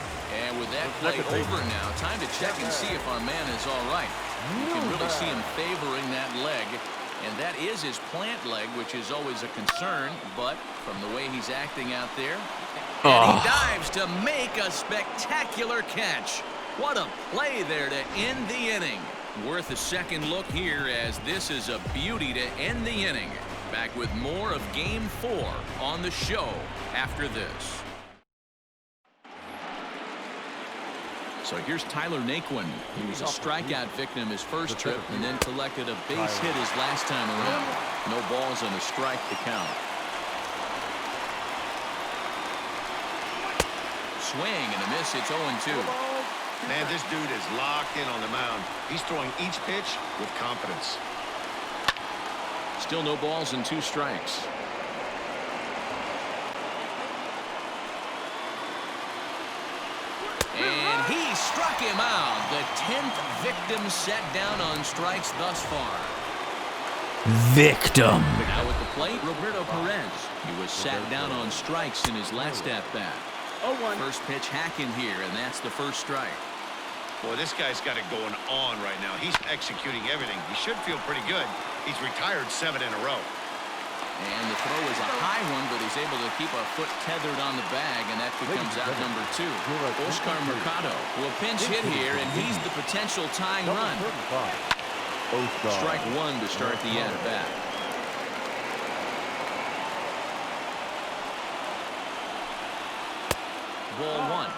And with that play over now, time to check and see if our man is all right. You can really see him favoring that leg. And that is his plant leg, which is always a concern. But from the way he's acting out there, and he dives to make a spectacular catch. What a play there to end the inning. Worth a second look here, as this is a beauty to end the inning. Back with more of Game 4 on the show after this. So here's Tyler Naquin. He was a strikeout victim his first trip and then collected a base hit his last time around. No balls and a strike to count. Swing and a miss. It's 0-2. Man, this dude is locked in on the mound. He's throwing each pitch with confidence. Still no balls and 2 strikes. And he struck him out. The 10th victim set down on strikes thus far. Victim. Now at the plate, Roberto Perez. He was sat down on strikes in his last at-bat. First pitch hacking here, and that's the first strike. Boy, this guy's got it going on right now. He's executing everything. He should feel pretty good. He's retired 7 in a row. And the throw is a high one, but he's able to keep a foot tethered on the bag, and that becomes out number 2. Oscar Mercado will pinch hit here, and he's the potential tying run. Strike 1 to start the at-bat. Ball 1.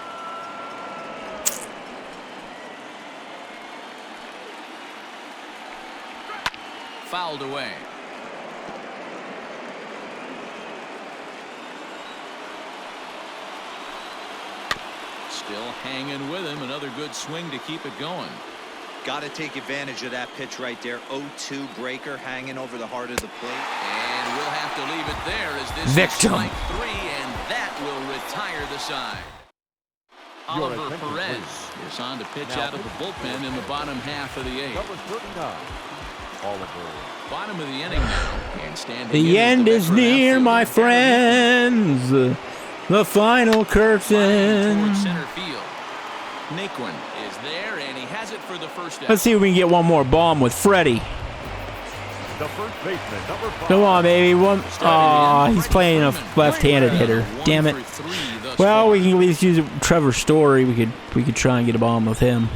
Fouled away. Still hanging with him. Another good swing to keep it going. Got to take advantage of that pitch right there. 0-2 breaker hanging over the heart of the plate. And we'll have to leave it there as this Victim. is strike 3, and that will retire the side. Oliver Perez is on to pitch out of the bullpen in the bottom half of the 8th. Number 39, Oliver. Bottom of the inning now, and standing The end is near, my friends. The final curtain. Towards center field. Naquin is there, and he has it for the first out. Let's see if we can get one more bomb with Freddie. The first baseman, number 5. Come on, baby. He's playing a left-handed hitter. Damn it. Well, we can at least use Trevor Story. We could try and get a bomb with him.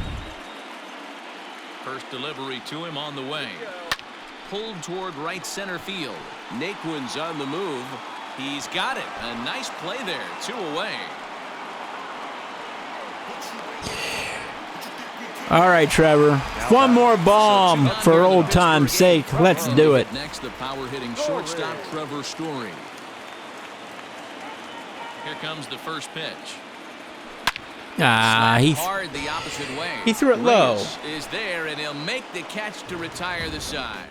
First delivery to him on the way. Pulled toward right center field. Naquin's on the move. He's got it. A nice play there. 2 away. All right, Trevor. One more bomb for old time's sake. Let's do it. Next, the power-hitting shortstop, Trevor Story. Here comes the first pitch. He the opposite way. He threw it low. Reyes is there, and he'll make the catch to retire the side.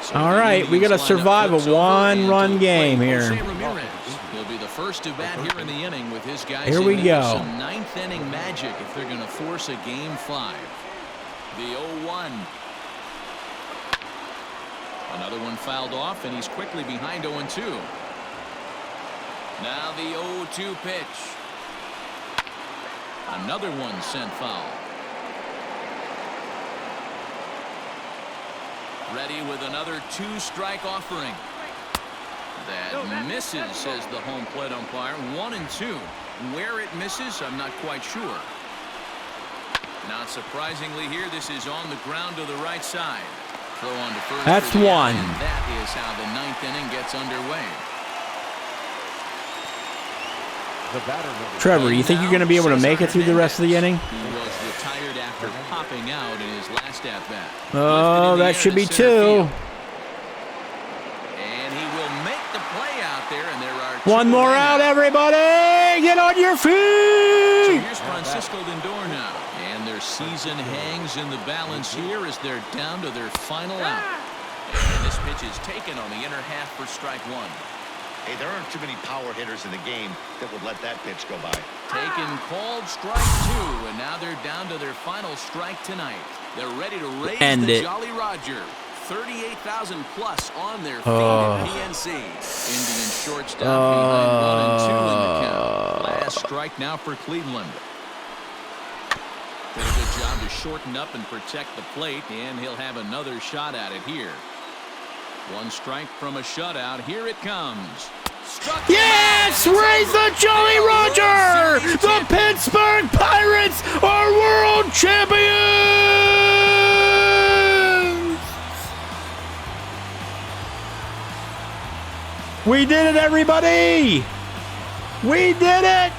So all right, we got to survive a one-run game here. He'll be the first to bat here in the inning with his guys. Here we go. Some ninth-inning magic if they're going to force a game 5. The 0-1. Another one fouled off, and he's quickly behind 0-2. Now the 0-2 pitch. Another one sent foul. Ready with another 2-strike offering. That misses, says the home plate umpire. 1-2. Where it misses, I'm not quite sure. Not surprisingly here, this is on the ground to the right side. Throw on to first. That's one. And that is how the 9th inning gets underway. Trevor, you think you're going to be able to make it through the rest of the inning? He was retired after popping out in his last at-bat. Oh, that should be 2. And he will make the play out there, and there are 2 One more out, everybody! Get on your So feet! here's Francisco Lindor now, and their season hangs in the balance here as they're down to their final out. And this pitch is taken on the inner half for strike 1. Hey, there aren't too many power hitters in the game that would let that pitch go by. Taken, called strike 2, and now they're down to their final strike tonight. They're ready to raise the Jolly Roger. 38,000 plus on their feet at PNC. Indian shortstop behind 1-2 in the count. Last strike now for Cleveland. Did a good job to shorten up and protect the plate, and he'll have another shot at it here. 1 strike from a shutout. Here it comes. Yes! Raise the Jolly Roger! The Pittsburgh Pirates are world champions! We did it, everybody! We did it!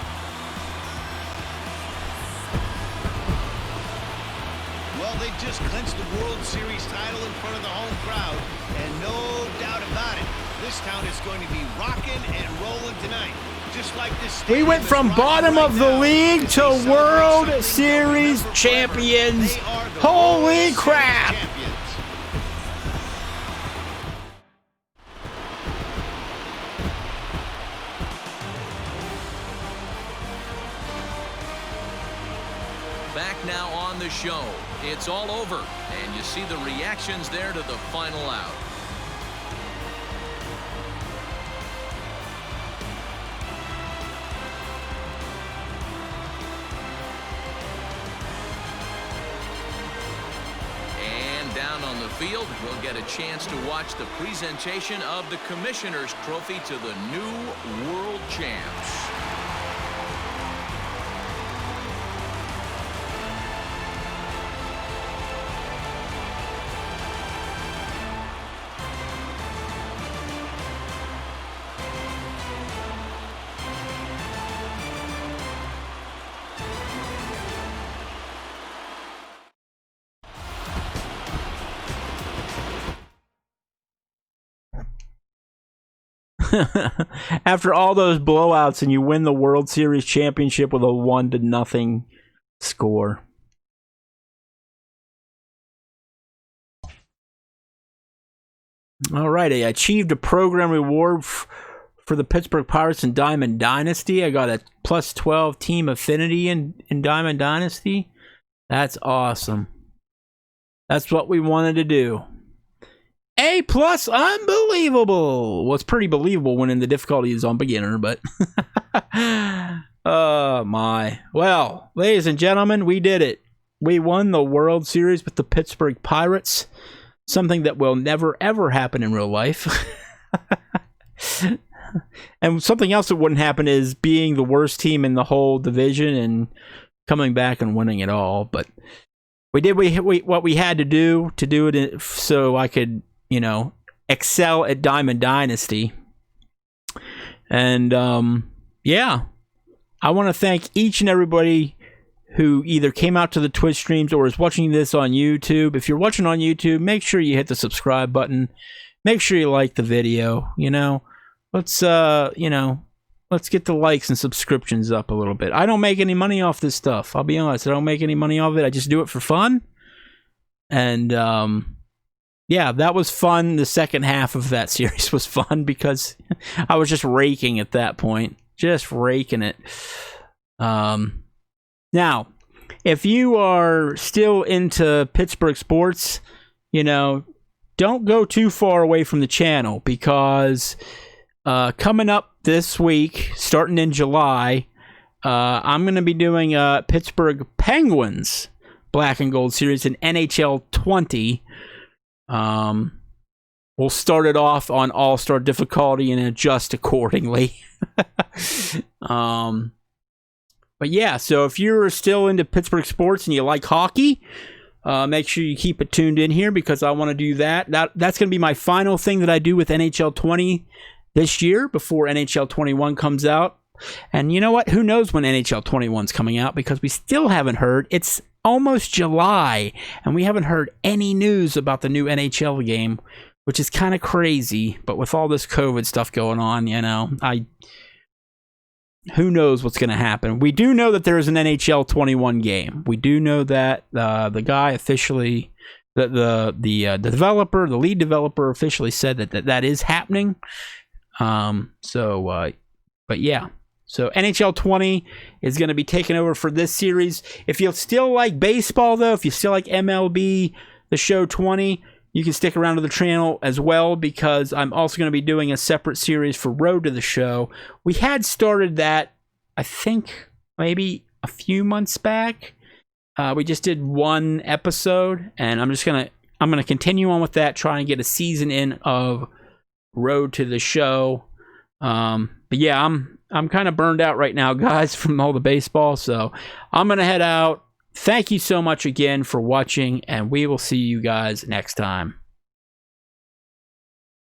Well, they just clinched the World Series title in front of the home crowd, and no doubt about it, this town is going to be rocking and rolling tonight. just like this. We went from bottom of the league to World Series champions. Holy crap! Back now on the show. It's all over, and you see the reactions there to the final out. And down on the field, we'll get a chance to watch the presentation of the Commissioner's Trophy to the new World Champs. After all those blowouts, and you win the World Series championship with a 1-0 score. All right, I achieved a program reward for the Pittsburgh Pirates and Diamond Dynasty. I got a +12 team affinity in Diamond Dynasty. That's awesome. That's what we wanted to do. A+, unbelievable. Well, it's pretty believable when the difficulty is on beginner, but oh my. Well, ladies and gentlemen, we did it. We won the World Series with the Pittsburgh Pirates. Something that will never, ever happen in real life. And something else that wouldn't happen is being the worst team in the whole division and coming back and winning it all. But we did what we had to do it so I could, excel at Diamond Dynasty. And, yeah. I want to thank each and everybody who either came out to the Twitch streams or is watching this on YouTube. If you're watching on YouTube, make sure you hit the subscribe button. Make sure you like the video, Let's, let's get the likes and subscriptions up a little bit. I don't make any money off this stuff. I'll be honest. I don't make any money off it. I just do it for fun. And, yeah, that was fun. The second half of that series was fun because I was just raking at that point. Just raking it. Now, if you are still into Pittsburgh sports, don't go too far away from the channel because coming up this week, starting in July, I'm going to be doing Pittsburgh Penguins Black and Gold Series in NHL 20. We'll start it off on All-Star difficulty and adjust accordingly. But yeah, so if you're still into Pittsburgh sports and you like hockey, make sure you keep it tuned in here because I want to do that. That's going to be my final thing that I do with NHL 20 this year before NHL 21 comes out. And you know what? Who knows when NHL 21's coming out because we still haven't heard. It's almost July, and we haven't heard any news about the new NHL game, which is kind of crazy. But with all this COVID stuff going on, who knows what's going to happen. We do know that there is an NHL 21 game. We do know that the guy officially, the developer, the lead developer officially said that is happening. But yeah. So NHL 20 is going to be taking over for this series. If you still like baseball, though, if you still like MLB, the show 20, you can stick around to the channel as well because I'm also going to be doing a separate series for Road to the Show. We had started that, I think, maybe a few months back. We just did one episode, and I'm going to continue on with that, try and get a season in of Road to the Show. But yeah, I'm kind of burned out right now, guys, from all the baseball, so I'm going to head out. Thank you so much again for watching, and we will see you guys next time.